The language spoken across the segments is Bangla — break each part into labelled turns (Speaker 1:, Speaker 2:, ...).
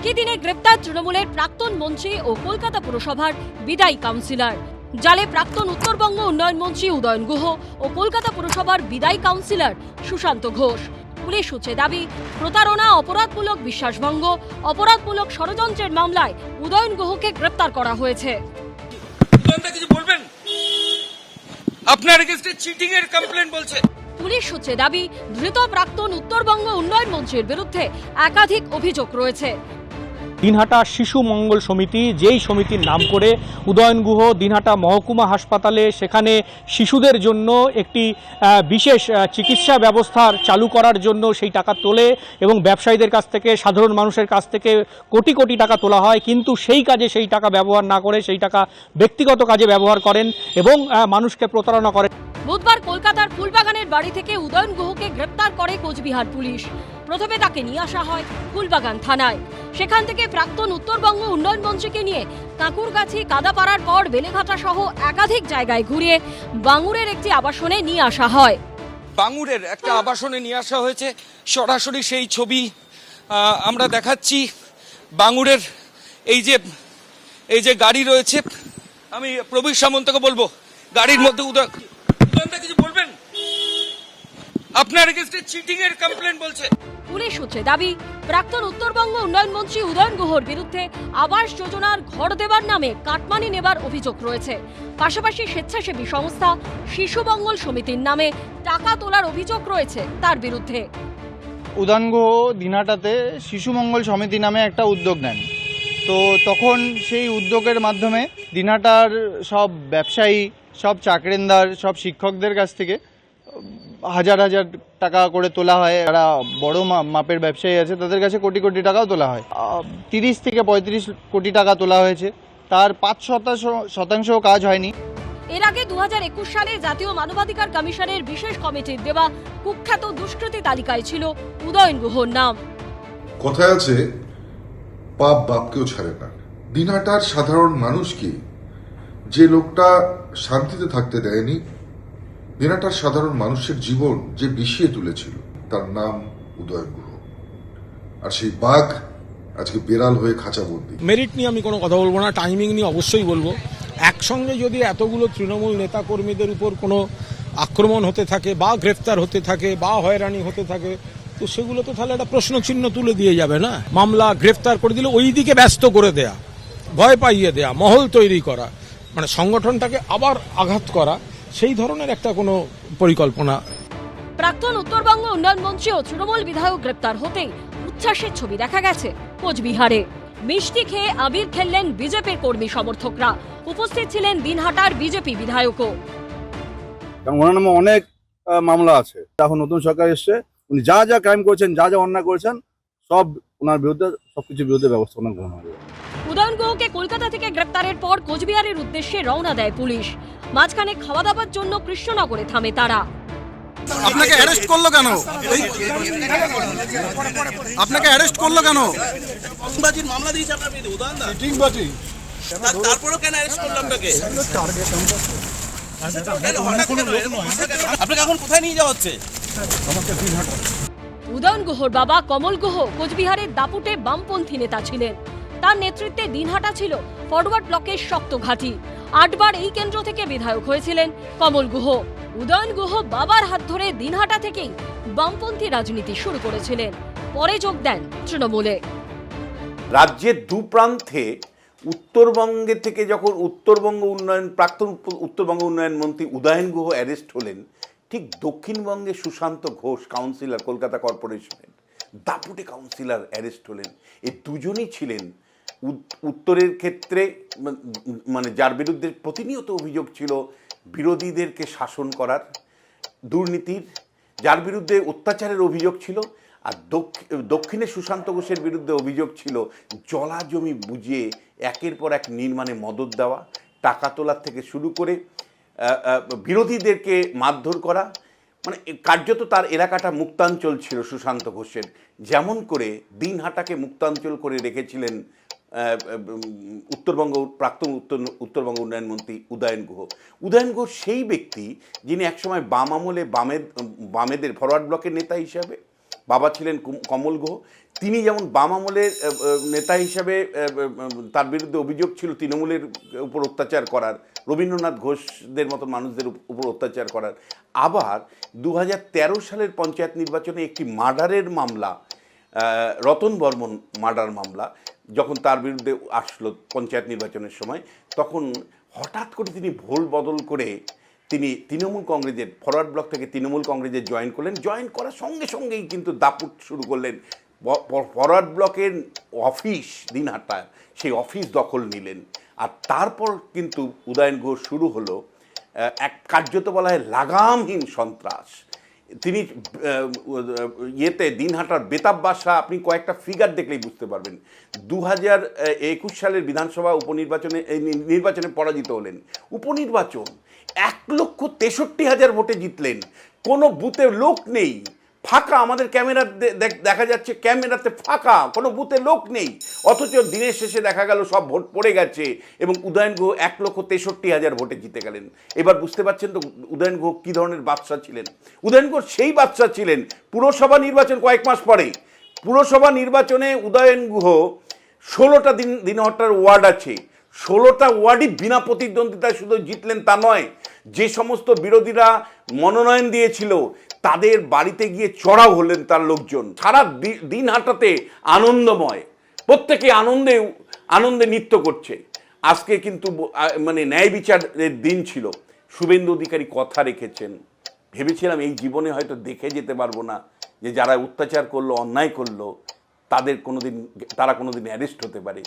Speaker 1: একই দিনে গ্রেপ্তার তৃণমূলের প্রাক্তন মন্ত্রী ও কলকাতা পুরসভার বিদায়ী কাউন্সিলর। জালে প্রাক্তন উত্তরবঙ্গ উন্নয়ন মন্ত্রী উদয়ন গুহ ও কলকাতা পুরসভার বিদায়ী কাউন্সিলর সুশান্ত ঘোষ। পুলিশ সূত্রে দাবি, প্রতারণা, অপরাধমূলক বিশ্বাসভঙ্গ, অপরাধমূলক ষড়যন্ত্রের মামলায় উদয়ন গুহকে গ্রেপ্তার করা হয়েছে।
Speaker 2: কিছু বলবেন? আপনার এগেইনস্টে চিটিং এর কমপ্লেইন বলছে।
Speaker 1: পুলিশ সূত্রে দাবি, ধৃত প্রাক্তন উত্তরবঙ্গ উন্নয়ন মন্ত্রীর বিরুদ্ধে একাধিক অভিযোগ রয়েছে।
Speaker 3: দিনহাটা শিশু মঙ্গল সমিতি, যেই সমিতির নাম করে উদয়ন গুহ দিনহাটা মহকুমা হাসপাতালে সেখানে শিশুদের জন্য একটি বিশেষ চিকিৎসা ব্যবস্থা চালু করার জন্য সেই টাকা তোলে এবং ব্যবসায়ীদের কাছ থেকে, সাধারণ মানুষের কাছ থেকে কোটি কোটি টাকা তোলা হয়, কিন্তু সেই কাজে সেই টাকা ব্যবহার না করে সেই টাকা ব্যক্তিগত কাজে ব্যবহার করেন এবং মানুষকে প্রতারণা করেন।
Speaker 1: বুধবার কলকাতার ফুলবাগানের বাড়ি থেকে উদয়ন গুহকে গ্রেপ্তার করে কোচবিহার পুলিশ। প্রথমে তাকে নিয়ে আসা হয় ফুলবাগান থানায়। সেখান থেকে প্রাক্তন উত্তরবঙ্গ উন্নয়ন মন্ত্রীকে নিয়ে কাকুরগাছি, কাদাপাড়ার পর বেলেঘাটা সহ একাধিক জায়গায় ঘুরিয়ে বাঙুরের একটি আবাসনে নিয়ে আসা হয়।
Speaker 2: বাঙুরের একটা আবাসনে নিয়ে আসা হয়েছে, সরাসরি সেই ছবি আমরা দেখাচ্ছি। বাঙুরের এই যে গাড়ি রয়েছে, আমি প্রবীর সামন্তকে বলবো গাড়ির মধ্যে উদয়নদা কিছু বলবেন? আপনার এগেইনস্টে চিটিং এর কমপ্লেইন বলছে।
Speaker 1: পুলিশ সূত্রে দাবি, প্রাক্তন উত্তরবঙ্গ উন্নয়ন মন্ত্রী উদয়ন গুহর বিরুদ্ধে আবাস যোজনার ঘর দেবার নামে কাটমানি নেবার অভিযোগ রয়েছে। পাশাপাশি স্বেচ্ছাসেবী সংস্থা শিশু মঙ্গল সমিতির নামে টাকা তোলার অভিযোগ রয়েছে তার বিরুদ্ধে।
Speaker 4: উদয়ন গুহ দিনহাটাতে শিশু মঙ্গল সমিতি নামে একটা উদ্যোগ নেন। তো তখন সেই উদ্যোগের মাধ্যমে দিনহাটার সব ব্যবসায়ী, সব চাকরিন্দার, সব শিক্ষকদের কাছ থেকে হাজার হাজার টাকা করে তোলা হয়। যারা বড় মাপের ব্যবসায়ী আছে তাদের কাছে কোটি কোটি টাকাও তোলা হয়। 30 থেকে 35 কোটি টাকা তোলা হয়েছে, তার 5% কাজ হয়নি।
Speaker 1: এর আগে 2021 সালে জাতীয় মানবাধিকার কমিশনের বিশেষ কমিটির দেওয়া কুখ্যাত দুষ্কৃতী তালিকায় ছিল উদয়ন গুহর নাম।
Speaker 5: কথায় আছে, পাপ বাপকেও ছাড়ে না। দিনহাটার সাধারণ মানুষকে যে লোকটা শান্তিতে থাকতে দেয়নি, দিনহাটার সাধারণ মানুষের জীবন যে বিষিয়ে তুলেছিল, তার নাম উদয়ন গুহ। আর সেই বাঘ আজকে বেড়াল হয়ে খাঁচাবন্দি।
Speaker 6: মেরিট নিয়ে আমি কোনো কথা বলবো না, টাইমিং নিয়ে অবশ্যই বলবো। একসঙ্গে যদি এতগুলো তৃণমূল নেতা কর্মীদের উপর কোনো আক্রমণ হতে থাকে বা গ্রেফতার হতে থাকে বা হয়রানি হতে থাকে, তো সেগুলো তো তাহলে একটা প্রশ্নচিহ্ন তুলে দিয়ে যাবে না। মামলা গ্রেফতার করে দিলে ওই দিকে ব্যস্ত করে দেয়া, ভয় পাইয়ে দেয়া, মহল তৈরি করা, মানে সংগঠনটাকে আবার আঘাত করা, সেই ধরনের একটা কোনো পরিকল্পনা।
Speaker 1: প্রাক্তন উত্তরবঙ্গ উন্নয়ন মন্ত্রী ও তৃণমূল বিধায়ক গ্রেপ্তার হতেই উচ্ছ্বাসের ছবি দেখা গেছে কোচবিহারে। মিষ্টি খেয়ে আবির খেললেন বিজেপির কর্মী সমর্থকরা। উপস্থিত ছিলেন দিনহাটার বিজেপি বিধায়কও।
Speaker 7: ওনার নামে অনেক মামলা আছে। এখন নতুন সরকার এসছে, উনি যা যা ক্রাইম করেছেন, যা যা অন্যায় করেছেন, সব ওনার বিরুদ্ধে, সবকিছুর বিরুদ্ধে ব্যবস্থা গ্রহণ হবে।
Speaker 1: উদয়ন গুহকে কলকাতা থেকে গ্রেপ্তারের পর কোচবিহারের উদ্দেশ্যে রওনা দেয় পুলিশ। মাঝখানে খাওয়া দাওয়ার জন্য কৃষ্ণনগরে থামে তারা।
Speaker 8: আপনাকে অ্যারেস্ট করলো কেন? আপনাকে অ্যারেস্ট করলো কেন?
Speaker 2: বাজির মামলা দিয়েছে আপনার বিরুদ্ধে উদয়নদা।
Speaker 8: চিটিংবাজি।
Speaker 2: তারপরেও কেন অ্যারেস্ট করলো আপনাকে? আপনাকে এখন কোথায় নিয়ে যাওয়া হচ্ছে?
Speaker 1: উদয়ন গুহর বাবা কমল গুহ কোচবিহারের দাপুটে বামপন্থী নেতা ছিলেন। তার নেতৃত্বে দিনহাটা ছিল ফরওয়ার্ড ব্লকের শক্ত ঘাঁটি। 8 বার এই কেন্দ্র থেকে বিধায়ক হয়েছিলেন কমল গুহ। উদয়ন গুহ বাবার হাত ধরে দিনহাটা থেকেই বামপন্থী রাজনীতি শুরু করেছিলেন, পরে যোগ দেন তৃণমূলে।
Speaker 9: রাজ্যের দুপ্রান্তে উত্তরবঙ্গে থেকে যখন প্রাক্তন উত্তরবঙ্গ উন্নয়ন মন্ত্রী উদয়ন গুহ অ্যারেস্ট হলেন, ঠিক দক্ষিণবঙ্গে সুশান্ত ঘোষ, কাউন্সিলর কলকাতা কর্পোরেশনের দাপুটে কাউন্সিলর অ্যারেস্ট হলেন। এই দুজনই ছিলেন উত্তরের ক্ষেত্রে, মানে যার বিরুদ্ধে প্রতিনিয়ত অভিযোগ ছিল বিরোধীদেরকে শাসন করার, দুর্নীতির, যার বিরুদ্ধে অত্যাচারের অভিযোগ ছিল। আর দক্ষিণে সুশান্ত ঘোষের বিরুদ্ধে অভিযোগ ছিল জলা জমি বুঝিয়ে একের পর এক নির্মাণে মদত দেওয়া, টাকা তোলার থেকে শুরু করে বিরোধীদেরকে মারধর করা। মানে কার্যত তার এলাকাটা মুক্তাঞ্চল ছিল সুশান্ত ঘোষের, যেমন করে দিনহাটাকে মুক্তাঞ্চল করে রেখেছিলেন প্রাক্তন উত্তরবঙ্গ উন্নয়ন মন্ত্রী উদয়ন গুহ। উদয়ন গুহ সেই ব্যক্তি যিনি একসময় বাম আমলে বামেদের ফরওয়ার্ড ব্লকের নেতা হিসাবে বাবা ছিলেন কমল গুহ। তিনি যেমন বাম আমলের নেতা হিসাবে তার বিরুদ্ধে অভিযোগ ছিল তৃণমূলের উপর অত্যাচার করার, রবীন্দ্রনাথ ঘোষদের মতো মানুষদের উপর অত্যাচার করার। আবার 2013 সালের পঞ্চায়েত নির্বাচনে একটি মার্ডারের মামলা, রতন বর্মন মার্ডার মামলা যখন তার বিরুদ্ধে আসলো পঞ্চায়েত নির্বাচনের সময়, তখন হঠাৎ করে তিনি ভোল বদল করে তিনি তৃণমূল কংগ্রেসের ফরওয়ার্ড ব্লক থেকে তৃণমূল কংগ্রেসে জয়েন করলেন। জয়েন করার সঙ্গে সঙ্গেই কিন্তু দাপুট শুরু করলেন। ফরওয়ার্ড ব্লকের অফিস দিনহাটা, সেই অফিস দখল নিলেন। আর তারপর কিন্তু উদয়ন গুহ শুরু হলো এক কার্যত বলা হয় লাগামহীন সন্ত্রাস। তিনি দিনহাটার বেতাব বাসা, আপনি কয়েকটা ফিগার দেখলেই বুঝতে পারবেন। 2021 সালের বিধানসভা নির্বাচনে পরাজিত হলেন। উপনির্বাচন 1,63,000 ভোটে জিতলেন। কোনো বুথে লোক নেই, ফাঁকা। আমাদের ক্যামেরা দেখা যাচ্ছে, ক্যামেরাতে ফাঁকা, কোনো বুথে লোক নেই। অথচ দিনের শেষে দেখা গেল সব ভোট পড়ে গেছে এবং উদয়ন গুহ 1,63,000 ভোটে জিতে গেলেন। এবার বুঝতে পারছেন তো উদয়ন গুহ কী ধরনের বাদশা ছিলেন। উদয়ন গুহ সেই বাদশা ছিলেন পুরসভা নির্বাচন কয়েক মাস পরে। পুরসভা নির্বাচনে উদয়ন গুহ 16টা দিনহাটার ওয়ার্ড আছে, 16টা ওয়ার্ডই বিনা প্রতিদ্বন্দ্বিতায় শুধু জিতলেন তা নয়, যে সমস্ত বিরোধীরা মনোনয়ন দিয়েছিল তাদের বাড়িতে গিয়ে চড়াও হলেন তার লোকজন। সারা দিনহাটাতে আনন্দময়, প্রত্যেকে আনন্দে নৃত্য করছে। আজকে কিন্তু মানে ন্যায় বিচারের দিন ছিল। শুভেন্দু অধিকারী কথা রেখেছেন। ভেবেছিলাম এই জীবনে হয়তো দেখে যেতে পারবো না যে যারা অত্যাচার করলো, অন্যায় করলো, তারা কোনোদিন অ্যারেস্ট হতে পারে।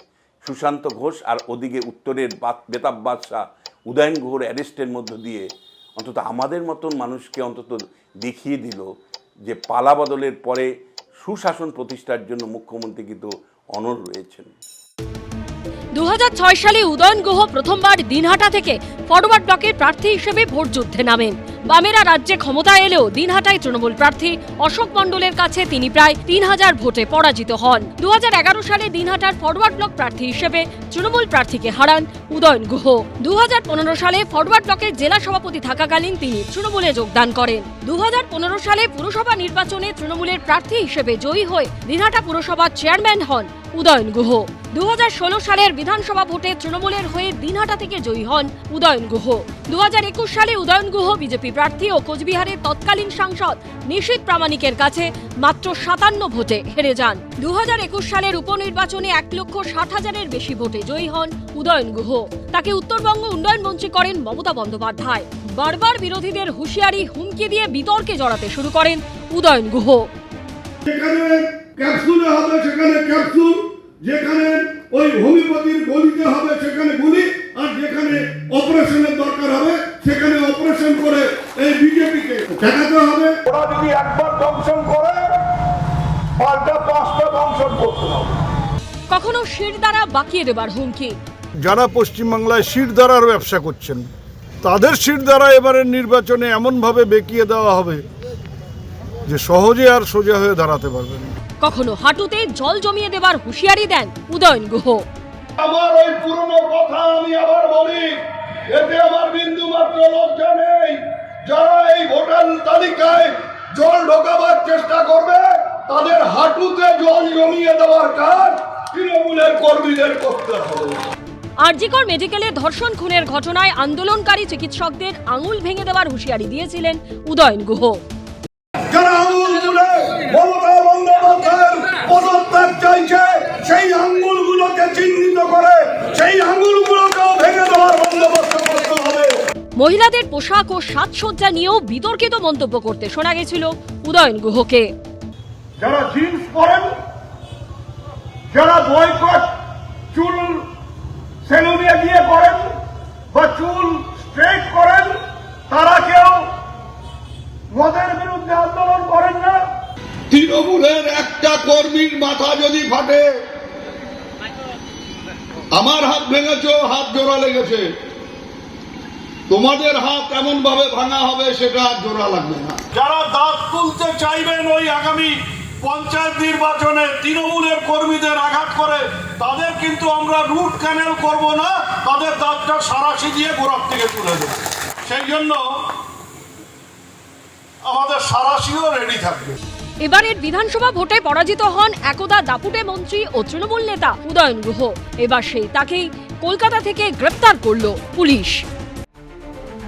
Speaker 9: সুশান্ত ঘোষ আর ওদিকে উত্তরের বেতাব বাদশা উদয়ন গুহর অ্যারেস্টের মধ্য দিয়ে অন্তত আমাদের মতন মানুষকে অন্তত দেখিয়ে দিল যে পালা বদলের পরে সুশাসন প্রতিষ্ঠার জন্য মুখ্যমন্ত্রী কিন্তু অনড় রয়েছেন।
Speaker 1: 2006 সালে উদয়ন গুহ প্রথমবার দিনহাটা থেকে ফরওয়ার্ড ব্লকের প্রার্থী হিসেবে ভোট যুদ্ধে নামেন। বামেরা রাজ্যে ক্ষমতায় এলেও দিনহাটায় তৃণমূল প্রার্থী অশোক মণ্ডলের কাছে তিনি প্রায় 3000 ভোটে পরাজিত হন। 2011 সালে দিনহাটার ফরওয়ার্ড ব্লক প্রার্থী হিসেবে তৃণমূল প্রার্থীকে হারান উদয়ন গুহ। 2015 সালে ফরওয়ার্ড ব্লকের জেলা সভাপতি থাকাকালীন তিনি তৃণমূলে যোগদান করেন। 2015 সালে পুরসভা নির্বাচনে তৃণমূলের প্রার্থী হিসেবে জয়ী হয়ে দিনহাটা পুরসভার চেয়ারম্যান হন উদয়ন গুহ। 2016 সালের বিধানসভা ভোটে তৃণমূলের হয়ে দিনহাটা থেকে জয়ী হন উদয়ন গুহ। 2021 সালে উদয়ন গুহ বিজেপি প্রার্থী ও কোচবিহারের তৎকালীন সাংসদ নিশীথ প্রামাণিকের কাছে মাত্র 57 ভোটে হেরে যান। 2021 সালের উপনির্বাচনে 1,60,000-এর বেশি ভোটে জয়ী হন উদয়ন গুহ। তাকে উত্তরবঙ্গ উন্নয়ন মন্ত্রী করেন মমতা বন্দ্যোপাধ্যায়। বারবার বিরোধীদের হুঁশিয়ারি, হুমকি দিয়ে বিতর্কে জড়াতে শুরু করেন উদয়ন গুহ।
Speaker 10: ক্যাপসুলে হবে সেখানে ক্যাপসুল, যেখানে ওই হোমিওপ্যাথির গলিতে হবে সেখানে গুলি, আর যেখানে অপারেশনের দরকার হবে সেখানে অপারেশন করে এই বিজেপিকে দেখাতে হবে। ওরা যদি একবার দংশন করে পাল্টা 5টা দংশন করতে হবে।
Speaker 1: কখনো শির দ্বারা বাকিয়ে দেবার হুমকি।
Speaker 8: যারা পশ্চিমবাংলায় শিরদাঁড়ার ব্যবসা করছেন তাদের শিরদাঁড়া এবারের নির্বাচনে এমনভাবে বেঁকিয়ে দেওয়া হবে যে সহজে আর সোজা হয়ে দাঁড়াতে পারবেন।
Speaker 1: কখনো হাঁটুতে জল জমিয়ে দেবার হুঁশিয়ারি দেন উদয়ন গুহ।
Speaker 10: আমার ওই পুরনো কথা আমি আবার বলি, এতে আমার বিন্দু মাত্র লজ্জা নেই। যারা এই ভোটার তালিকায় জল ঢোকাবার চেষ্টা করবে তাদের হাঁটুতে জল জমিয়ে দেওয়ার কাজ তৃণমূলের কর্মীদের করতে হবে।
Speaker 1: আরজিকর মেডিকেলে ধর্ষণ খুনের ঘটনায় আন্দোলনকারী চিকিৎসকদের আঙুল ভেঙে দেওয়ার হুঁশিয়ারি দিয়েছিলেন উদয়ন গুহ।
Speaker 10: যারা আঙুল তুলে মমতা বন্দ্যোপাধ্যায়ের পদত্যাগ চাইছে সেই আঙুলগুলোকে চিহ্নিত করে সেই আঙুলগুলোকেও ভেঙে দেওয়ার বন্দোবস্ত করতে হবে।
Speaker 1: মহিলাদের পোশাক ও সাজসজ্জা নিয়েও বিতর্কিত মন্তব্য করতে শোনা গেছিল উদয়ন গুহকে।
Speaker 10: যারা জিন্স পরেন, যারা বয়কট চুল সেলুনে গিয়ে করেন বা চুল স্ট্রেট করেন, তারা কেউ মদের বিরুদ্ধে আন্দোলন করেন না। তৃণমূলের একটা কর্মীর মাথা যদি ফাটে, আমার হাত ভেঙেছে, হাত জোড়া লেগেছে, তোমাদের হাত এমন ভাবে ভাঙা হবে সেটা আর জোড়া লাগবে না। যারা দাঁত তুলতে চাইবেন ওই আগামী পঞ্চায়েত নির্বাচনে তৃণমূলের কর্মীদের আঘাত করে, তাদের কিন্তু আমরা রুট ক্যানেল করব না, তাদের দাঁতটা সারাশি দিয়ে গোড়ার থেকে তুলে দেব। সেই জন্য আমাদের সারাশিও রেডি থাকবে।
Speaker 1: এবারের বিধানসভা ভোটে পরাজিত হন একদা দাপুটে মন্ত্রী ও তৃণমূল নেতা উদয়ন গুহ। এবার সেই তাকেই কলকাতা থেকে গ্রেপ্তার করল পুলিশ।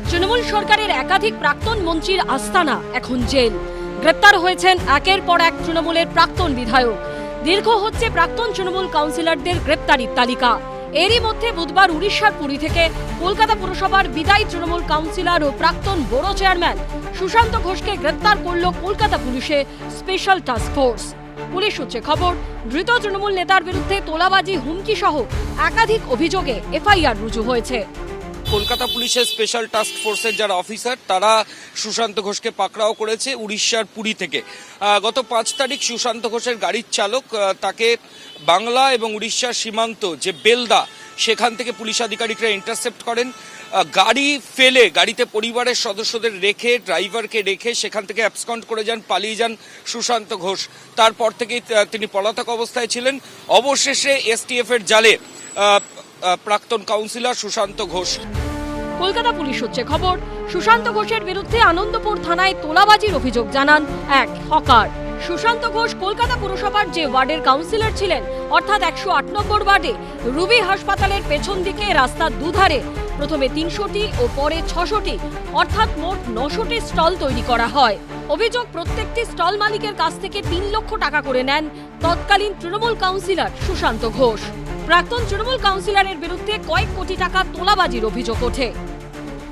Speaker 1: তৃণমূল সরকারের একাধিক প্রাক্তন মন্ত্রীর আস্তানা এখন জেল। গ্রেপ্তার হয়েছেন একের পর এক তৃণমূলের প্রাক্তন বিধায়ক। দীর্ঘ হচ্ছে প্রাক্তন তৃণমূল কাউন্সিলরদের গ্রেপ্তারির তালিকা। এরই মধ্যে বুধবার উড়িষ্যার পুরী থেকে কলকাতা পুরসভার বিদায়ী তৃণমূল কাউন্সিলর ও প্রাক্তন বড় চেয়ারম্যান সুশান্ত ঘোষকে গ্রেপ্তার করল কলকাতা পুলিশের স্পেশাল টাস্ক ফোর্স। পুলিশ সূত্রে খবর, ধৃত তৃণমূল নেতার বিরুদ্ধে তোলাবাজি, হুমকি সহ একাধিক অভিযোগে এফআইআর রুজু হয়েছে।
Speaker 2: কলকাতা পুলিশের স্পেশাল টাস্ক ফোর্সের যারা অফিসার তারা সুশান্ত ঘোষকে পাকড়াও করেছে উড়িষ্যার পুরী থেকে। গত 5 তারিখ সুশান্ত ঘোষের গাড়ির চালক তাকে বাংলা এবং উড়িষ্যার সীমান্ত যে বেলদা সেখান থেকে পুলিশ আধিকারিকরা ইন্টারসেপ্ট করেন। গাড়ি ফেলে গাড়িতে পরিবারের সদস্যদের রেখে, ড্রাইভারকে রেখে সেখান থেকে অ্যাবসকন্ড করে যান, পালিয়ে যান সুশান্ত ঘোষ। তারপর থেকেই তিনি পলাতক অবস্থায় ছিলেন। অবশেষে এসটিএফ এর জালে প্রাক্তন কাউন্সিলর সুশান্ত ঘোষ।
Speaker 1: কলকাতা পুলিশ সূত্রে খবর, সুশান্ত ঘোষের বিরুদ্ধে আনন্দপুর থানায় তোলাবাজির অভিযোগ জানান এক হকার। সুশান্ত ঘোষ কলকাতা পুরসভার যে ওয়ার্ডের কাউন্সিলর ছিলেন, অর্থাৎ 108 নম্বর ওয়ার্ডে রুবি হাসপাতালের পেছন দিকে রাস্তার দুধারে প্রথমে 300টি ও পরে 600টি অর্থাৎ মোট 900টি স্টল তৈরি করা হয়। অভিযোগ, প্রত্যেকটি স্টল মালিকের কাছ থেকে 3 লক্ষ টাকা করে নেন তৎকালীন তৃণমূল কাউন্সিলর সুশান্ত ঘোষ। প্রাক্তন তৃণমূল কাউন্সিলরের বিরুদ্ধে কয়েক কোটি টাকা তোলাবাজির অভিযোগ ওঠে।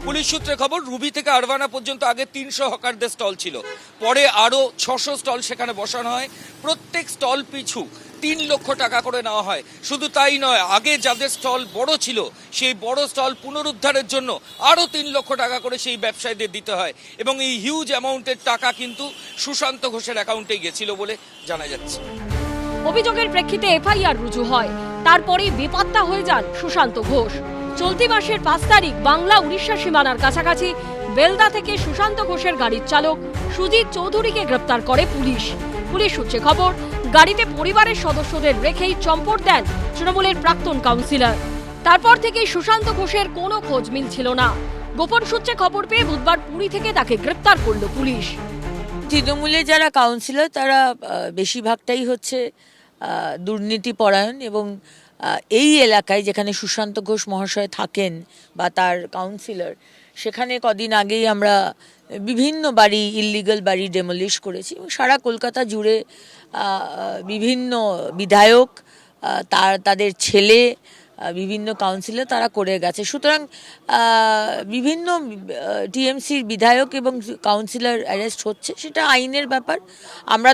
Speaker 2: পুলিশ সূত্রে খবর, রুবি থেকে আরবানা পর্যন্ত আগে 300 হকারদের স্টল ছিল, পরে আরো 600 স্টল সেখানে বসানো হয়। প্রত্যেক স্টল পিছু 3 লক্ষ টাকা করে নেওয়া হয়। শুধু তাই নয়, আগে যাদের স্টল বড় ছিল সেই বড় স্টল পুনরুদ্ধারের জন্য আরো 3 লক্ষ টাকা করে সেই ব্যবসায়ীদের দিতে হয় এবং এই হিউজ অ্যামাউন্টের টাকা কিন্তু সুশান্ত ঘোষের অ্যাকাউন্টে গেছিল বলে জানা যাচ্ছে।
Speaker 1: অভিযোগের প্রেক্ষিতে এফআইআর রুজু হয়। তারপরেই বেপাত্তা হয়ে যান সুশান্ত ঘোষ। চলতি মাসের 5 তারিখ বাংলা উড়িষ্যা সীমানার কাছাকাছি বেলদা থেকে সুশান্ত ঘোষের গাড়ির চালক সুজিত চৌধুরীকে গ্রেপ্তার করে পুলিশ। পুলিশ সূত্রে খবর, গাড়িতে পরিবারের সদস্যদের রেখেই চম্পট দেন তৃণমূলের প্রাক্তন কাউন্সিলর। তারপর থেকেই সুশান্ত ঘোষের কোনো খোঁজ মিলছিল না। গোপন সূত্রে খবর পেয়ে বুধবার পুরী থেকে তাকে গ্রেপ্তার করল পুলিশ।
Speaker 11: তৃণমূলে যারা কাউন্সিলর তারা বেশিরভাগটাই হচ্ছে দুর্নীতি পরায়ণ এবং এই এলাকায় যেখানে সুশান্ত ঘোষ মহাশয় থাকেন বা তার কাউন্সিলর, সেখানে কদিন আগেই আমরা বিভিন্ন বাড়ি, ইললিগাল বাড়ি ডেমোলিশ করেছি এবং সারা কলকাতা জুড়ে বিভিন্ন বিধায়ক, তাদের ছেলে, বিভিন্ন কাউন্সিলর তারা করে গেছে। সুতরাং বিভিন্ন টিএমসির বিধায়ক এবং কাউন্সিলর অ্যারেস্ট হচ্ছে, সেটা আইনের ব্যাপার। আমরা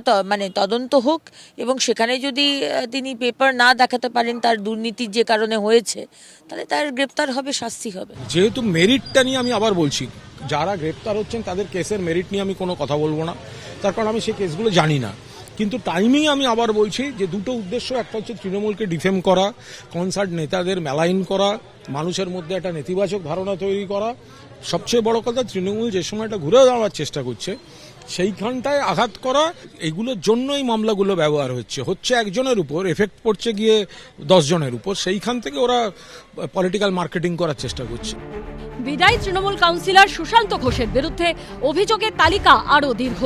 Speaker 11: তদন্ত হোক এবং সেখানে যদি তিনি পেপার না দেখাতে পারেন তার দুর্নীতির যে কারণে হয়েছে, তাহলে তার গ্রেপ্তার হবে, শাস্তি হবে।
Speaker 6: যেহেতু মেরিটটা নিয়ে আমি আবার বলছি, যারা গ্রেপ্তার হচ্ছেন তাদের কেসের মেরিট নিয়ে আমি কোনো কথা বলবো না, তার কারণ আমি সেই কেসগুলো জানি না। কিন্তু টাইমিং আমি আবার বলছি যে দুটো উদ্দেশ্য, একটা হচ্ছে তৃণমূলকে ডিফেম করা, কনসার্ট নেতাদের মেলাইন করা, মানুষের মধ্যে একটা নেতিবাচক ধারণা তৈরি করা। সবচেয়ে বড় কথা, তৃণমূল যে সময়টা ঘুরে দাঁড়ানোর চেষ্টা করছে সেইখানটায় আঘাত করা, এগুলোর জন্যই মামলাগুলো ব্যবহার হচ্ছে একজনের উপর, এফেক্ট পড়ছে গিয়ে 10 জনের উপর। সেইখান থেকে ওরা পলিটিক্যাল মার্কেটিং করার চেষ্টা করছে।
Speaker 1: বিদায়ী তৃণমূল কাউন্সিলর সুশান্ত ঘোষের বিরুদ্ধে অভিযোগের তালিকা আরও দীর্ঘ।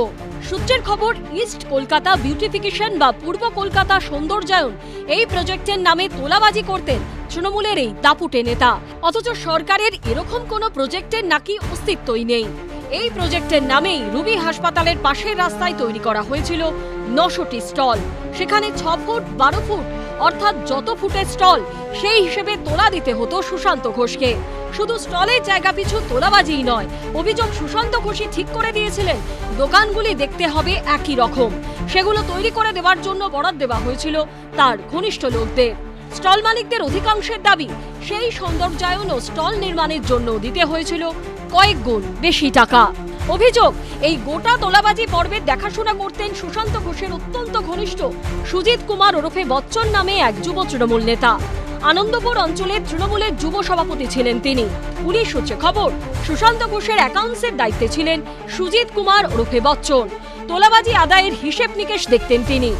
Speaker 1: সূত্রের খবর, ইস্ট কলকাতা বিউটিফিকেশন বা পূর্ব কলকাতা সৌন্দর্যায়ন এই প্রজেক্টের নামে তোলাবাজি করতেন তৃণমূলের এই দাপুটে নেতা। অথচ সরকারের এরকম কোনো প্রজেক্টের নাকি অস্তিত্বই নেই। এই প্রজেক্টের নামেই রুবি হাসপাতালের পাশের রাস্তায় তৈরি করা হয়েছিল 900টি স্টল। সেখানে 6 ফুট 12 ফুট অর্থাৎ যত ফুটের স্টল সেই হিসেবে তোলা দিতে হতো সুশান্ত ঘোষকে। শুধু স্টলের জায়গা পিছু তোলাবাজিই নয়, অভিযোগ সুশান্ত ঘোষই ঠিক করে দিয়েছিলেন দোকানগুলি দেখতে হবে একই রকম। সেগুলো তৈরি করে দেওয়ার জন্য বরাদ্দ দেওয়া হয়েছিল তার ঘনিষ্ঠ লোকদের। স্টল মালিকদের অধিকাংশের দাবি, সেই সৌন্দর্যায়ন ও স্টল নির্মাণের জন্য দিতে হয়েছিল কয়েক গুণ বেশি টাকা। অভিযোগ, এই গোটা তোলাবাজি পর্বের দেখাশোনা করতেন সুশান্ত ঘোষের অত্যন্ত ঘনিষ্ঠ সুজিত কুমার ওরফে বচ্চন নামে এক যুব তৃণমূল নেতা। আনন্দপুর অঞ্চলের তৃণমূলের যুব সভাপতি ছিলেন তিনি। পুলিশ সূত্রে খবর, সুশান্ত ঘোষের অ্যাকাউন্টসের দায়িত্বে ছিলেন সুজিত কুমার ওরফে বচ্চন। তোলাবাজি আদায়ের হিসেব নিকেশ দেখতেন তিনি।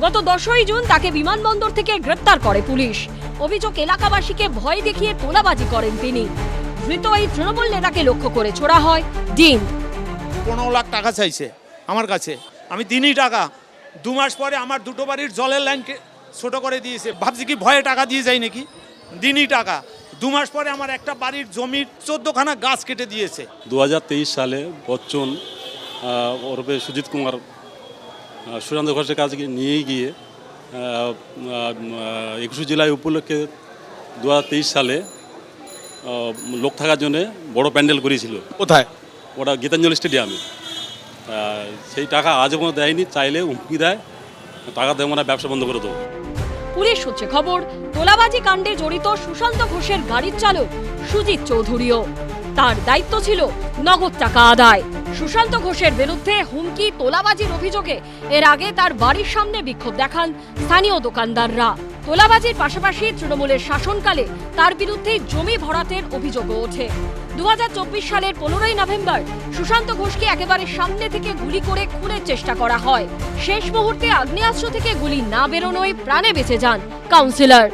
Speaker 1: গত 10ই জুন তাকে বিমানবন্দর থেকে গ্রেপ্তার করে পুলিশ। অভিযোগ, এলাকাবাসীকে ভয় দেখিয়ে তোলাবাজি করেন তিনি। ধৃত এই তৃণমূল নেতাকে লক্ষ্য করে ছোড়া হয় ডিম।
Speaker 12: 15 লাখ টাকা চাইছে আমার কাছে,
Speaker 6: আমি দিনই টাকা, 2 মাস পরে আমার 2টো বাড়ির জলের লাইনকে ছোট করে দিয়েছে। ভাবছি কি ভয়ে টাকা দিয়ে যায় নাকি, দিনই টাকা। 2 মাস পরে আমার একটা বাড়ির জমির 14খানা গাছ কেটে দিয়েছে।
Speaker 12: 2023 সালে বচ্চন ওরফে সুজিত কুমার সুশান্ত ঘোষের কাছে নিয়ে গিয়ে 21 জুলাই উপলক্ষে 2023 সালে লোক থাকার জন্য বড় প্যান্ডেল করেছিল।
Speaker 6: কোথায়?
Speaker 12: ওটা গীতাঞ্জলি স্টেডিয়ামে। সেই টাকা আজও কোনো দেয়নি, চাইলে হুমকি দেয়, টাকা দেবো না, ব্যবসা বন্ধ করে দেবো।
Speaker 1: পুলিশ সূত্রে খবর, তোলাবাজি কাণ্ডে জড়িত সুশান্ত ঘোষের গাড়ির চালক সুজিত চৌধুরীও। তার দায়িত্ব ছিল নগদ টাকা আদায়। সুশান্ত ঘোষের বিরুদ্ধে হুমকি, তোলাবাজির অভিযোগে এর আগে তার বাড়ির সামনে বিক্ষোভ দেখান স্থানীয় দোকানদাররা। তোলাবাজির পাশাপাশি তৃণমূলের শাসনকালে তার বিরুদ্ধে জমি ভরাটের অভিযোগও ওঠে। 2024 সালের 15ই নভেম্বর সুশান্ত ঘোষকে একেবারে সামনে থেকে গুলি করে খুনের চেষ্টা করা হয়। শেষ মুহূর্তে আগ্নেয়াস্ত্র থেকে গুলি না বেরোনোয় প্রাণে বেঁচে যান কাউন্সিলর।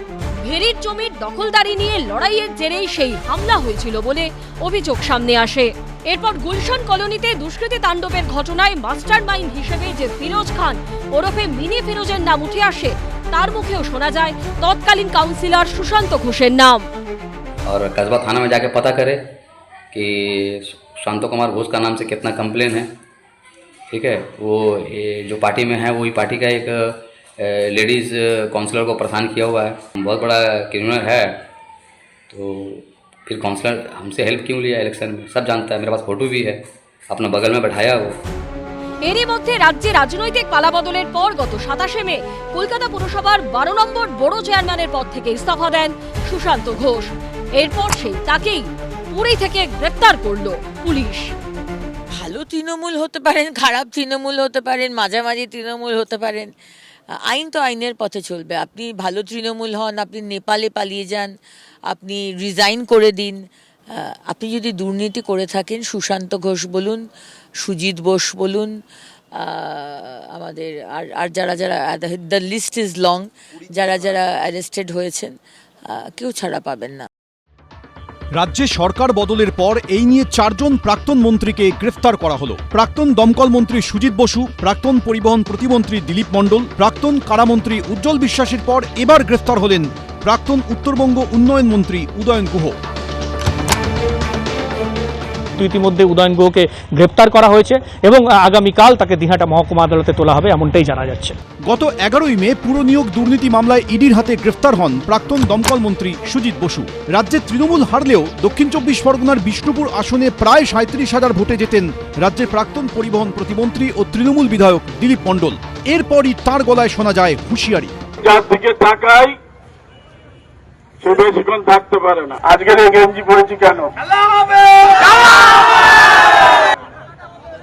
Speaker 1: ভেরির জমির দখলদারি নিয়ে লড়াইয়ের জেরেই সেই হামলা হয়েছিল বলে অভিযোগ সামনে আসে। এরপর গুলশান কলোনিতে দুষ্কৃতী তাণ্ডবের ঘটনায় মাস্টার মাইন্ড হিসেবে যে ফিরোজ খান ওরফে মিনি ফিরোজের নাম উঠে আসে, তার মুখেও শোনা যায় তৎকালীন কাউন্সিলর সুশান্ত ঘোষের নাম।
Speaker 13: और कस्बा थाना में जाके पता करे कि शांतो कुमार घोष का नाम से कितना कंप्लेन है। ठीक है, वो जो पार्टी में है वही पार्टी का एक लेडीज़ काउंसलर को परेशान किया हुआ है, बहुत बड़ा क्रिमिनल है। तो फिर काउंसलर हमसे हेल्प क्यों लिया इलेक्शन में, सब जानता है, मेरे पास फोटो भी है, अपना बगल में बैठाया वो।
Speaker 1: এরই মধ্যে রাজ্যে রাজনৈতিক পালাবদলের পর গত 27শে মে কলকাতা পুরসভার 12 নম্বর বড় চেয়ারম্যানের পদ থেকে ইস্তফা দেন সুশান্ত ঘোষ। এরপর সেই তাকেই পুরী থেকে গ্রেফতার করল পুলিশ।
Speaker 11: ভালো তৃণমূল হতে পারেন, খারাপ তৃণমূল হতে পারেন, মাঝামাঝি তৃণমূল হতে পারেন, আইন তো আইনের পথে চলবে। আপনি ভালো তৃণমূল হন, আপনি নেপালে পালিয়ে যান, আপনি রিজাইন করে দিন, আপনি যদি দুর্নীতি করে থাকেন, সুশান্ত ঘোষ বলুন, সুজিত বোস বলুন, আমাদের আর যারা যারা দ্য লিস্ট ইজ লং, যারা যারা অ্যারেস্টেড হয়েছেন, কেউ ছাড়া পাবেন না।
Speaker 3: রাজ্যে সরকার বদলের পর এই নিয়ে 4 জন প্রাক্তন মন্ত্রীকে গ্রেফতার করা হলো। প্রাক্তন দমকল মন্ত্রী সুজিত বসু, প্রাক্তন পরিবহন প্রতিমন্ত্রী দিলীপ মণ্ডল, প্রাক্তন কারামন্ত্রী উজ্জ্বল বিশ্বাসের পর এবার গ্রেফতার হলেন প্রাক্তন উত্তরবঙ্গ উন্নয়ন মন্ত্রী উদয়ন গুহ। ইতিমধ্যে উদয়ন গুহকে গ্রেপ্তার করা হয়েছে এবং আগামীকাল তাকে দিনহাটা মহকুমা আদালতে তোলা হবে, এমনটাই জানা যাচ্ছে। গত 11ই মে পুর নিয়োগ দুর্নীতি মামলায় ইডির হাতে গ্রেফতার হন প্রাক্তন দমকল মন্ত্রী সুজিত বসু। রাজ্যে তৃণমূল হারলেও দক্ষিণ 24 পরগনার বিষ্ণুপুর আসনে প্রায় 37,000 ভোটে জেতেন রাজ্যের প্রাক্তন পরিবহন প্রতিমন্ত্রী ও তৃণমূল বিধায়ক দিলীপ মণ্ডল। এরপরই তার গলায় শোনা যায় হুঁশিয়ারি।
Speaker 10: যার দিকে তাকাই সে বেশিক্ষণ থাকতে পারে না। আজকের এই গেঞ্জি পড়েছি কেন?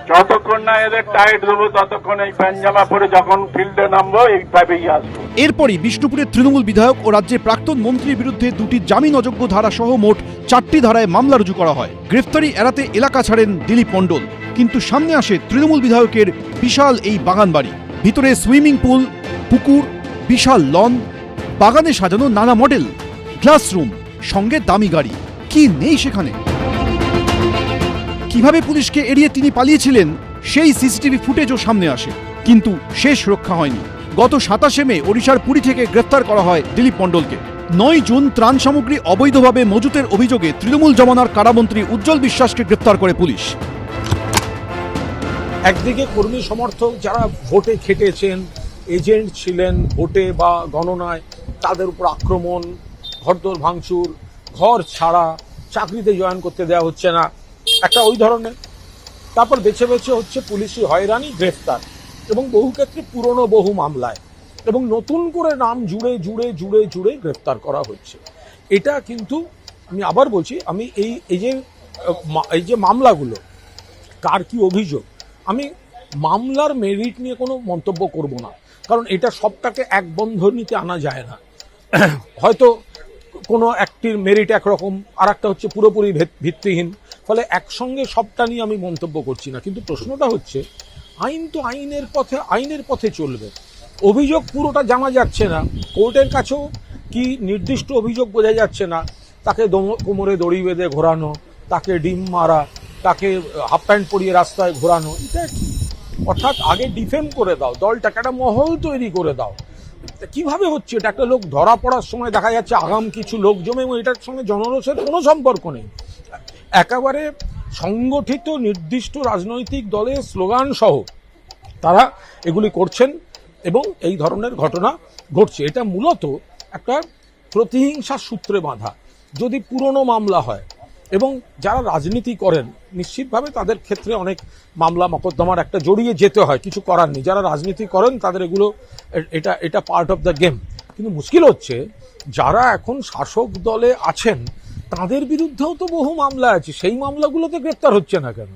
Speaker 10: যতক্ষণ না এদের টাইট দেবো ততক্ষণ এই পাঞ্জামা পরে যখন ফিল্ডে নামবো এইভাবেই আসবো।
Speaker 3: এরপরই বিষ্ণুপুরের তৃণমূল বিধায়ক ও রাজ্যের প্রাক্তন মন্ত্রীর বিরুদ্ধে 2টি জামিন অযোগ্য ধারা সহ মোট 4টি ধারায় মামলা রুজু করা হয়। গ্রেফতারি এড়াতে এলাকা ছাড়েন দিলীপ মণ্ডল, কিন্তু সামনে আসে তৃণমূল বিধায়কের বিশাল এই বাগান বাড়ি। ভিতরে সুইমিং পুল, পুকুর, বিশাল লন, বাগানে সাজানো নানা মডেল, ক্লাসরুম, সঙ্গে দামি গাড়ি। কি নেই সেখানে? কিভাবে পুলিশকে এড়িয়ে তিনি পালিয়েছিলেন সেই সিসিটিভি ফুটেজও সামনে আসে, কিন্তু শেষ রক্ষা হয়নি। গত 27শে মে ওড়িশার পুরী থেকে গ্রেফতার করা হয় দিলীপ মণ্ডলকে। 9 জুন ত্রাণ সামগ্রী অবৈধভাবে মজুতের অভিযোগে তৃণমূল জমানার কারামন্ত্রী উজ্জ্বল বিশ্বাসকে গ্রেফতার করে পুলিশ।
Speaker 6: একদিকে কর্মী সমর্থক যারা ভোটে খেটেছেন, এজেন্ট ছিলেন ভোটে বা গণনায়, তাদের উপর আক্রমণ, ঘরদোর ভাঙচুর, ঘর ছাড়া, চাকরিতে জয়েন করতে দেওয়া হচ্ছে না, একটা ওই ধরনের। তারপর বেছে বেছে হচ্ছে পুলিশি হয়রানি, গ্রেফতার, এবং বহু ক্ষেত্রে পুরনো বহু মামলায় এবং নতুন করে নাম জুড়ে জুড়ে জুড়ে জুড়ে গ্রেফতার করা হচ্ছে। এটা কিন্তু আমি আবার বলছি, আমি এই যে মামলাগুলো, কার কি অভিযোগ, আমি মামলার মেরিট নিয়ে কোনো মন্তব্য করব না, কারণ এটা সবটাকে এক বন্ধনীতে আনা যায় না। হয়তো কোনো একটির মেরিট একরকম, আর একটা হচ্ছে পুরোপুরি ভিত্তিহীন, ফলে একসঙ্গে সবটা নিয়ে আমি মন্তব্য করছি না। কিন্তু প্রশ্নটা হচ্ছে, আইন তো আইনের পথে চলবে। অভিযোগ পুরোটা জানা যাচ্ছে না, কোর্টের কাছেও কি নির্দিষ্ট অভিযোগ বোঝা যাচ্ছে না। তাকে কোমরে দড়ি বেঁধে ঘোরানো, তাকে ডিম মারা, তাকে হাফ প্যান্ট পরিয়ে রাস্তায় ঘোরানো, এটা কি? অর্থাৎ আগে ডিফেম করে দাও, দলটাকে একটা মহল তৈরি করে দাও। কিভাবে হচ্ছে এটা? একটা লোক ধরা পড়ার সময় দেখা যাচ্ছে আগাম কিছু লোক জমে, এবং এটার সঙ্গে জনরোষের কোনো সম্পর্ক নেই। একেবারে সংগঠিত নির্দিষ্ট রাজনৈতিক দলের স্লোগান সহ তারা এগুলি করছেন এবং এই ধরনের ঘটনা ঘটছে। এটা মূলত একটা প্রতিহিংসার সূত্রে বাঁধা। যদি পুরনো মামলা হয় এবং যারা রাজনীতি করেন নিশ্চিতভাবে তাদের ক্ষেত্রে অনেক মামলা মকদ্দমার একটা জড়িয়ে যেতে হয়, কিছু করার নেই। যারা রাজনীতি করেন তাদের এগুলো এটা পার্ট অফ দ্য গেম। কিন্তু মুশকিল হচ্ছে যারা এখন শাসক দলে আছেন তাদের বিরুদ্ধেও তো বহু মামলা আছে, সেই মামলাগুলোতে গ্রেপ্তার হচ্ছে না কেন?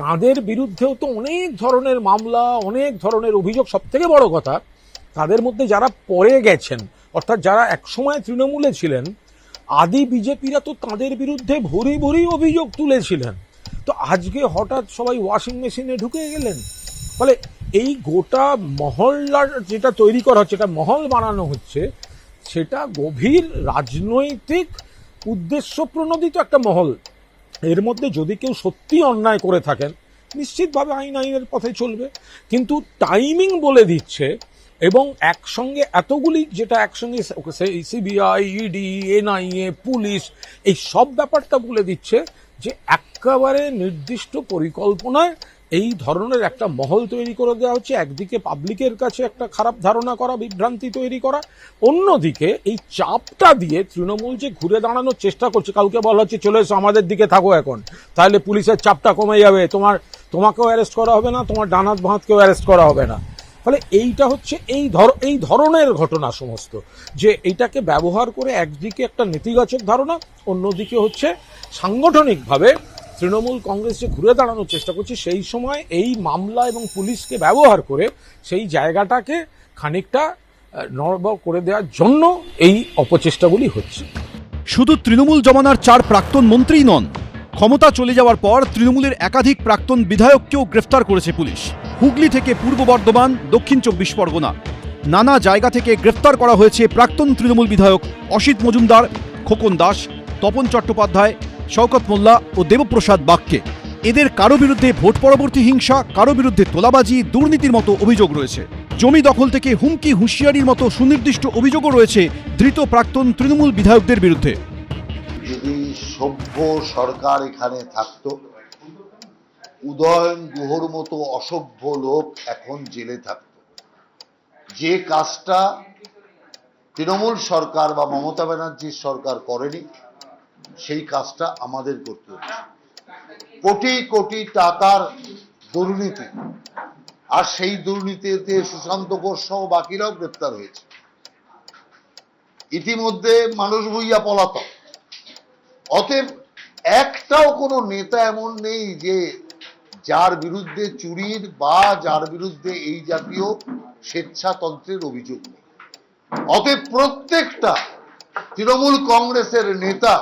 Speaker 6: তাদের বিরুদ্ধেও তো অনেক ধরনের মামলা, অনেক ধরনের অভিযোগ। সব থেকে বড় কথা, তাদের মধ্যে যারা পরে গেছেন, অর্থাৎ যারা একসময় তৃণমূলে ছিলেন, আদি বিজেপিরা তো তাদের বিরুদ্ধে ভরি ভরি অভিযোগ তুলেছিলেন। তো আজকে হঠাৎ সবাই ওয়াশিং মেশিনে ঢুকে গেলেন। ফলে এই গোটা মহল্লার যেটা তৈরি করা হচ্ছে, এটা মহল বানানো হচ্ছে, সেটা গভীর রাজনৈতিক উদ্দেশ্য প্রণোদিত একটা মহল। এর মধ্যে যদি কেউ সত্যি অন্যায় করে থাকেন নিশ্চিতভাবে আইনের পথে চলবে, কিন্তু টাইমিং বলে দিচ্ছে এবং একসঙ্গে এতগুলি, যেটা একসঙ্গে সিবিআই, ইডি, এনআইএ, পুলিশ, এই সব ব্যাপারটা বলে দিচ্ছে যে একেবারে নির্দিষ্ট পরিকল্পনায় এই ধরনের একটা মহল তৈরি করে দেওয়া হচ্ছে। একদিকে পাবলিকের কাছে একটা খারাপ ধারণা করা, বিভ্রান্তি তৈরি করা, অন্যদিকে এই চাপটা দিয়ে তৃণমূল যে ঘুরে দাঁড়ানোর চেষ্টা করছে। কাউকে বলা হচ্ছে চলে এসো আমাদের দিকে থাকো এখন, তাহলে পুলিশের চাপটা কমে যাবে, তোমাকেও অ্যারেস্ট করা হবে না, তোমার ডানাত ভাঁতকেও অ্যারেস্ট করা হবে না। ফলে এইটা হচ্ছে এই ধরনের ঘটনা সমস্ত, যে এইটাকে ব্যবহার করে একদিকে একটা নেতিবাচক ধারণা, অন্যদিকে হচ্ছে সাংগঠনিকভাবে তৃণমূল কংগ্রেস যে ঘুরে দাঁড়ানোর চেষ্টা করছে, সেই সময় এই মামলা এবং পুলিশকে ব্যবহার করে সেই জায়গাটাকে খানিকটা নড়বড় করে দেওয়ার জন্য এই অপচেষ্টাগুলি হচ্ছে।
Speaker 14: শুধু তৃণমূল জমানার 4 প্রাক্তন মন্ত্রী নন, ক্ষমতা চলে যাওয়ার পর তৃণমূলের একাধিক প্রাক্তন বিধায়ককেও গ্রেফতার করেছে পুলিশ। হুগলি থেকে পূর্ব বর্ধমান, দক্ষিণ 24 পরগনা, নানা জায়গা থেকে গ্রেফতার করা হয়েছে প্রাক্তন তৃণমূল বিধায়ক অসিত মজুমদার, খোকন দাস, তপন চট্টোপাধ্যায়, শওকত মোল্লা ও দেবপ্রসাদ বাগকে। এদের কারো বিরুদ্ধে ভোট পরবর্তী হিংসা, কারো বিরুদ্ধে তোলাবাজি, দুর্নীতির মতো অভিযোগ রয়েছে। জমি দখল থেকে হুমকি হুঁশিয়ারির মতো সুনির্দিষ্ট অভিযোগও রয়েছে ধৃত প্রাক্তন তৃণমূল বিধায়কদের বিরুদ্ধে।
Speaker 15: যদি সভ্য সরকার এখানে থাকতো, উদয়ন গুহর মতো অসভ্য লোক এখন জেলে থাকতো। যে কাজটা তৃণমূল সরকার বা মমতা ব্যানার্জির সরকার করেনি, সেই কাজটা আমাদের করতে হচ্ছে। কোটি কোটি টাকার দুর্নীতি, আর সেই দুর্নীতিতে সুশান্ত ঘোষ সহ বাকিরাও গ্রেপ্তার হয়েছে। ইতিমধ্যে মানুষ ভুইয়া পলাতক। অতএব একটাও কোনো নেতা এমন নেই যে যার বিরুদ্ধে চুরির বা যার বিরুদ্ধে এই জাতীয় স্বেচ্ছাতন্ত্রের অভিযোগ নেই। অতএব প্রত্যেকটা তৃণমূল কংগ্রেসের নেতা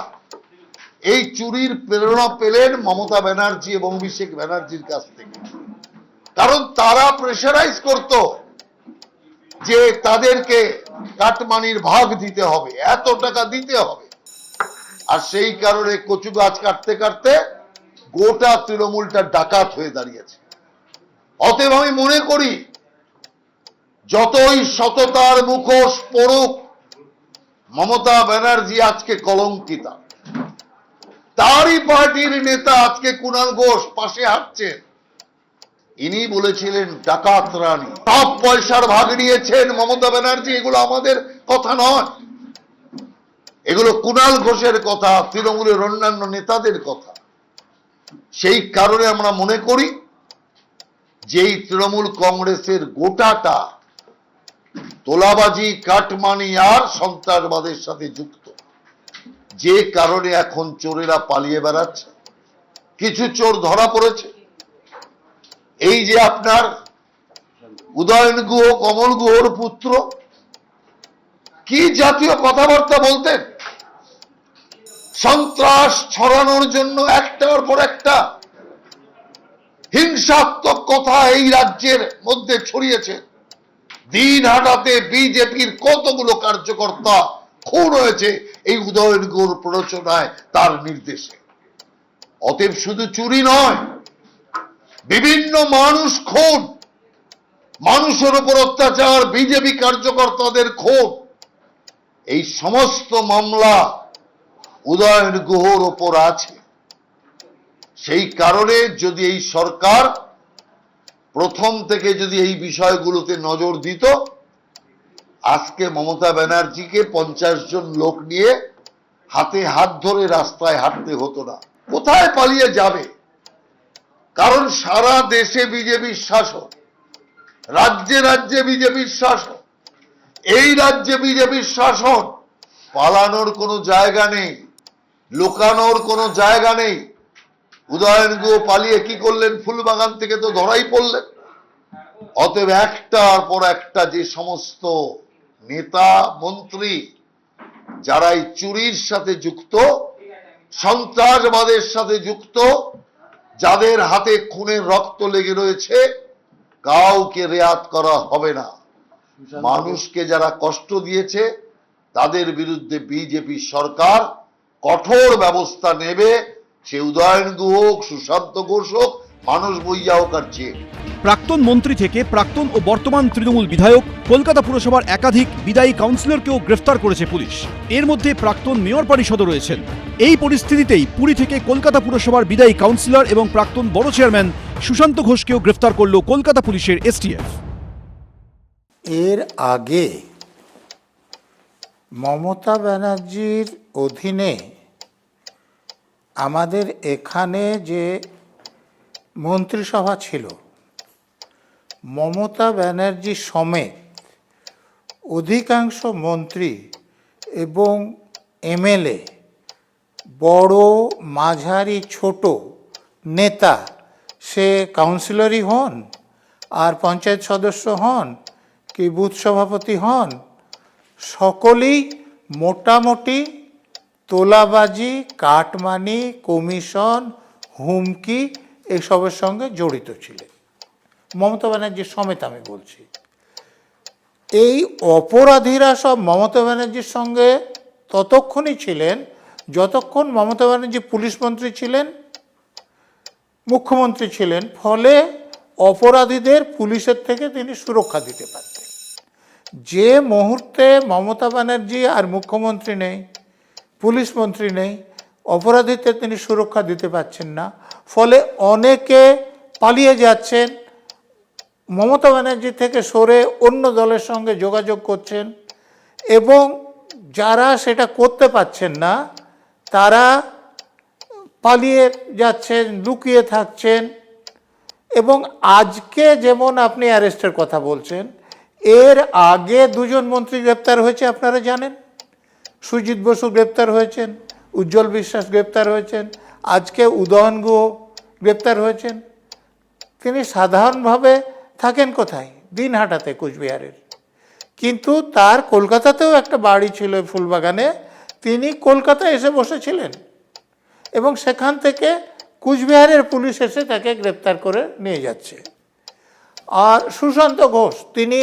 Speaker 15: এই চুরির প্রেরণা পেলেন মমতা ব্যানার্জি এবং অভিষেক ব্যানার্জির কাছ থেকে। কারণ তারা প্রেশারাইজ করত যে তাদেরকে কাটমানির ভাগ দিতে হবে, এত টাকা দিতে হবে। আর সেই কারণে কচু গাছ কাটতে কাটতে গোটা তৃণমূলটা ডাকাত হয়ে দাঁড়িয়েছে। অতএব আমি মনে করি যতই সততার মুখোশ পড়ুক, মমতা ব্যানার্জি আজকে কলঙ্কিতা। তারই পার্টির নেতা আজকে কুণাল ঘোষ পাশে হাঁটছেন। ইনি বলেছিলেন ডাকাত রানী, সব পয়সার ভাগ নিয়েছেন মমতা ব্যানার্জি। এগুলো আমাদের কথা নয়, এগুলো কুণাল ঘোষের কথা, তৃণমূলের অন্যান্য নেতাদের কথা। সেই কারণে আমরা মনে করি যে এই তৃণমূল কংগ্রেসের গোটাটা তোলাবাজি, কাটমানি আর সন্ত্রাসবাদের সাথে যুক্ত। যে কারণে এখন চোরেরা পালিয়ে বেড়াচ্ছে। কিছু চোর ধরা পড়েছে। এই যে আপনার উদয়ন গুহ, কমল গুহর পুত্র, কি জাতীয় কথাবার্তা বলতেন, সন্ত্রাস ছড়ানোর জন্য একটার পর একটা হিংসাত্মক কথা এই রাজ্যের মধ্যে ছড়িয়েছে। দিনহাটাতে বিজেপির কতগুলো কার্যকর্তা খুন হয়েছে এই উদয়ন গুহর প্ররোচনায়, তার নির্দেশে। অতএব শুধু চুরি নয়, বিভিন্ন মানুষ খুন, মানুষের উপর অত্যাচার, বিজেপি কার্যকর্তাদের খুন, এই সমস্ত মামলা উদয়ন গুহর ওপর আছে। সেই কারণে যদি এই সরকার প্রথম থেকে যদি এই বিষয়গুলোতে নজর দিত, আজকে মমতা ব্যানার্জিকে 50 জন লোক নিয়ে হাতে হাত ধরে রাস্তায় হাঁটতে হতো না। কোথায় পালিয়ে যাবে? কারণ সারা দেশে বিজেপির শাসন, রাজ্যে রাজ্যে বিজেপির শাসন, এই রাজ্যে বিজেপির শাসন, পালানোর কোনো জায়গা নেই, লুকানোর কোনো জায়গা নেই। উদয়ন গুহ পালিয়ে কি করলেন? ফুলবাগান থেকে তো ধরাই পড়লেন। অতএব একটার পর একটা যে সমস্ত নেতা মন্ত্রী যারা এই চুরির সাথে যুক্ত, সন্ত্রাসবাদের সাথে যুক্ত, যাদের হাতে খুনের রক্ত লেগে রয়েছে, কাউকে রেয়াত করা হবে না। মানুষকে যারা কষ্ট দিয়েছে তাদের বিরুদ্ধে বিজেপি সরকার কঠোর ব্যবস্থা নেবে। সে উদয়ন গুহ হোক, সুশান্ত ঘোষ হোক, মানুষ বইয়া হোক আর যে।
Speaker 14: প্রাক্তন মন্ত্রী থেকে প্রাক্তন ও বর্তমান তৃণমূল বিধায়ক, কলকাতা পুরসভার একাধিক বিদায়ী কাউন্সিলরকেও গ্রেফতার করেছে পুলিশ। এর মধ্যে প্রাক্তন মেয়র পরিষদও রয়েছেন। এই পরিস্থিতিতেই পুরী থেকে কলকাতা পুরসভার বিদায়ী কাউন্সিলর এবং প্রাক্তন বড় চেয়ারম্যান সুশান্ত ঘোষকেও গ্রেফতার করল কলকাতা পুলিশের এসটিএফ।
Speaker 16: এর আগে মমতা ব্যানার্জির অধীনে আমাদের এখানে যে মন্ত্রিসভা ছিল, মমতা ব্যানার্জি সমেত অধিকাংশ মন্ত্রী এবং এমএলএ, বড় মাঝারি ছোট নেতা, সে কাউন্সিলরই হন আর পঞ্চায়েত সদস্য হন কি বুথ সভাপতি হন, সকলেই মোটামুটি তোলাবাজি, কাটমানি, কমিশন, হুমকি এসবের সঙ্গে জড়িত ছিলেন। মমতা ব্যানার্জির সমেত আমি বলছি। এই অপরাধীরা সব মমতা ব্যানার্জির সঙ্গে ততক্ষণই ছিলেন যতক্ষণ মমতা ব্যানার্জি পুলিশ মন্ত্রী ছিলেন, মুখ্যমন্ত্রী ছিলেন। ফলে অপরাধীদের পুলিশের থেকে তিনি সুরক্ষা দিতে পারতেন। যে মুহূর্তে মমতা ব্যানার্জি আর মুখ্যমন্ত্রী নেই, পুলিশ মন্ত্রী নেই, অপরাধীদের তিনি সুরক্ষা দিতে পারছেন না। ফলে অনেকে পালিয়ে যাচ্ছেন, মমতা ব্যানার্জি থেকে সরে অন্য দলের সঙ্গে যোগাযোগ করছেন, এবং যারা সেটা করতে পারছেন না তারা পালিয়ে যাচ্ছেন, লুকিয়ে থাকছেন। এবং আজকে যেমন আপনি অ্যারেস্টের কথা বলছেন, এর আগে 2 জন মন্ত্রী গ্রেপ্তার হয়েছে, আপনারা জানেন। সুজিত বসু গ্রেপ্তার হয়েছেন, উজ্জ্বল বিশ্বাস গ্রেপ্তার হয়েছেন, আজকে উদয়ন গুহ গ্রেপ্তার হয়েছেন। তিনি সাধারণভাবে থাকেন কোথায়? দিনহাটাতে, কুচবিহারের। কিন্তু তার কলকাতাতেও একটা বাড়ি ছিল ফুলবাগানে, তিনি কলকাতায় এসে বসেছিলেন এবং সেখান থেকে কুচবিহারের পুলিশ এসে তাকে গ্রেপ্তার করে নিয়ে যাচ্ছে। আর সুশান্ত ঘোষ, তিনি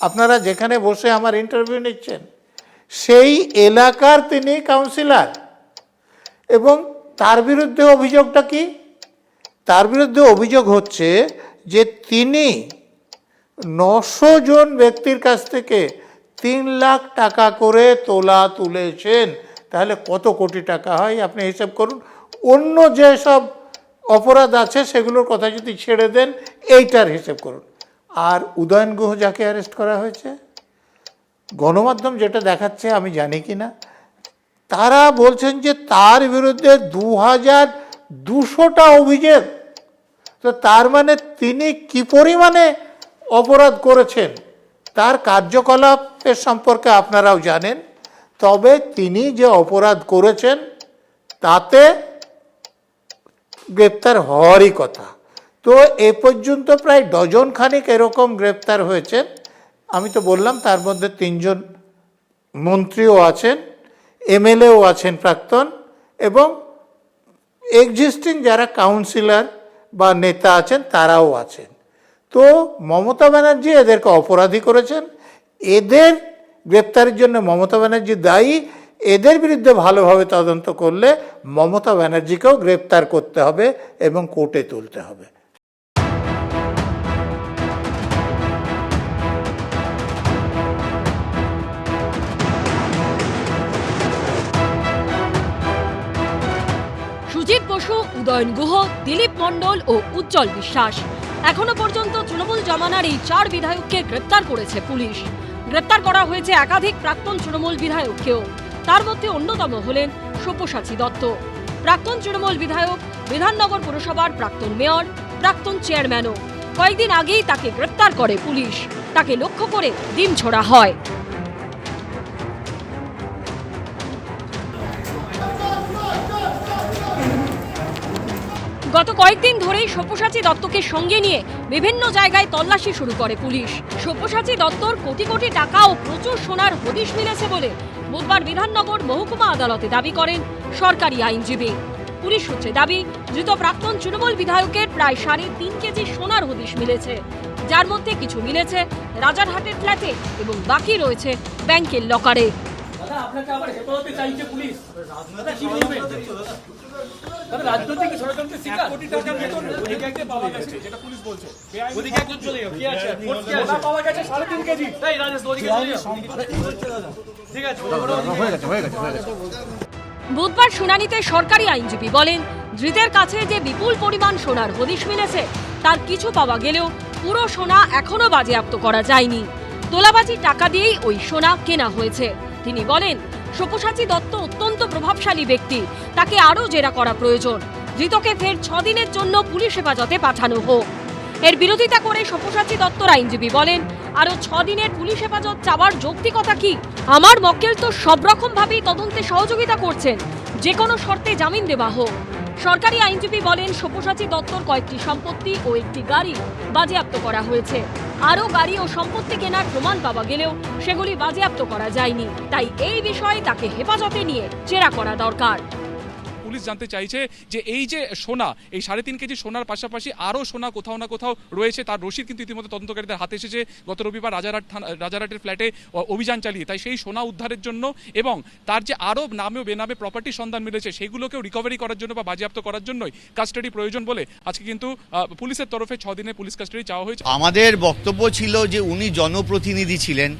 Speaker 16: আপনারা যেখানে বসে আমার ইন্টারভিউ নিচ্ছেন সেই এলাকার তিনি কাউন্সিলর, এবং তার বিরুদ্ধে অভিযোগটা কি? তার বিরুদ্ধে অভিযোগ হচ্ছে যে তিনি 900 জন ব্যক্তির কাছ থেকে 3 লাখ টাকা করে তুলেছেন। তাহলে কত কোটি টাকা হয় আপনি হিসাব করুন। অন্য যেসব অপরাধ আছে সেগুলোর কথা যদি ছেড়ে দেন, এইটার হিসেব করুন। আর উদয়ন গুহ যাকে অ্যারেস্ট করা হয়েছে, গণমাধ্যম যেটা দেখাচ্ছে, আমি জানি কি না, তারা বলছেন যে তার বিরুদ্ধে 2200টা অভিযোগ। তো তার মানে তিনি কি পরিমাণে অপরাধ করেছেন তার কার্যকলাপের সম্পর্কে আপনারাও জানেন। তবে তিনি যে অপরাধ করেছেন তাতে গ্রেপ্তার হওয়ারই কথা। তো এ পর্যন্ত প্রায় 12 খানিক এরকম গ্রেপ্তার হয়েছেন। আমি তো বললাম তার মধ্যে 3 জন মন্ত্রীও আছেন, এমএলএও আছেন প্রাক্তন, এবং এক্সিস্টিং যারা কাউন্সিলর বা নেতা আছেন তারাও আছেন। তো মমতা ব্যানার্জি এদেরকে অপরাধী করেছেন। এদের গ্রেপ্তারের জন্য মমতা ব্যানার্জি দায়ী। এদের বিরুদ্ধে ভালোভাবে তদন্ত করলে মমতা ব্যানার্জিকেও গ্রেপ্তার করতে হবে এবং কোর্টে তুলতে হবে।
Speaker 1: উদয়ন গুহ, দিলীপ মণ্ডল ও উজ্জ্বল বিশ্বাস। এখনো পর্যন্ত তৃণমূল জমানার এই 4 বিধায়ককে গ্রেপ্তার করেছে পুলিশ। গ্রেপ্তার করা হয়েছে একাধিক প্রাক্তন তৃণমূল বিধায়ককেও। তার মধ্যে অন্যতম হলেন সব্যসাচী দত্ত, প্রাক্তন তৃণমূল বিধায়ক, বিধাননগর পুরসভার প্রাক্তন মেয়র, প্রাক্তন চেয়ারম্যানও। কয়েকদিন আগেই তাকে গ্রেপ্তার করে পুলিশ। তাকে লক্ষ্য করে ডিম ছোড়া হয়। গত কয়েকদিন ধরেই সব্যসাচী দত্তকে সঙ্গে নিয়ে বিভিন্ন জায়গায় তল্লাশি শুরু করে পুলিশ। সব্যসাচী দত্তর কোটি কোটি টাকা ও প্রচুর সোনার হদিশ মিলেছে বলে বুধবার বিধাননগর মহকুমা আদালতে দাবি করেন সরকারি আইনজীবী। পুলিশ সূত্রে দাবি, ধৃত প্রাক্তন তৃণমূল বিধায়কের প্রায় 3.5 কেজি সোনার হদিশ মিলেছে, যার মধ্যে কিছু মিলেছে রাজারহাটের ফ্ল্যাটে এবং বাকি রয়েছে ব্যাংকের লকারে। বুধবার শুনানিতে সরকারি আইনজীবী বলেন, ধৃতের কাছে যে বিপুল পরিমাণ সোনার হদিশ মিলেছে তার কিছু পাওয়া গেলেও পুরো সোনা এখনো বাজেয়াপ্ত করা যায়নি। তোলাবাজির টাকা দিয়েই ওই সোনা কেনা হয়েছে। তিনি বলেন, সব্যসাচী দত্ত অত্যন্ত প্রভাবশালী ব্যক্তি, তাকে আরও জেরা করা প্রয়োজন। ধৃতকে ফের 6 দিনের জন্য পুলিশ হেফাজতে পাঠানো হোক। এর বিরোধিতা করে সব্যসাচী দত্তর আইনজীবী বলেন, আরও 6 দিনের পুলিশ হেফাজত চাওয়ার যৌক্তিকতা কি? আমার মক্কেল তো সব রকম ভাবেই তদন্তে সহযোগিতা করছেন, যে কোনো শর্তে জামিন দেওয়া হোক। সরকারি আইনজীবী বলেন, সব্যসাচী দত্তর কয়েকটি সম্পত্তি ও একটি গাড়ি বাজেয়াপ্ত করা হয়েছে। আরও গাড়ি ও সম্পত্তি কেনার প্রমাণ পাওয়া গেলেও সেগুলি বাজেয়াপ্ত করা যায়নি। তাই এই বিষয়ে তাকে হেফাজতে নিয়ে জেরা করা দরকার।
Speaker 2: পুলিশ জানতে চাইছে যে এই যে সোনা, এই 3.5 কেজি সোনার পাশাপাশি আরও সোনা কোথাও না কোথাও রয়েছে, তার রসিদ কিন্তু ইতিমধ্যে তদন্তকারীদের হাতে এসেছে। গত রবিবার রাজারহাটের ফ্ল্যাটে অভিযান চালিয়ে তাই সেই সোনা উদ্ধারের জন্য এবং তার যে আরও নামে ও বেনামে প্রপার্টির সন্ধান মিলেছে সেগুলোকেও রিকভারি করার জন্য বা বাজেয়াপ্ত করার জন্যই কাস্টাডি প্রয়োজন বলে আজকে কিন্তু পুলিশের তরফে 6 দিনের পুলিশ কাস্টাডি চাওয়া হয়েছে।
Speaker 4: আমাদের বক্তব্য ছিল যে উনি জনপ্রতিনিধি ছিলেন,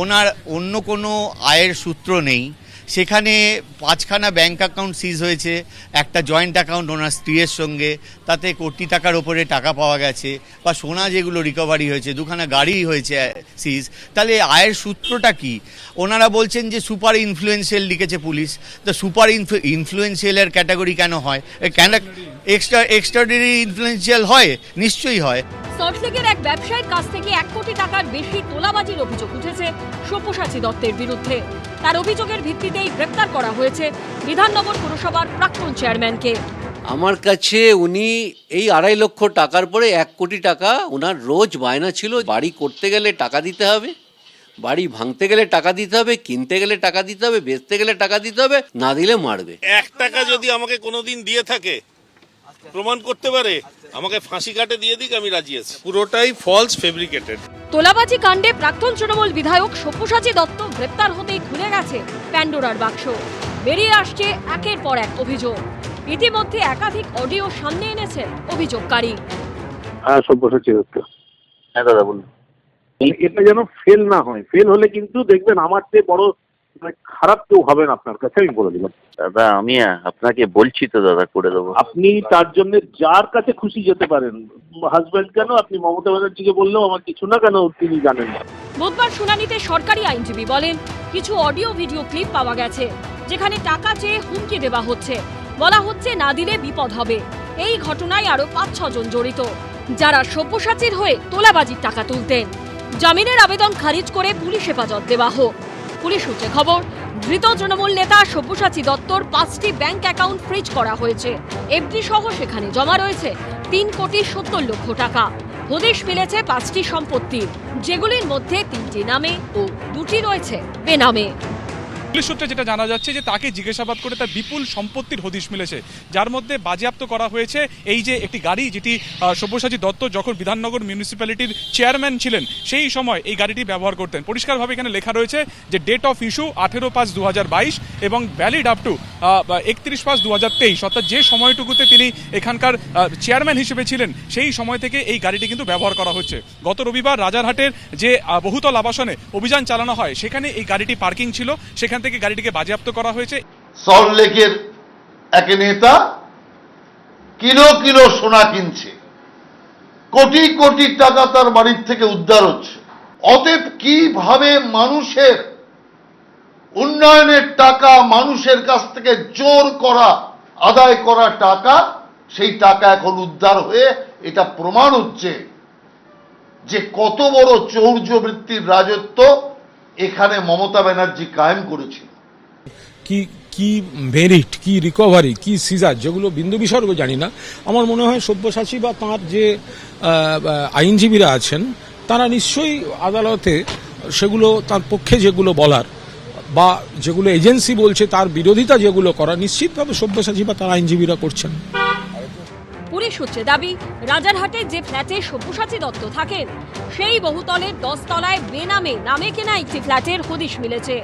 Speaker 4: ওনার অন্য কোনো আয়ের সূত্র নেই। সেখানে 5খানা ব্যাংক অ্যাকাউন্ট সিজ হয়েছে, একটা জয়েন্ট অ্যাকাউন্ট ওনার স্ত্রীর সঙ্গে, তাতে কোটি টাকার ওপরে টাকা পাওয়া গেছে, বা সোনা যেগুলো রিকভারি হয়েছে, 2খানা গাড়ি হয়েছে সিজ। তাহলে আয়ের সূত্রটা কি? ওনারা বলছেন যে সুপার ইনফ্লুয়েন্সিয়াল লিখেছে পুলিশ। তো সুপার ইনফ্লুয়েন্সিয়ালের ক্যাটাগরি কেন হয়? কেন এক্সট্রাঅর্ডিনারি ইনফ্লুয়েন্সিয়াল হয়? নিশ্চয়ই হয়।
Speaker 1: সল্টলেকের এক ব্যবসায়ীর কাছ থেকে 1 কোটি টাকার বেশি তোলাবাজির অভিযোগ উঠেছে সব্যসাচী দত্তের বিরুদ্ধে। তার অভিযোগের ভিত্তিতেই গ্রেপ্তার করা হয়েছে বিধাননগর পুরসভার প্রাক্তন চেয়ারম্যানকে।
Speaker 17: আমার কাছে উনি এই 2.5 লক্ষ টাকার পরে 1 কোটি টাকা ওনার রোজ বায়না ছিল। বাড়ি করতে গেলে টাকা দিতে হবে, বাড়ি ভাঙতে গেলে টাকা দিতে হবে, কিনতে গেলে টাকা দিতে হবে, বেচতে গেলে টাকা দিতে হবে, না দিলে মারবে।
Speaker 6: 1 টাকা যদি আমাকে কোনোদিন দিয়ে থাকে, প্রমাণ করতে পারে, আমাকে ফাঁসি কাটে দিয়ে দিক, আমি রাজি আছি। পুরোটাই ফলস ফেব্রিকেটেড।
Speaker 1: তোলাবাজি কাণ্ডে প্রাক্তন তৃণমূল বিধায়ক সব্যসাচী দত্ত গ্রেপ্তার হতেই খুলে গেছে প্যান্ডোরার বাক্স। বেরিয়ে আসছে একের পর এক অভিযোগ। ইতিমধ্যে একাধিক অডিও সামনে এনেছেন অভিযোগকারী।
Speaker 7: সব্যসাচী দত্ত, হ্যাঁ দাদা বলুন। এটা যেন ফেল না হয়, ফেল হলে কিন্তু দেখবেন আমার চেয়ে বড় খারাপ কেউ হবেন আপনার কাছে, আমি বলে দিলাম।
Speaker 17: দাদা আমি আপনাকে বলছি তো দাদা, করে দেবো।
Speaker 7: আপনি তার জন্য যার কাছে খুশি যেতে পারেন। হাজব্যান্ড কেন, আপনি মমতা ব্যানার্জিকে বললেও আমার কিছু না, কেন তিনি জানেন না।
Speaker 1: বুধবার শুনানিতে সরকারি আইনজীবী বলেন, কিছু অডিও ভিডিও ক্লিপ পাওয়া গেছে যেখানে টাকা চেয়ে হুমকি দেওয়া হচ্ছে। বলা হচ্ছে না দিলে বিপদ হবে। এই ঘটনায় আরো 5-6 জন জড়িত, যারা সব্যসাচীর হয়ে তোলাবাজির টাকা তুলতেন। জামিনের আবেদন খারিজ করে পুলিশ হেফাজত দেওয়া হোক। পুলিশ সূত্রে খবর, ধৃত তৃণমূল নেতা সব্যসাচী দত্তর 5টি ব্যাংক অ্যাকাউন্ট ফ্রিজ করা হয়েছে। এফডি সহ সেখানে জমা রয়েছে 3,70,00,000 টাকা। হদিশ মিলেছে 5টি সম্পত্তির, যেগুলির মধ্যে 3টি নামে ও 2টি রয়েছে বেনামে।
Speaker 2: পুলিশ সূত্রে যেটা জানা যাচ্ছে যে তাকে জিজ্ঞাসাবাদ করে তার বিপুল সম্পত্তির হদিশ মিলেছে, যার মধ্যে বাজেয়াপ্ত করা হয়েছে এই যে একটি গাড়ি, যেটি সব্যসাচী দত্ত যখন বিধাননগর মিউনিসিপ্যালিটির চেয়ারম্যান ছিলেন সেই সময় এই গাড়িটি ব্যবহার করতেন। পরিষ্কারভাবে এখানে লেখা রয়েছে যে ডেট অফ ইস্যু 18/5/2022 এবং ভ্যালিড আপ টু 31/5/2023, অর্থাৎ যে সময়টুকুতে তিনি এখানকার চেয়ারম্যান হিসেবে ছিলেন সেই সময় থেকে এই গাড়িটি কিন্তু ব্যবহার করা হচ্ছে। গত রবিবার রাজারহাটের যে বহুতল আবাসনে অভিযান চালানো হয় সেখানে এই গাড়িটি পার্কিং ছিল, সেখান থেকে গাড়িটিকে বাজেয়াপ্ত করা হয়েছে।
Speaker 15: সল্টলেকের এক নেতা কিলো কিলো সোনা কিনছে, কোটি কোটি টাকা তার বাড়ির থেকে উদ্ধার হচ্ছে। অতএব কিভাবে মানুষের উন্নয়নের টাকা, মানুষের কাছ থেকে জোর করা আদায় করা টাকা, সেই টাকা এখন উদ্ধার হয়ে এটা প্রমাণ হচ্ছে যে কত বড় চৌর্যবৃত্তির রাজত্ব এখানে মমতা ব্যানার্জি কায়েম করেছিল।
Speaker 6: কি কি মেরিট, কি রিকভারি, কি সিজার, যেগুলো বিন্দু বিসর্গ জানি না। আমার মনে হয় সব্যসাচী বা তাঁর যে আইনজীবীরা আছেন তারা নিশ্চয়ই আদালতে সেগুলো তার পক্ষে যেগুলো বলার বা যেগুলো এজেন্সি বলছে তার বিরোধিতা যেগুলো করা নিশ্চিতভাবে সব্যসাচী বা তার আইনজীবীরা করছেন।
Speaker 1: পুলিশ সূত্রে দাবি, রাজারহাটে যে ফ্ল্যাটে সব্যসাচী দত্ত থাকেন সেই বহুতলের 10 তলায় বেনামে নামে কেনা একটি ফ্ল্যাটের হদিশ মিলেছে।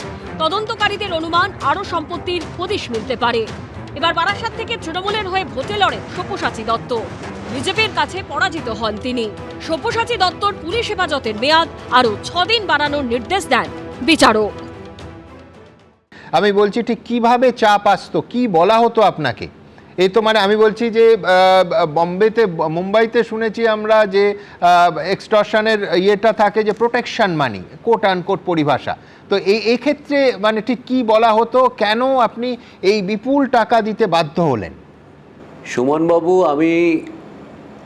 Speaker 1: তদন্তকারীদের অনুমান আরও সম্পত্তির হদিশ মিলতে পারে। এবার বারাসাত থেকে তৃণমূলের হয়ে ভোটে লড়েন সব্যসাচী দত্ত। বিজেপির কাছে পরাজিত হন তিনি। সব্যসাচী দত্তর পুলিশ হেফাজতের মেয়াদ আরও 6 দিন বাড়ানোর নির্দেশ দেন বিচারক।
Speaker 18: আমি বলছি ঠিক কিভাবে চাপ আসতো, কি বলা হতো আপনাকে? এই তো মানে আমি বলছি যে মুম্বাইতে শুনেছি আমরা যে এক্সটর্শনের ইয়েটা থাকে যে প্রোটেকশন মানি, কোট আনকোট পরিভাষা। তো এই ক্ষেত্রে মানে ঠিক কি বলা হতো, কেন আপনি এই বিপুল টাকা দিতে বাধ্য হলেন?
Speaker 17: সুমনবাবু, আমি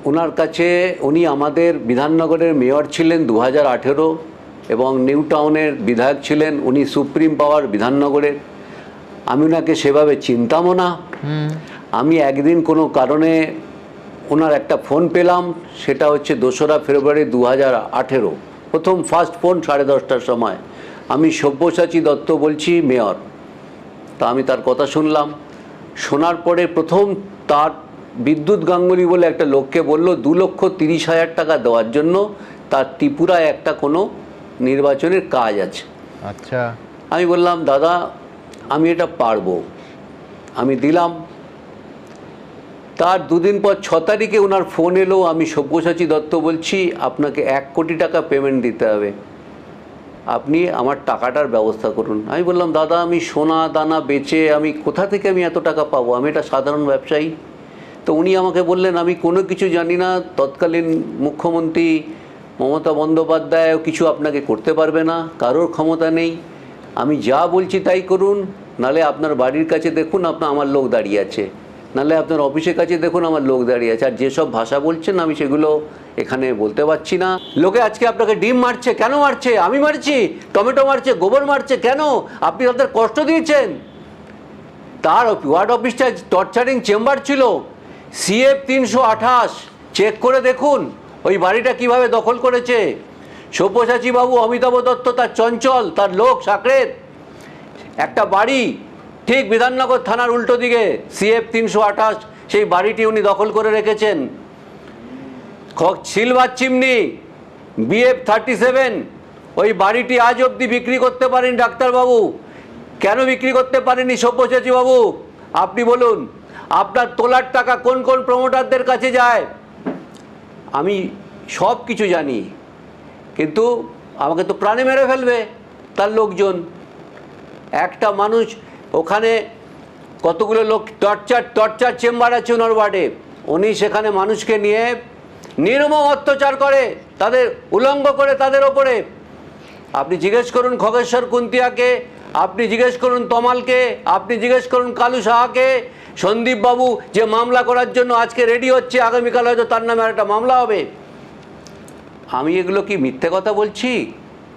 Speaker 17: ওনার কাছে, উনি আমাদের বিধাননগরের মেয়র ছিলেন 2018 এবং নিউ টাউনের বিধায়ক ছিলেন, উনি সুপ্রিম পাওয়ার বিধাননগরের। আমি ওনাকে সেভাবে চিনতামও না। আমি একদিন কোনো কারণে ওনার একটা ফোন পেলাম, সেটা হচ্ছে 2রা ফেব্রুয়ারি 2018, প্রথম ফার্স্ট ফোন 10:30টার সময়। আমি সব্যসাচী দত্ত বলছি, মেয়র। তা আমি তার কথা শুনলাম। শোনার পরে প্রথম তার বিদ্যুৎ গাঙ্গুলি বলে একটা লোককে বলল 2,30,000 টাকা দেওয়ার জন্য, তার ত্রিপুরায় একটা কোনো নির্বাচনের কাজ আছে।
Speaker 18: আচ্ছা।
Speaker 17: আমি বললাম, দাদা আমি এটা পারবো, আমি দিলাম। তার 2 দিন পর 6 তারিখে ওনার ফোন এলো, আমি সব্যসাচী দত্ত বলছি, আপনাকে 1 কোটি টাকা পেমেন্ট দিতে হবে, আপনি আমার টাকাটার ব্যবস্থা করুন। আমি বললাম, দাদা আমি সোনা দানা বেচে আমি কোথা থেকে আমি এত টাকা পাবো, আমি এটা সাধারণ ব্যবসায়ী। তো উনি আমাকে বললেন, আমি কোনো কিছু জানি না, তৎকালীন মুখ্যমন্ত্রী মমতা বন্দ্যোপাধ্যায় কিছু আপনাকে করতে পারবে না, কারোর ক্ষমতা নেই, আমি যা বলছি তাই করুন, নালে আপনার বাড়ির কাছে দেখুন আমার লোক দাঁড়িয়ে আছে, নালে আপনার অফিসের কাছে দেখুন আমার লোক দাঁড়িয়ে আছে। আর যেসব ভাষা বলছেন আমি সেগুলো এখানে বলতে পারছি না। লোকে আজকে আপনাকে ডিম মারছে, কেন মারছে? আমি মারছি? টমেটো মারছে, গোবর মারছে, কেন? আপনি তাদের কষ্ট দিয়েছেন। তার ওয়ার্ড অফিসটা টর্চারিং চেম্বার ছিল। CF 328 চেক করে দেখুন ওই বাড়িটা কিভাবে দখল করেছে। সব্যসাচী বাবু, অমিতাভ দত্ত তার চঞ্চল, তার লোক সাকরেত, একটা বাড়ি ঠিক বিধাননগর থানার উল্টো দিকে CF 328, সেই বাড়িটি উনি দখল করে রেখেছেন। সিলভার চিমনি BF 37, ওই বাড়িটি আজ অবধি বিক্রি করতে পারেন ডাক্তারবাবু। কেন বিক্রি করতে পারেনি সব্যসাচী বাবু? আপনি বলুন। আপনার তোলার টাকা কোন কোন প্রমোটারদের কাছে যায় আমি সব কিছু জানি, কিন্তু আমাকে তো প্রাণে মেরে ফেলবে তার লোকজন। একটা মানুষ ওখানে, কতগুলো লোক, টর্চার চেম্বার আছে ওনার ওয়ার্ডে, উনি সেখানে মানুষকে নিয়ে নির্মম অত্যাচার করে, তাদের উলঙ্গ করে তাদের ওপরে। আপনি জিজ্ঞেস করুন খগেশ্বর কুন্তিয়াকে, আপনি জিজ্ঞেস করুন তমালকে, আপনি জিজ্ঞেস করুন কালু সাহাকে। সন্দীপ বাবু যে মামলা করার জন্য আজকে রেডি হচ্ছে, আগামীকাল হয়তো তার নামে আর একটা মামলা হবে। আমি এগুলো কি মিথ্যে কথা বলছি?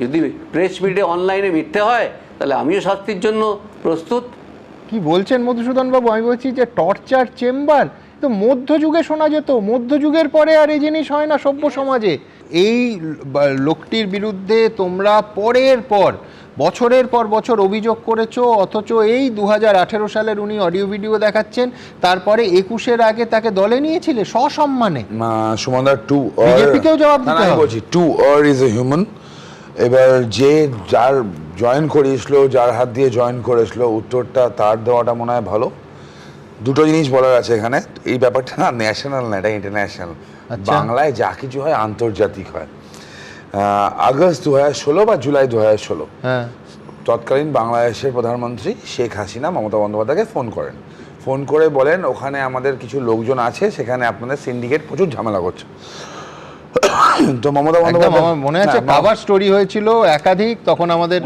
Speaker 17: যদি প্রেস মিডিয়া অনলাইনে মিথ্যে হয় তাহলে আমিও শাস্তির জন্য প্রস্তুত।
Speaker 18: কি বলছেন মধুসূদন বাবু? আমি বলছি যে টর্চার চেম্বার তো মধ্যযুগে শোনা যেত, মধ্যযুগের পরে আর এই জিনিস হয় না সভ্য সমাজে। এই লোকটির বিরুদ্ধে তোমরা পরের পর বছরের পর বছর অভিযোগ করেছো, অথচ এই 2018 সালের উনি অডিও ভিডিও দেখাচ্ছেন, তারপরে 21-এর আগে তাকে দলে নিয়েছিলে সসম্মানে।
Speaker 19: সুমনদা,
Speaker 18: বিজেপিকেও জবাব দিতে হবে।
Speaker 19: বলছি to err is a human. এবার যার জয়েন করিয়েছিল, যার হাত দিয়ে জয়েন করেছিল, উত্তরটা তার দেওয়াটা মনে হয় ভালো। দুটো জিনিস বলার আছে এখানে, এই ব্যাপারটা না ন্যাশনাল না, এটা ইন্টারন্যাশনাল। বাংলায় যা কিছু হয় আন্তর্জাতিক হয়। আগস্ট 2016 বা জুলাই 2016 তৎকালীন বাংলাদেশের প্রধানমন্ত্রী শেখ হাসিনা মমতা বন্দ্যোপাধ্যায়কে ফোন করেন, ফোন করে বলেন ওখানে আমাদের কিছু লোকজন আছে, সেখানে আপনাদের সিন্ডিকেট প্রচুর ঝামেলা করছে। তো মমতা বন্দ্যোপাধ্যায়
Speaker 18: আমার মনে আছে কভার স্টোরি হয়েছিল একাধিক, তখন আমাদের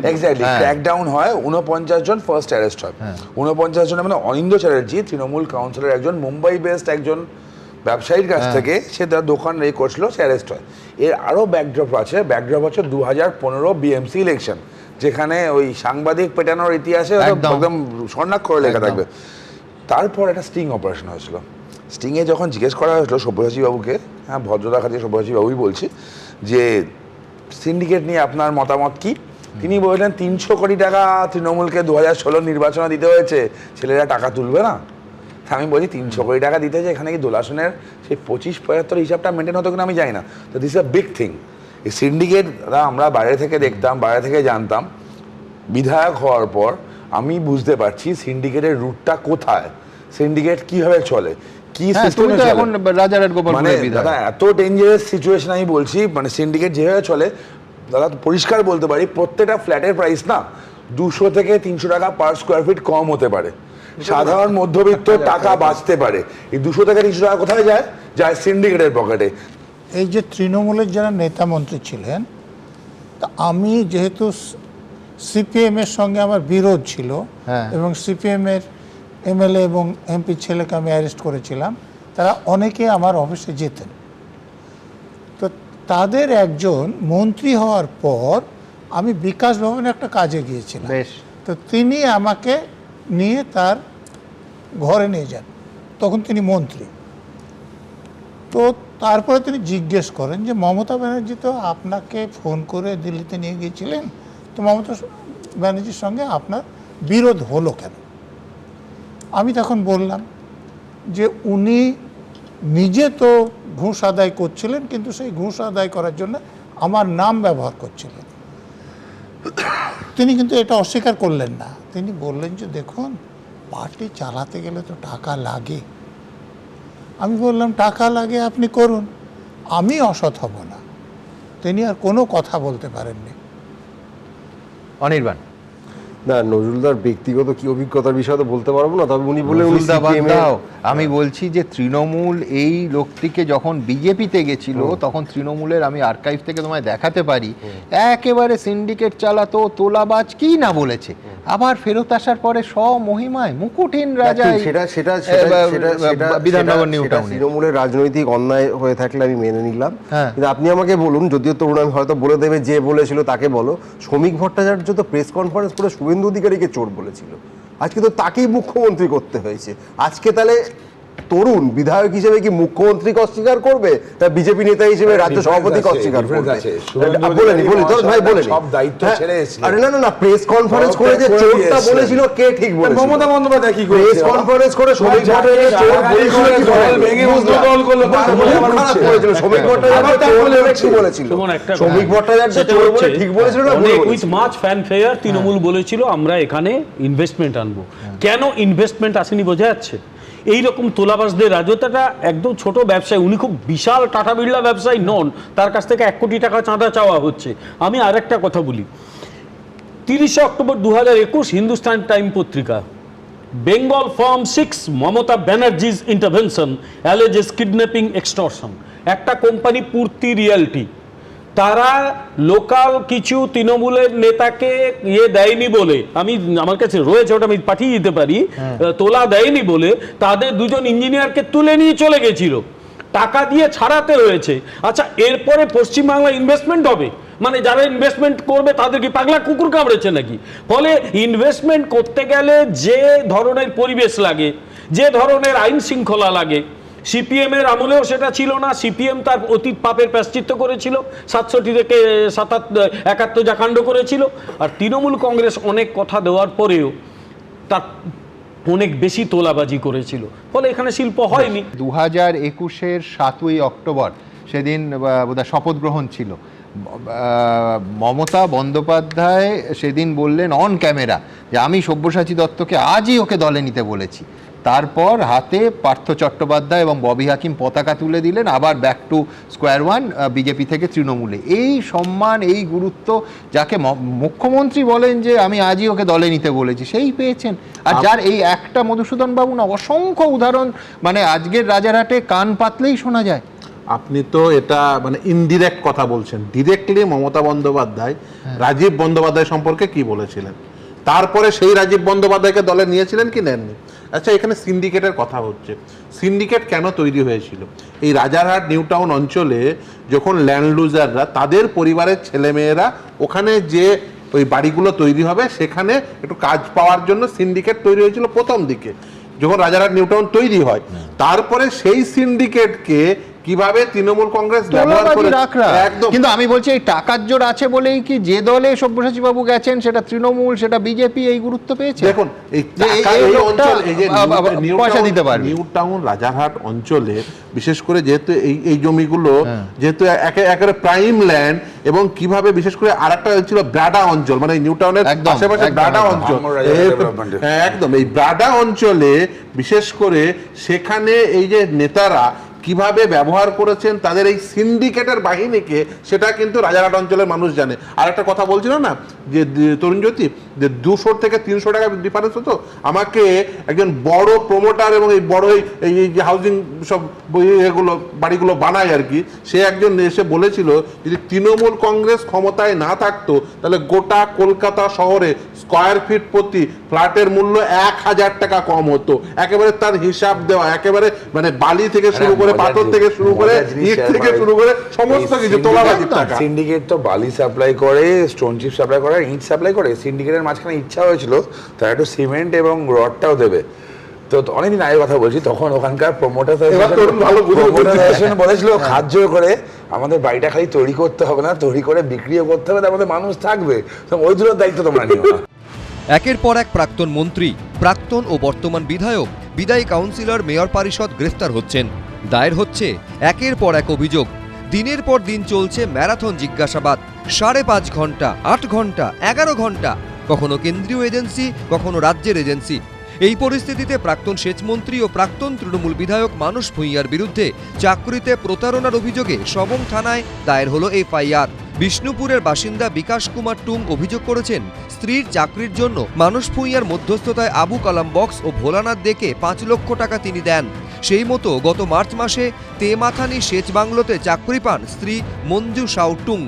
Speaker 19: এক্স্যাক্টলি ক্র্যাকডাউন হয়, 49 জন ফার্স্ট অ্যারেস্ট হয়। 49 জনের মানে অনিন্দ্য চ্যাটার্জি তৃণমূল কাউন্সিলর, একজন মুম্বাই বেসড একজন ব্যবসায়ীর কাছ থেকে সে তার দোকান করছিল, সে অ্যারেস্ট হয়। এর আরও ব্যাকড্রপ আছে, ব্যাকড্রপ হচ্ছে 2015 বিএমসি ইলেকশন, যেখানে ওই সাংবাদিক পেটানোর ইতিহাসে একদম স্বর্ণাক্ষরে লেখা থাকবে। তারপর একটা স্টিং অপারেশন হয়েছিল। স্টিংয়ে যখন জিজ্ঞেস করা হয়েছিল সব্যসাচী বাবুকে, হ্যাঁ ভদ্রতা খাতিরে সব্যসাচী বাবুই বলছি, যে সিন্ডিকেট নিয়ে আপনার মতামত কি, তিনি বললেন 300 কোটি টাকা তৃণমূলকে 2016 নির্বাচনে দিতে হয়েছে, ছেলেরা টাকা তুলবে না। আমি বলছি 300 কোটি টাকা দিতে হয়েছে, এখানে কি দোলাসনের সেই 25-75 হিসাবটা মেনটেন হতো কিনা আমি জানি না। তো this is a big thing. এই সিন্ডিকেটরা আমরা বাইরে থেকে দেখতাম, বাইরে থেকে জানতাম, বিধায়ক হওয়ার পর আমি বুঝতে পারছি সিন্ডিকেটের রুটটা কোথায়, সিন্ডিকেট কিভাবে চলে, কি সিস্টেমে চলে। মানে দাদা এত ডেঞ্জারাস সিচুয়েশন আমি বলছি, মানে সিন্ডিকেট যেভাবে চলে দাদা পরিষ্কার বলতে পারি, প্রত্যেকটা ফ্ল্যাটের প্রাইস না 200 থেকে 300 টাকা পার স্কোয়ার ফিট কম হতে পারে, সাধারণ মধ্যবিত্ত টাকা বাঁচতে পারে। এই 200 থেকে 300 টাকা কোথায় যায়? যায় সিন্ডিকেটের পকেটে।
Speaker 16: এই যে তৃণমূলের যারা নেতা মন্ত্রী ছিলেন, তা আমি যেহেতু সিপিএমের সঙ্গে আমার বিরোধ ছিল এবং সিপিএমের এমএলএ এবং এমপি ছেলেকে আমি অ্যারেস্ট করেছিলাম, তারা অনেকে আমার অফিসে যেতেন। তো তাদের একজন মন্ত্রী হওয়ার পর আমি বিকাশ ভবনে একটা কাজে গিয়েছিলাম, তো তিনি আমাকে নিয়ে তার ঘরে নিয়ে যান, তখন তিনি মন্ত্রী। তো তারপরে তিনি জিজ্ঞেস করেন যে মমতা ব্যানার্জি তো আপনাকে ফোন করে দিল্লিতে নিয়ে গিয়েছিলেন, তো মমতা ব্যানার্জির সঙ্গে আপনার বিরোধ হলো কেন? আমি তখন বললাম যে উনি নিজে তো ঘুষ আদায় করছিলেন, কিন্তু সেই ঘুষ আদায় করার জন্য আমার নাম ব্যবহার করছিলেন। তিনি কিন্তু এটা অস্বীকার করলেন না, তিনি বললেন যে দেখুন পার্টি চালাতে গেলে তো টাকা লাগে। আমি বললাম টাকা লাগে আপনি করুন, আমি অসৎ হব না। তিনি আর কোনো কথা বলতে পারেননি।
Speaker 18: অনির্বাণ,
Speaker 20: না নজরুলদার ব্যক্তিগত কি অভিজ্ঞতার বিষয়ে তো বলতে পারবো না, তবে উনি বলে
Speaker 18: আমি বলছি যে তৃণমূল এই লোকটিকে যখন বিজেপিতে গেছিল তখন তৃণমূলের আমি আর্কাইভ থেকে তোমায় দেখাতে পারি, একেবারে সিন্ডিকেট চালাতো, তোলাবাজ কি না বলেছে, আবার ফেরত আসার পরে স্বমহিমায় মুকুটহীন রাজা। বিধাননগর নিউ টাউনে
Speaker 20: তৃণমূলের রাজনৈতিক অন্যায় হয়ে থাকলে আমি মেনে নিলাম, কিন্তু আপনি আমাকে বলুন, যদিও তরুণ আমি হয়তো বলে দেবে যে বলেছিল তাকে বলো, শ্রমিক ভট্টাচার্য তো প্রেস কনফারেন্স করে শুভেন্দু অধিকারীকে চোর বলেছিল, আজকে তো তাকেই মুখ্যমন্ত্রী করতে হয়েছে। আজকে তাহলে তরুণ বিধায়ক হিসেবে কি মুখ্যমন্ত্রীকে অস্বীকার করবে, তা বিজেপি নেতা হিসেবে রাজ্য সভাপতিকে অস্বীকার করবে? আরে না না, প্রেস কনফারেন্স করে যে চোরটা বলেছিল কে ঠিক বলেছিল?
Speaker 19: মমতা বন্দ্যোপাধ্যায় কি
Speaker 20: প্রেস কনফারেন্স করে শ্রমিক ভট্টাচার্য চোর বলেছিল, শ্রমিক ভট্টাচার্য চোর বলে কি বলেছিল? শ্রমিক ভট্টাচার্য চোর বলে ঠিক বলেছিল না?
Speaker 6: উইথ মাচ ফ্যানফেয়ার তৃণমূল বলেছিল আমরা এখানে ইনভেস্টমেন্ট আনবো। কেন ইনভেস্টমেন্ট আসেনি বোঝা যাচ্ছে? এইরকম তোলাবাজদের রাজত্বটা একদম ছোট ব্যবসায়ী, উনি খুব বিশাল টাটা বিড়লা ব্যবসায়ী নন, তার কাছ থেকে 1 কোটি টাকা চাঁদা চাওয়া হচ্ছে। আমি আরেকটা কথা বলি, 30 অক্টোবর 2021 হিন্দুস্তান টাইম পত্রিকা, Bengal form 6 Mamata Banerjee's intervention alleges kidnapping extortion. একটা কোম্পানি পূর্তি রিয়েলটি, তারা লোকাল কিছু তৃণমূলের নেতাকে দেয়নি বলে, আমি আমার কাছে রয়েছে ওটা আমি পাঠিয়ে দিতে পারি, তোলা দেয়নি বলে তাদের 2জন ইঞ্জিনিয়ারকে তুলে নিয়ে চলে গেছিল, টাকা দিয়ে ছাড়াতে হয়েছে। আচ্ছা, এরপরে পশ্চিমবাংলায় ইনভেস্টমেন্ট হবে, মানে যারা ইনভেস্টমেন্ট করবে তাদের কি পাগলা কুকুর কামড়েছে নাকি? ফলে ইনভেস্টমেন্ট করতে গেলে যে ধরনের পরিবেশ লাগে, যে ধরনের আইন শৃঙ্খলা লাগে, সিপিএম এর আমলেও সেটা ছিল না। সিপিএম তার অতীত পাপের প্রায়শ্চিত্ত করেছিল, 67 থেকে 71 যা কাণ্ড করেছিল। আর তৃণমূল কংগ্রেস অনেক কথা দেওয়ার পরেও তার অনেক বেশি তোলাবাজি করেছিল, ফলে এখানে শিল্প হয়নি।
Speaker 18: 2021-এর 7ই অক্টোবর সেদিন বোধহয় শপথ গ্রহণ ছিল, মমতা বন্দ্যোপাধ্যায় সেদিন বললেন অন ক্যামেরা যে আমি সব্যসাচী দত্তকে আজই ওকে দলে নিতে বলেছি। তারপর হাতে পার্থ চট্টোপাধ্যায় এবং ববি হাকিম পতাকা তুলে দিলেন, আবার back to square one BJP থেকে তৃণমূলে। এই সম্মান, এই গুরুত্ব, যাকে মুখ্যমন্ত্রী বলেন যে আমি আজই ওকে দলে নিতে বলেছি, সেই পেয়েছেন। আর যার এই একটা মধুসূদন বাবু না, অসংখ্য উদাহরণ, মানে আজকের রাজারহাটে কান পাতলেই শোনা যায়।
Speaker 6: আপনি তো এটা মানে ইনডিরেক্ট কথা বলছেন। ডিরেক্টলি মমতা বন্দ্যোপাধ্যায় রাজীব বন্দ্যোপাধ্যায় সম্পর্কে কি বলেছিলেন, তারপরে সেই রাজীব বন্দ্যোপাধ্যায়কে দলে নিয়েছিলেন কি নেননি? আচ্ছা, এখানে সিন্ডিকেটের কথা হচ্ছে। সিন্ডিকেট কেন তৈরি হয়েছিল? এই রাজারহাট নিউ টাউন অঞ্চলে যখন ল্যান্ডলুজাররা, তাদের পরিবারের ছেলেমেয়েরা ওখানে যে ওই বাড়িগুলো তৈরি হবে, সেখানে একটু কাজ পাওয়ার জন্য সিন্ডিকেট তৈরি হয়েছিল প্রথম দিকে, যখন রাজারহাট নিউ টাউন তৈরি হয়। তারপরে সেই সিন্ডিকেটকে কিভাবে তৃণমূল কংগ্রেস ব্যবহার করে, একদম।
Speaker 18: কিন্তু আমি বলছি এই টাকার জোর আছে বলেই কি যে দলে সব্যসাচী বাবু গেছেন, সেটা তৃণমূল, সেটা বিজেপি, এই গুরুত্ব পেয়েছে।
Speaker 6: দেখুন, এই অঞ্চল, এই যে পয়সা দিতে পারে নিউ টাউন রাজারহাট অঞ্চলে, বিশেষ করে যেহেতু এই জমিগুলো যেহেতু একেবারে প্রাইম ল্যান্ড, এবং কিভাবে বিশেষ করে আরেকটা ছিল ব্রাডা অঞ্চল, মানে নিউ টাউনের আশেপাশে ব্রাডা অঞ্চল, একদম এই ব্রাডা অঞ্চলে বিশেষ করে সেখানে এই যে নেতারা কিভাবে ব্যবহার করেছেন তাদের এই সিন্ডিকেটের বাহিনীকে, সেটা কিন্তু রাজারহাট অঞ্চলের মানুষ জানে। আর একটা কথা বলছিল না যে তরুণজ্যোতি, যে 200 থেকে 300 টাকা ডিফারেন্স হতো। আমাকে একজন বড় প্রমোটার এবং এই বড় এই যে হাউজিং সব এগুলো বাড়িগুলো বানায় আর কি, সে একজন এসে বলেছিল যদি তৃণমূল কংগ্রেস ক্ষমতায় না থাকতো তাহলে গোটা কলকাতা শহরে স্কোয়ার ফিট প্রতি ফ্ল্যাটের মূল্য 1000 টাকা কম হতো। একেবারে তার হিসাব দেওয়া, একেবারে মানে বালি থেকে শুরু করে, পাথর থেকে শুরু করে, ইট থেকে শুরু করে সমস্ত কিছু তোলাবাজির টাকা।
Speaker 19: সিন্ডিকেট তো বালি সাপ্লাই করে, স্টোন চিপ সাপ্লাই করে, ইট সাপ্লাই করে। সিন্ডিকেটের মাঝখানে ইচ্ছা হয়েছিল তারা একটু সিমেন্ট এবং রডটাও দেবে। তো অনেকদিন আগের কথা বলছি, তখন ওখানকার প্রমোটার বলেছিল খাদ্য করে আমাদের বাড়িটা খালি তৈরি করতে হবে না, তৈরি করে বিক্রিও করতে হবে, তার মধ্যে মানুষ থাকবে, ওই দুটোর দায়িত্ব তোমরা নিও না।
Speaker 14: একের পর এক প্রাক্তন মন্ত্রী, প্রাক্তন ও বর্তমান বিধায়ক, বিদায়ী কাউন্সিলর, মেয়র পরিষদ গ্রেফতার হচ্ছেন। দায়ের হচ্ছে একের পর এক অভিযোগ। দিনের পর দিন চলছে ম্যারাথন জিজ্ঞাসাবাদ, 5.5 ঘন্টা, 8 ঘন্টা, 11 ঘন্টা, কখনো কেন্দ্রীয় এজেন্সি, কখনো রাজ্যের এজেন্সি। এই পরিস্থিতিতে প্রাক্তন সেচমন্ত্রী ও প্রাক্তন তৃণমূল বিধায়ক মানস ভূঁইয়ার বিরুদ্ধে চাকরিতে প্রতারণার অভিযোগে সবং থানায় দায়ের হলো এফআইআর। বিষ্ণুপুরের বাসিন্দা বিকাশ কুমার টুং অভিযোগ করেছেন, স্ত্রীর চাকরির জন্য মানস ভূঁইয়ার মধ্যস্থতায় আবু কালাম বক্স ও ভোলানাথ দেকে 5 লক্ষ টাকা তিনি দেন। সেই মতো গত মার্চ মাসে তেমাথানি সেচ বাংলোতে চাকরি পান স্ত্রী মঞ্জু সাউ টুং।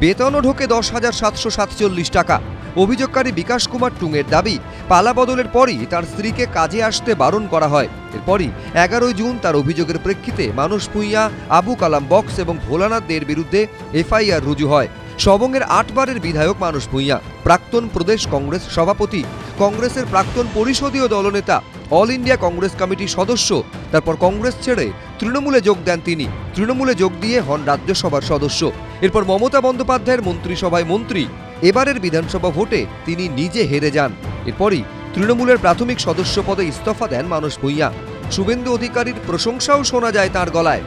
Speaker 14: বেতনও ঢোকে 10,747 টাকা। অভিযোগকারী বিকাশ কুমার টুংয়ের দাবি, পালা বদলের পরই তার স্ত্রীকে কাজে আসতে বারণ করা হয়। এরপরই 11 জুন তার অভিযোগের প্রেক্ষিতে মানস ভূঁইয়া, আবু কালাম বক্স এবং ভোলানাথ দের বিরুদ্ধে এফআইআর রুজু হয়। সবংয়ের 8 বারের বিধায়ক মানস ভূঁইয়া, প্রাক্তন প্রদেশ কংগ্রেস সভাপতি, কংগ্রেসের প্রাক্তন পরিষদীয় দলনেতা, অল ইন্ডিয়া কংগ্রেস কমিটির সদস্য, তারপর কংগ্রেস ছেড়ে তৃণমূলে যোগ দেন তিনি। তৃণমূলে যোগ দিয়ে হন রাজ্যসভার সদস্য। এরপর মমতা বন্দ্যোপাধ্যায়ের মন্ত্রিসভায় মন্ত্রী। এবারের বিধানসভা ভোটে তিনি নিজে হেরে যান। এরপরই তৃণমূলের প্রাথমিক সদস্য পদে ইস্তফা দেন মানস ভূঁইয়া। শুভেন্দু অধিকারীর প্রশংসাও শোনা যায় তার গলায়।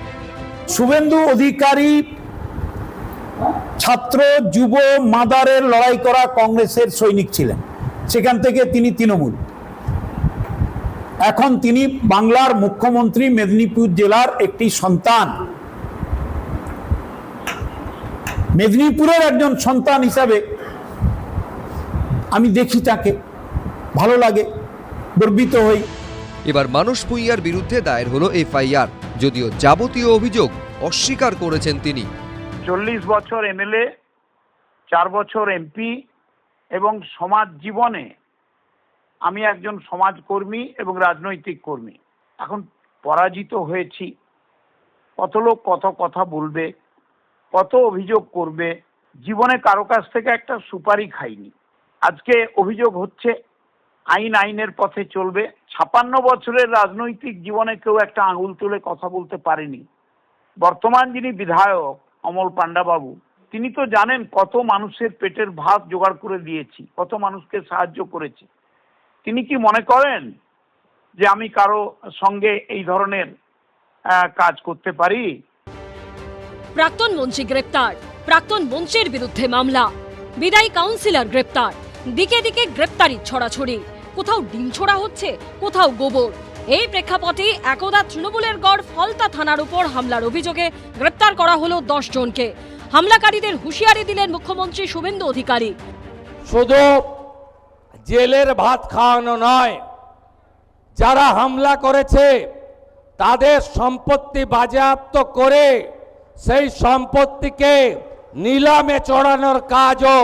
Speaker 21: শুভেন্দু অধিকারী ছাত্র যুব মাদারের লড়াই করা কংগ্রেসের সৈনিক ছিলেন, সেখান থেকে তিনি তৃণমূল। এখন তিনি বাংলার মুখ্যমন্ত্রী, মেদিনীপুর জেলার একটি সন্তান। মেদিনীপুরের একজন সন্তান হিসাবে আমি দেখি তাকে, ভালো লাগে, গর্বিত হই।
Speaker 14: এবার মানস ভূঁইয়ার বিরুদ্ধে দায়ের হলো এফআইআর, যদিও যাবতীয় অভিযোগ অস্বীকার করেছেন তিনি।
Speaker 21: 40 বছর এমএলএ, 4 বছর এমপি এবং সমাজ জীবনে আমি একজন সমাজকর্মী এবং রাজনৈতিক কর্মী। এখন পরাজিত হয়েছি, কত লোক কত কথা বলবে, কত অভিযোগ করবে, জীবনে কারো কাছ থেকে একটা সুপারি খাইনি। আজকে অভিযোগ হচ্ছে, আইনের পথে চলবে। 56 বছরের রাজনৈতিক জীবনে কেউ একটা আঙুল তুলে কথা বলতে পারেনি। বর্তমান যিনি বিধায়ক অমল পান্ডা বাবু, তিনি তো জানেন কত মানুষের পেটের ভাত জোগাড় করে দিয়েছি, কত মানুষকে সাহায্য করেছি। তিনি কি মনে করেন যে আমি কারো সঙ্গে এই ধরনের কাজ করতে পারি?
Speaker 1: প্রাক্তন মন্ত্রী গ্রেপ্তার, প্রাক্তন মন্ত্রীর বিরুদ্ধে মামলা, বিদায়ী কাউন্সিলর গ্রেপ্তার, দিকে দিকে গ্রেপ্তারি ছড়াছড়ি। কোথাও ডিম ছোড়া হচ্ছে, কোথাও গোবর। এই প্রেক্ষাপটে একদা তৃণমূলের গড় ফলতা থানার উপর হামলার অভিযোগে গ্রেপ্তার করা হলো 10 জনকে। হামলাকারীদের হুঁশিয়ারি দিলেন মুখ্যমন্ত্রী শুভেন্দু অধিকারী।
Speaker 5: শুধু জেলের ভাত খাওয়ানো নয়, যারা হামলা করেছে তাদের সম্পত্তি বাজেয়াপ্ত করে সেই সম্পত্তিকে নিলামে চড়ানোর কাজও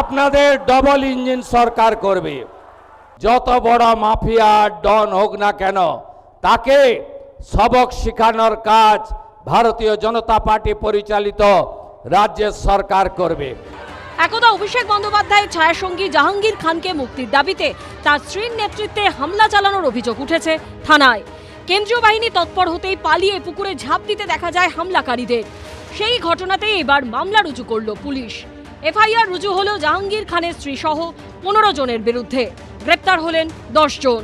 Speaker 5: আপনাদের ডবল ইঞ্জিন সরকার করবে। যত বড় মাফিয়া ডন হোক না কেন, তাকে সবক শেখানোর কাজ ভারতীয় জনতা পার্টি পরিচালিত রাজ্যের সরকার করবে।
Speaker 1: একদা অভিষেক বন্দ্যোপাধ্যায়ের ছায়াসঙ্গী জাহাঙ্গীর খানকে মুক্তির দাবিতে তার স্ত্রীর নেতৃত্বে হামলা চালানোর অভিযোগ উঠেছে থানায়। কেন্দ্রীয় বাহিনী তৎপর হতেই পালিয়ে পুকুরে ঝাঁপ দিতে দেখা যায় হামলাকারীদের। সেই ঘটনাতেই এবার মামলা রুজু করল পুলিশ। এফআইআর রুজু হলো জাহাঙ্গীর খানের স্ত্রী সহ 15 জনের বিরুদ্ধে। গ্রেপ্তার হলেন 10 জন।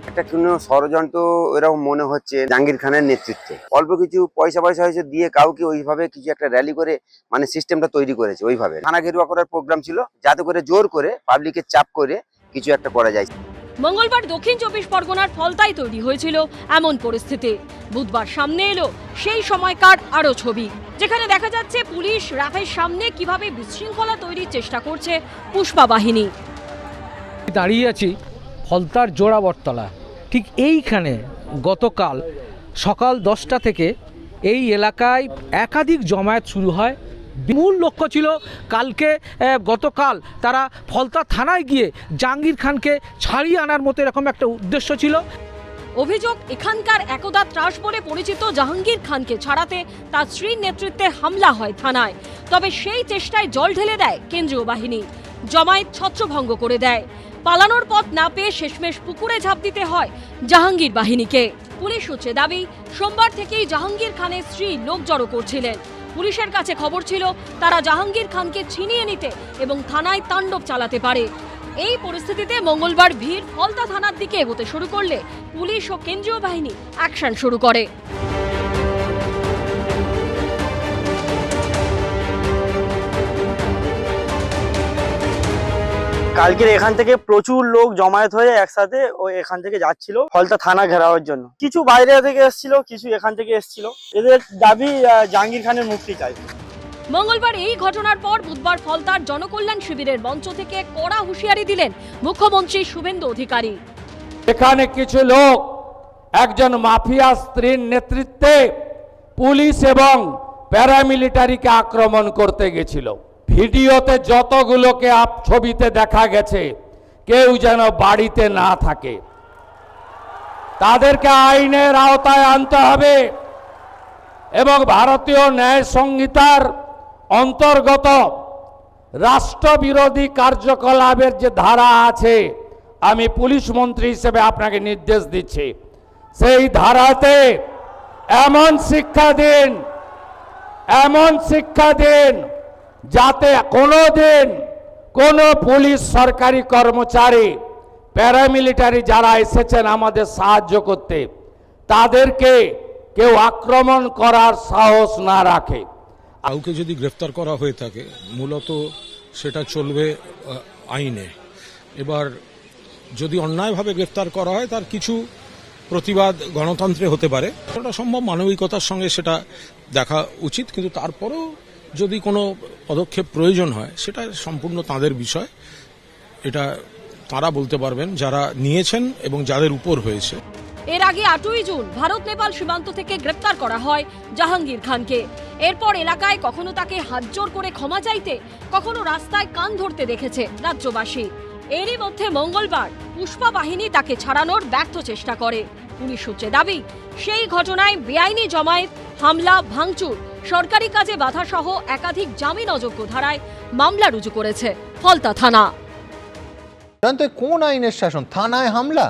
Speaker 20: একটা কোনো ষড়যন্ত্র এরকম মনে হচ্ছে জাহাঙ্গীর খানের নেতৃত্বে। অল্প কিছু পয়সা হয়েছে দিয়ে কাউকে ওইভাবে কিছু একটা র্যালি করে মানে সিস্টেমটা তৈরি করেছে। ওইভাবে থানা ঘেরুয়া করার প্রোগ্রাম ছিল, যাতে করে জোর করে পাবলিকের চাপ করে কিছু একটা করা যায়।
Speaker 1: মঙ্গলবার দক্ষিণ 24 পরগনার ফলতায় তৈরি হয়েছিল এমন পরিস্থিতি। বুধবার সামনে এলো সেই সময়কার আরো ছবি, যেখানে দেখা যাচ্ছে পুলিশ রাতের সামনে কিভাবে বিশৃঙ্খলা তৈরির চেষ্টা করছে পুষ্পা বাহিনী।
Speaker 3: দাঁড়িয়ে আছি ফলতার জোড়াবরতলা। ঠিক এইখানে গতকাল সকাল 10টা থেকে এই এলাকায় একাধিক জমায়েত শুরু হয়। মূল লক্ষ্য ছিল গতকাল তারা ফলতা থানায় গিয়ে জাহাঙ্গীর খানকে ছাড়িয়ে আনার মতো এরকম একটা উদ্দেশ্য ছিল।
Speaker 1: অভিযোগ, এখানকার একদা ত্রাস বলে পরিচিত জাহাঙ্গীর খানকে ছাড়াতে তার স্ত্রীর নেতৃত্বে হামলা হয় থানায়। তবে সেই চেষ্টায় জল ঢেলে দেয় কেন্দ্রীয় বাহিনী, জমায়েত ছত্রভঙ্গ করে দেয়। পালানোর পথ না পেয়ে শেষমেশ পুকুরে ঝাঁপ দিতে হয় জাহাঙ্গীর বাহিনীকে। পুলিশ সূত্রে দাবি, সোমবার থেকেই জাহাঙ্গীর খানের স্ত্রী লোক জড়ো করছিলেন। পুলিশের কাছে খবর ছিল তারা জাহাঙ্গীর খানকে ছিনিয়ে নিতে এবং থানায় তাণ্ডব চালাতে পারে। এই পরিস্থিতিতে মঙ্গলবার ভিড় ফলতা থানার দিকে এগোতে শুরু করলে পুলিশ ও কেন্দ্রীয় বাহিনী অ্যাকশন শুরু করে।
Speaker 20: কালকের এখান থেকে প্রচুর লোক জমায়েত হয়ে একসাথে এখান থেকে যাচ্ছিল ফলতা থানা ঘেরাওয়ের জন্য। কিছু বাইরে থেকে এসেছিল, কিছু এখান থেকে এসেছিল। এদের দাবি জাহাঙ্গীর খানের মুক্তি চাই।
Speaker 1: মঙ্গলবার এই ঘটনার পর বুধবার ফলতার জনকল্যাণ শিবিরের মঞ্চ থেকে কড়া হুঁশিয়ারি দিলেন মুখ্যমন্ত্রী শুভেন্দু অধিকারী।
Speaker 5: এখানে কিছু লোক একজন মাফিয়া স্ত্রীর নেতৃত্বে পুলিশ এবং প্যারামিলিটারিকে আক্রমণ করতে গেছিল। ভিডিওতে যতগুলোকে ছবিতে দেখা গেছে, কেউ যেন বাড়িতে না থাকে। তাদেরকে আইনের আওতায় আনতে হবে এবং ভারতীয় ন্যায় সংহিতার অন্তর্গত রাষ্ট্রবিরোধী কার্যকলাপের যে ধারা আছে, আমি পুলিশ মন্ত্রী হিসেবে আপনাকে নির্দেশ দিচ্ছি, সেই ধারাতে এমন শিক্ষা দিন যাতে কোনোদিন কোনো পুলিশ সরকারি কর্মচারী প্যারামিলিটারি যারা এসেছেন আমাদের সাহায্য করতে, তাদেরকে কেউ আক্রমণ করার সাহস না রাখে।
Speaker 6: কাউকে যদি গ্রেফতার করা হয়ে থাকে, মূলত সেটা চলবে আইনে। এবার যদি অন্যায়ভাবে গ্রেফতার করা হয়, তার কিছু প্রতিবাদ গণতন্ত্রে হতে পারে, সেটা সম্ভব, মানবিকতার সঙ্গে সেটা দেখা উচিত। কিন্তু তারপরেও যদি কোনো পদক্ষেপ প্রয়োজন হয়, সেটা সম্পূর্ণ তাদের বিষয়। এটা তারা বলতে পারবেন, যারা নিয়েছেন এবং যাদের উপর হয়েছে।
Speaker 1: এর আগে 8ই জুন ভারত নেপাল সীমান্ত থেকে গ্রেপ্তার করা হয় জাহাঙ্গীর খানকে। এরপর এলাকায় কখনো তাকে হাতজোড় করে ক্ষমা চাইতে, কখনো রাস্তায় কান ধরতে দেখেছে রাজ্যবাসী। এরই মধ্যে মঙ্গলবার পুষ্পা বাহিনী তাকে ছাড়ানোর ব্যর্থ চেষ্টা করে। পুলিশ সূত্রে দাবি, সেই ঘটনায় বেআইনি জমায়েত, হামলা, ভাঙচুর, সরকারি কাজে বাধা সহ একাধিক জামিন অযোগ্য ধারায় মামলা রুজু করেছে ফলতা থানা।
Speaker 18: কোন আইনের শাসন? থানায় হামলা,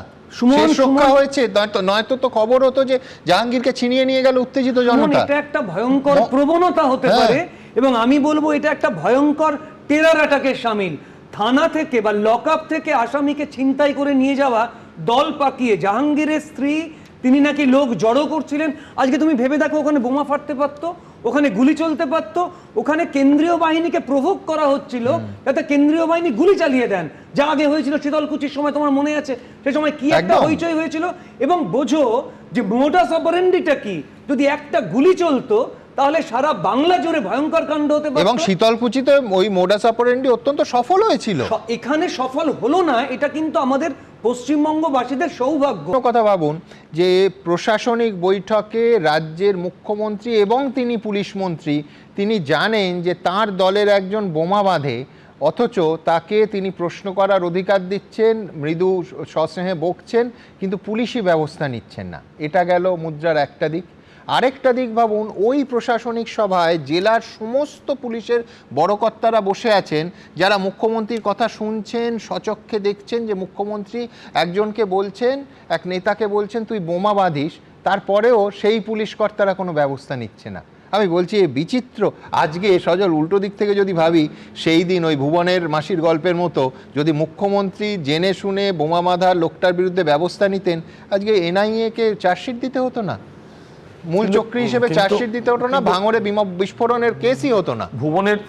Speaker 18: রক্ষা হয়েছে, নয়তো তো খবর হতো যে জাহাঙ্গীরকে ছিনিয়ে নিয়ে গেল উত্তেজিত জনতা।
Speaker 3: এটা একটা ভয়ঙ্কর প্রবণতা হতে পারে এবং আমি বলবো এটা একটা ভয়ঙ্কর টেরর অ্যাটাকের শামিল। থানা থেকে বা লকআপ থেকে আসামিকে ছিনতাই করে নিয়ে যাওয়া, দল পাকিয়ে। জাহাঙ্গীরের স্ত্রী, তিনি নাকি লোক জড়ো করছিলেন। আজকে তুমি ভেবে দেখো, ওখানে বোমা ফাটতে পারতো,
Speaker 9: ওখানে গুলি চলতে পারতো, ওখানে কেন্দ্রীয় বাহিনীকে প্রভোগ করা হচ্ছিল যাতে কেন্দ্রীয় বাহিনী গুলি চালিয়ে দেন, যা আগে হয়েছিল শীতলকুচির সময়, তোমার মনে আছে সে সময় কি একটা হইচই হয়েছিল। এবং বোঝো যে মোডাস অপারেন্ডিটা কি, যদি একটা গুলি চলতো তাহলে সারা বাংলা জুড়ে ভয়ঙ্কর কাণ্ড হতে পারত।
Speaker 18: এবং শীতলকুচিতে ওই মোডাস অপারেন্ডি অত্যন্ত সফল হয়েছিল।
Speaker 9: এখানে সফল হলো না, এটা কিন্তু আমাদের পশ্চিমবঙ্গবাসীদের সৌভাগ্য।
Speaker 18: কথা ভাবুন যে প্রশাসনিক বৈঠকে রাজ্যের মুখ্যমন্ত্রী এবং তিনি পুলিশ মন্ত্রী, তিনি জানেন যে তার দলের একজন বোমা বাঁধে, অথচ তাকে তিনি প্রশ্ন করার অধিকার দিচ্ছেন, মৃদু সস্নেহে বকছেন, কিন্তু পুলিশি ব্যবস্থা নিচ্ছেন না। এটা গেল মুদ্রার একটা দিক। আরেকটা দিক ভাবুন, ওই প্রশাসনিক সভায় জেলার সমস্ত পুলিশের বড় কর্তারা বসে আছেন, যারা মুখ্যমন্ত্রীর কথা শুনছেন, স্বচক্ষে দেখছেন যে মুখ্যমন্ত্রী একজনকে বলছেন, এক নেতাকে বলছেন তুই বোমা বাঁধিস, তারপরেও সেই পুলিশ কর্তারা কোনো ব্যবস্থা নিচ্ছে না। আমি বলছি এ বিচিত্র। আজকে সজল উল্টো দিক থেকে যদি ভাবি, সেই দিন ওই ভুবনের মাসির গল্পের মতো যদি মুখ্যমন্ত্রী জেনে শুনে বোমা বাঁধার লোকটার বিরুদ্ধে ব্যবস্থা নিতেন, আজকে এনআইএ-কে চার্জশিট দিতে হতো না, মূল চক্রী হিসেবে চার্জশিট দিতে হতো না, ভাঙড়ে বিস্ফোরণের কেসই হতো না।
Speaker 22: ভুবনের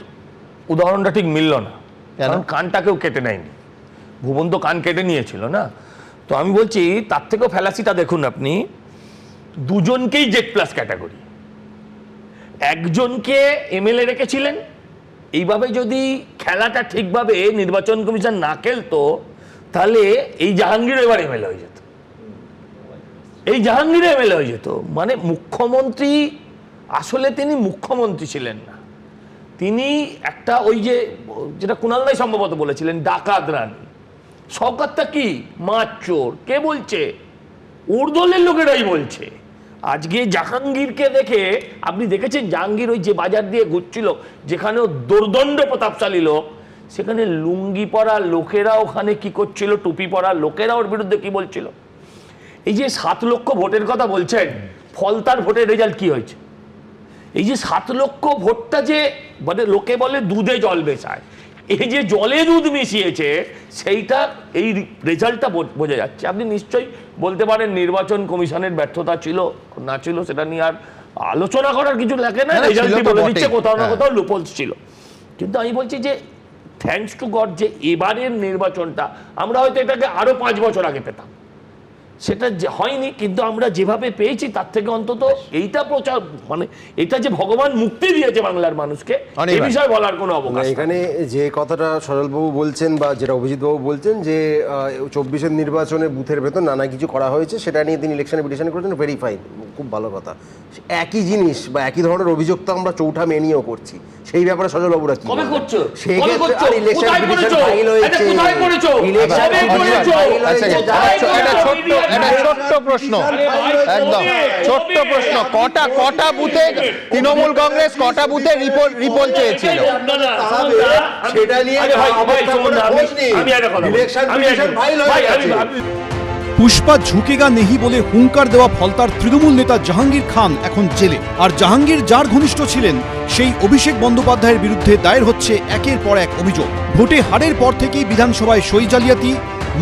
Speaker 22: উদাহরণটা ঠিক মিলল না, কারণ কানটাকেও কেটে নেয়নি, ভুবন তো কান কেটে নিয়েছিল না। তো আমি বলছি তার থেকেও ফ্যালাসিটা দেখুন আপনি, দুজনকেই জেড প্লাস ক্যাটাগরি, একজনকে এমএলএ রেখেছিলেন। এইভাবে যদি খেলাটা ঠিকভাবে নির্বাচন কমিশন না খেলতো, তাহলে এই জাহাঙ্গীর এবার এমএলএ হয়ে যেত, এই জাহাঙ্গীর এমএলএ হয়ে যেত। মানে মুখ্যমন্ত্রী আসলে তিনি মুখ্যমন্ত্রী ছিলেন না, তিনি একটা ওই যে যেটা কুণালদাই সম্ভবত বলেছিলেন ডাকাত রানী। সরকারটা কি মাছ চোর, কে বলছে? ওর দলের লোকেরাই বলছে। আজকে জাহাঙ্গীরকে দেখে আপনি দেখেছেন, জাহাঙ্গীর ওই যে বাজার দিয়ে ঘুরছিল, যেখানে দোর্দণ্ড প্রতাপশালী লোক, সেখানে লুঙ্গি পরা লোকেরা ওখানে কি করছিল, টুপি পরা লোকেরা ওর বিরুদ্ধে কি বলছিল। এই যে 7 লক্ষ ভোটের কথা বলছেন, ফলতার ভোটের রেজাল্ট কি হয়েছে? এই যে 7 লক্ষ ভোটটা যে মানে লোকে বলে দুধে জল মেশায়, এই যে জলে দুধ মিশিয়েছে, সেইটা এই রেজাল্টটা বোঝা যাচ্ছে। আপনি নিশ্চয়ই বলতে পারেন নির্বাচন কমিশনের ব্যর্থতা ছিল না ছিল, সেটা নিয়ে আর আলোচনা করার কিছু লাগে না, রেজাল্টই বলে দিচ্ছে কোথাও না কোথাও লুপোলস ছিল। কিন্তু আমি বলছি যে থ্যাঙ্কস টু গড যে এবারের নির্বাচনটা, আমরা হয়তো এটাকে আরো 5 বছর আগে পেতাম, সেটা হয়নি, কিন্তু আমরা যেভাবে পেয়েছি তার থেকে অন্তত এইটা প্রচার, মানে এটা যে ভগবান মুক্তি দিয়েছে বাংলার মানুষকে, এই বিষয়ে বলার কোনো অবকাশ।
Speaker 20: এখানে যে কথাটা সরলবাবু বলছেন বা যেটা অভিজিৎবাবু বলছেন যে 24-এর নির্বাচনে বুথের ভেতর নানা কিছু করা হয়েছে, সেটা নিয়ে তিনি ইলেকশনে পিটিশন করেছেন, ভেরি ফাইন, খুব ভালো কথা। একই জিনিস বা একই ধরনের অভিযোগ তো আমরা চৌঠা মে নিয়েও করছি, সেই ব্যাপারে সজলবাবুরা কি
Speaker 22: কবে করছো?
Speaker 20: সেই ক্ষেত্রে ইলেকশন পিটিশন ফাইল হয়েছে, ইলেকশন পিটিশন ফাইল হয়েছে।
Speaker 18: একটা ছোট্ট প্রশ্ন, একদম ছোট্ট প্রশ্ন, কটা বুথে তৃণমূল কংগ্রেস কটা বুথে রিপোল চেয়েছিল?
Speaker 20: সেটা নিয়ে ইলেকশন পিটিশন ফাইল হয়ে গেছে।
Speaker 14: পুষ্পা ঝুঁকেগা নেহি বলে হুঙ্কার দেওয়া ফলতার তৃণমূল নেতা জাহাঙ্গীর খান এখন জেলে। আর জাহাঙ্গীর যার ঘনিষ্ঠ ছিলেন, সেই অভিষেক বন্দ্যোপাধ্যায়ের বিরুদ্ধে দায়ের হচ্ছে একের পর এক অভিযোগ। ভোটে হারের পর থেকেই বিধানসভায় সই জালিয়াতি,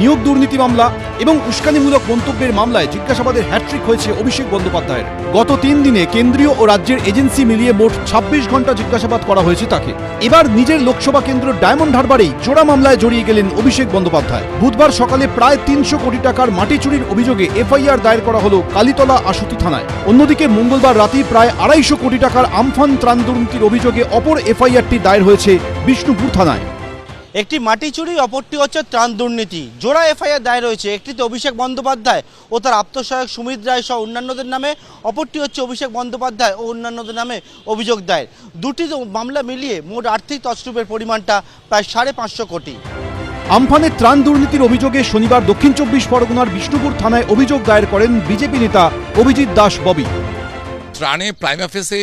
Speaker 14: নিয়োগ দুর্নীতি মামলা এবং উস্কানিমূলক মন্তব্যের মামলায় জিজ্ঞাসাবাদের হ্যাট্রিক হয়েছে অভিষেক বন্দ্যোপাধ্যায়ের। গত 3 দিনে কেন্দ্রীয় ও রাজ্যের এজেন্সি মিলিয়ে মোট 26 ঘন্টা জিজ্ঞাসাবাদ করা হয়েছে তাকে। এবার নিজের লোকসভা কেন্দ্র ডায়মন্ড হারবারেই জোড়া মামলায় জড়িয়ে গেলেন অভিষেক বন্দ্যোপাধ্যায়। বুধবার সকালে প্রায় 300 কোটি টাকার মাটি চুরির অভিযোগে এফআইআর দায়ের করা হলো কালীতলা আশুতি থানায়। অন্যদিকে মঙ্গলবার রাতেই প্রায় 250 কোটি টাকার আমফান ত্রাণ দুর্নীতির অভিযোগে অপর এফআইআরটি দায়ের হয়েছে বিষ্ণুপুর থানায়।
Speaker 23: একটি মাটি চুরি, অপরটি হচ্ছে ত্রাণ দুর্নীতি। জোড়া এফআইআর দায়ের হয়েছে, একটিতে অভিষেক বন্দ্যোপাধ্যায় ও তার আত্মসহায়ক সুমিত রায় সহ অন্যান্যদের নামে, অপরটি হচ্ছে অভিষেক বন্দ্যোপাধ্যায় ও অন্যান্যদের নামে অভিযোগ দায়ের। দুটি মামলা মিলিয়ে মোট আর্থিক তছরূপের পরিমাণটা প্রায় 550 কোটি।
Speaker 14: আমফানের ত্রাণ দুর্নীতির অভিযোগে শনিবার দক্ষিণ 24 পরগনার বিষ্ণুপুর থানায় অভিযোগ দায়ের করেন বিজেপি নেতা অভিজিৎ দাস ববি।
Speaker 24: ত্রাণে প্রাইমা ফেসে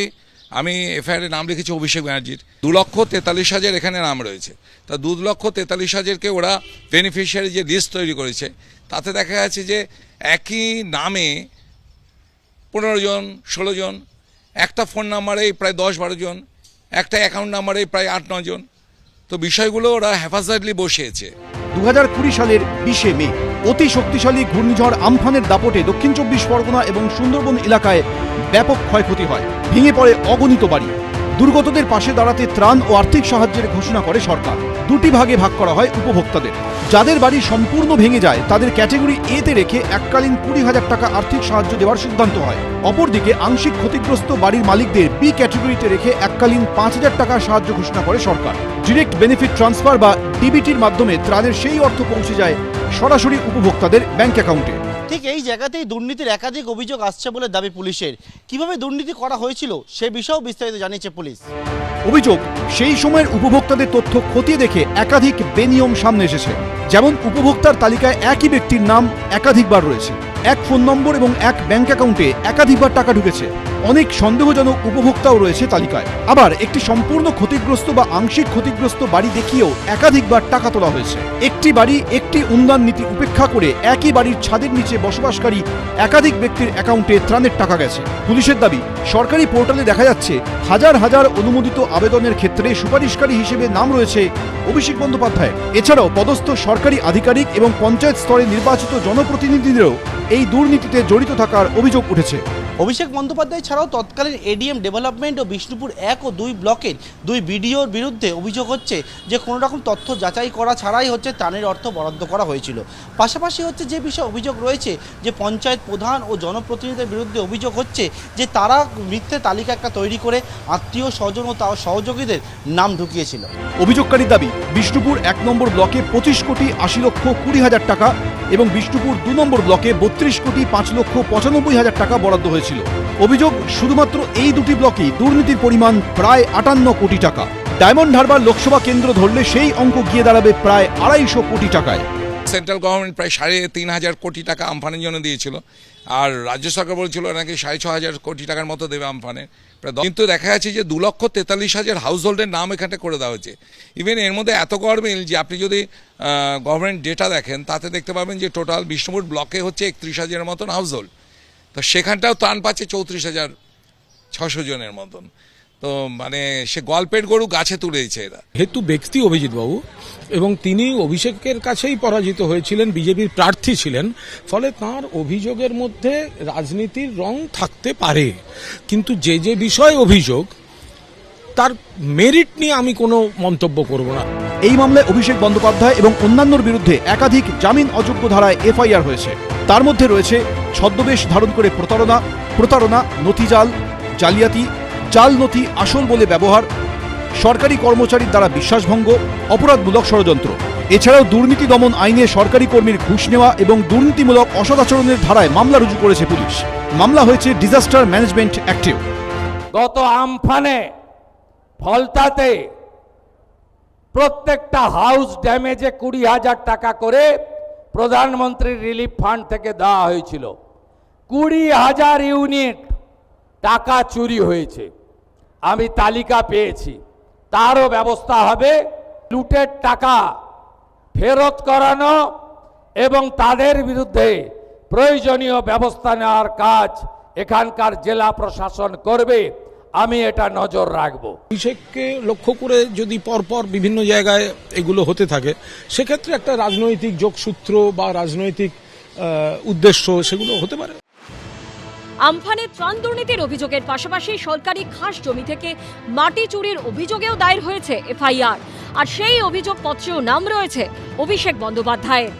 Speaker 24: আমি এফআইআর নাম লিখেছি অভিষেক ব্যানার্জির। 2,43,000 এখানে নাম রয়েছে। তা 2,43,000কে ওরা বেনিফিশিয়ারি যে লিস্ট তৈরি করেছে, তাতে দেখা যাচ্ছে যে একই নামে 15 জন 16 জন, একটা ফোন নাম্বারেই প্রায় 10-12 জন, একটা অ্যাকাউন্ট নাম্বারেই প্রায় 8-9 জন। তো বিষয়গুলো ওরা হ্যাফাজার্ডলি বসিয়েছে।
Speaker 14: 2020 সালের 20 মে। অতি শক্তিশালী ঘূর্ণিঝড় আমফানের দাপটে দক্ষিণ 24 পরগনা এবং সুন্দরবন এলাকায় ব্যাপক ক্ষয়ক্ষতি হয়, ভেঙে পড়ে অগণিত বাড়ি। দুর্গতদের পাশে দাঁড়াতে ত্রাণ ও আর্থিক সাহায্যের ঘোষণা করে সরকার। দুটি ভাগে ভাগ করা হয় উপভোক্তাদের। যাদের বাড়ি সম্পূর্ণ ভেঙে যায় তাদের ক্যাটেগরি এ তে রেখে এককালীন 20,000 টাকা আর্থিক সাহায্য দেওয়ার সিদ্ধান্ত হয়। অপরদিকে আংশিক ক্ষতিগ্রস্ত বাড়ির মালিকদের বি ক্যাটেগরিতে রেখে এককালীন 5,000 টাকা সাহায্য ঘোষণা করে সরকার। ডিরেক্ট বেনিফিট ট্রান্সফার বা ডিবিটির মাধ্যমে ত্রাণের সেই অর্থ পৌঁছে যায় সরাসরি উপভোক্তাদের ব্যাংক অ্যাকাউন্টে।
Speaker 23: ঠিক এই জায়গাতেই দুর্নীতির একাধিক অভিযোগ আসছে বলে দাবি পুলিশের। কিভাবে দুর্নীতি করা হয়েছিল সে বিষয়েও বিস্তারিত জানিয়েছে পুলিশ।
Speaker 14: অভিযোগ, সেই সময়ের উপভোক্তাদের তথ্য খতিয়ে দেখে একাধিক বেনিয়ম সামনে এসেছে। যেমন উপভোক্তার তালিকায় একই ব্যক্তির নাম একাধিকবার রয়েছে, এক ফোন নম্বর এবং এক ব্যাংক অ্যাকাউন্টে একাধিকবার টাকা ঢুকেছে। অনেক সন্দেহজনক উপভোক্তাও রয়েছে তালিকায়। আবার একটি সম্পূর্ণ ক্ষতিগ্রস্ত বা আংশিক ক্ষতিগ্রস্ত বাড়ি দেখিয়েও একাধিকবার টাকা তোলা হয়েছে। একটি বাড়ি একটি অনুদান নীতি উপেক্ষা করে একই বাড়ির ছাদের নিচে বসবাসকারী একাধিক ব্যক্তির অ্যাকাউন্টে ত্রাণের টাকা গেছে। পুলিশের দাবি, সরকারি পোর্টালে দেখা যাচ্ছে হাজার হাজার অনুমোদিত আবেদনের ক্ষেত্রে সুপারিশকারী হিসেবে নাম রয়েছে অভিষেক বন্দ্যোপাধ্যায়। এছাড়াও পদস্থ সরকারি আধিকারিক এবং পঞ্চায়েত স্তরে নির্বাচিত জনপ্রতিনিধিদেরও এই দুর্নীতিতে জড়িত থাকার অভিযোগ উঠেছে।
Speaker 23: অভিষেক বন্দ্যোপাধ্যায় ছাড়াও তৎকালীন এডিএম ডেভেলপমেন্ট ও বিষ্ণুপুর 1 ও 2 ব্লকের 2 বিডিওর বিরুদ্ধে অভিযোগ হচ্ছে যে কোনো রকম তথ্য যাচাই করা ছাড়াই হচ্ছে ত্রাণের অর্থ বরাদ্দ করা হয়েছিল। পাশাপাশি হচ্ছে যে বিষয়ে অভিযোগ রয়েছে যে পঞ্চায়েত প্রধান ও জনপ্রতিনিধিদের বিরুদ্ধে অভিযোগ হচ্ছে যে তারা মিথ্যে তালিকা একটা তৈরি করে আত্মীয় স্বজন ও তার সহযোগীদের নাম ঢুকিয়েছিল।
Speaker 14: অভিযোগকারীর দাবি, বিষ্ণুপুর 1 নম্বর ব্লকে 25,80,20,000 টাকা এবং বিষ্ণুপুর 2 নম্বর ব্লকে 32,05,95,000 টাকা বরাদ্দ হয়েছিল। অভিযোগ, শুধুমাত্র এই দুটি ব্লকেই দুর্নীতির পরিমাণ প্রায় 58 কোটি টাকা। ডায়মন্ড হারবার লোকসভা কেন্দ্র ধরলে সেই অঙ্ক গিয়ে দাঁড়াবে প্রায় 250 কোটি টাকায়।
Speaker 24: সেন্ট্রাল গভর্নমেন্ট প্রায় 3,500 কোটি টাকা আমফানের জন্য দিয়েছিল, আর রাজ্য সরকার বলছিল নাকি 6,500 কোটি টাকার মতো দেবে আমফানের। কিন্তু দেখা যাচ্ছে যে 2,43,000 হাউস হোল্ডের নাম এখানে করে দেওয়া হয়েছে। ইভেন এর মধ্যে এত গরমিল যে আপনি যদি গভর্নমেন্ট ডেটা দেখেন তাতে দেখতে পাবেন যে টোটাল বিষ্ণুপুর ব্লকে হচ্ছে 31,000 মতন হাউস হোল্ড, তো সেখানটাও ত্রাণ পাচ্ছে 34,600 জনের মতন। তো মানে সে গল্পের গরু গাছে তুলেছে এরা।
Speaker 6: হেতু ব্যক্তি অভিজিৎ বাবু এবং তিনি অভিষেকের কাছেই পরাজিত হয়েছিলেন, বিজেপির প্রার্থী ছিলেন, ফলে তার অভিযোগের মধ্যে রাজনীতির রং থাকতে পারে, কিন্তু যে যে বিষয় অভিযোগ তার মেরিট নিয়ে আমি কোনো মন্তব্য করব না।
Speaker 14: এই মামলায় অভিষেক বন্দ্যোপাধ্যায় এবং অন্যান্যর বিরুদ্ধে একাধিক জামিন অযোগ্য ধারায় এফআইআর হয়েছে। তার মধ্যে রয়েছে ছদ্মবেশ ধারণ করে প্রতারণা, নথিজাল, জালিয়াতি, জাল নথি আসল বলে ব্যবহার, সরকারি কর্মচারীর দ্বারা বিশ্বাসভঙ্গ, অপরাধমূলক ষড়যন্ত্র। এছাড়াও দুর্নীতি দমন আইনে সরকারি কর্মীর ঘুষ নেওয়া এবং দুর্নীতিমূলক অসদাচরণের ধারায় মামলা রুজু করেছে পুলিশ। মামলা হয়েছে ডিজাস্টার ম্যানেজমেন্ট অ্যাক্টেও।
Speaker 5: গত আমফানে ফলতাতে প্রত্যেকটা হাউস ড্যামেজে 20,000 টাকা করে প্রধানমন্ত্রী রিলিফ ফান্ড থেকে দেওয়া হয়েছিল। 20,000 ইউনিট টাকা চুরি হয়েছে, আমি তালিকা পেয়েছি। তারও ব্যবস্থা হবে, লুটের টাকা ফেরত করানো এবং তাদের বিরুদ্ধে প্রয়োজনীয় ব্যবস্থা নেওয়ার কাজ এখানকার জেলা প্রশাসন করবে। আমি এটা নজর রাখবো।
Speaker 6: অভিষেককে লক্ষ্য করে যদি পরপর বিভিন্ন জায়গায় এগুলো হতে থাকে, সেক্ষেত্রে একটা রাজনৈতিক যোগসূত্র বা রাজনৈতিক উদ্দেশ্য সেগুলো হতে পারে।
Speaker 1: আমফানে ত্রাণ দুর্নীতির অভিযোগের পাশাপাশি সরকারি খাস জমি থেকে মাটি চুরির অভিযোগেও দায়ের হয়েছে এফআইআর, আর সেই অভিযোগ পত্রেও নাম রয়েছে অভিষেক বন্দ্যোপাধ্যায়ের।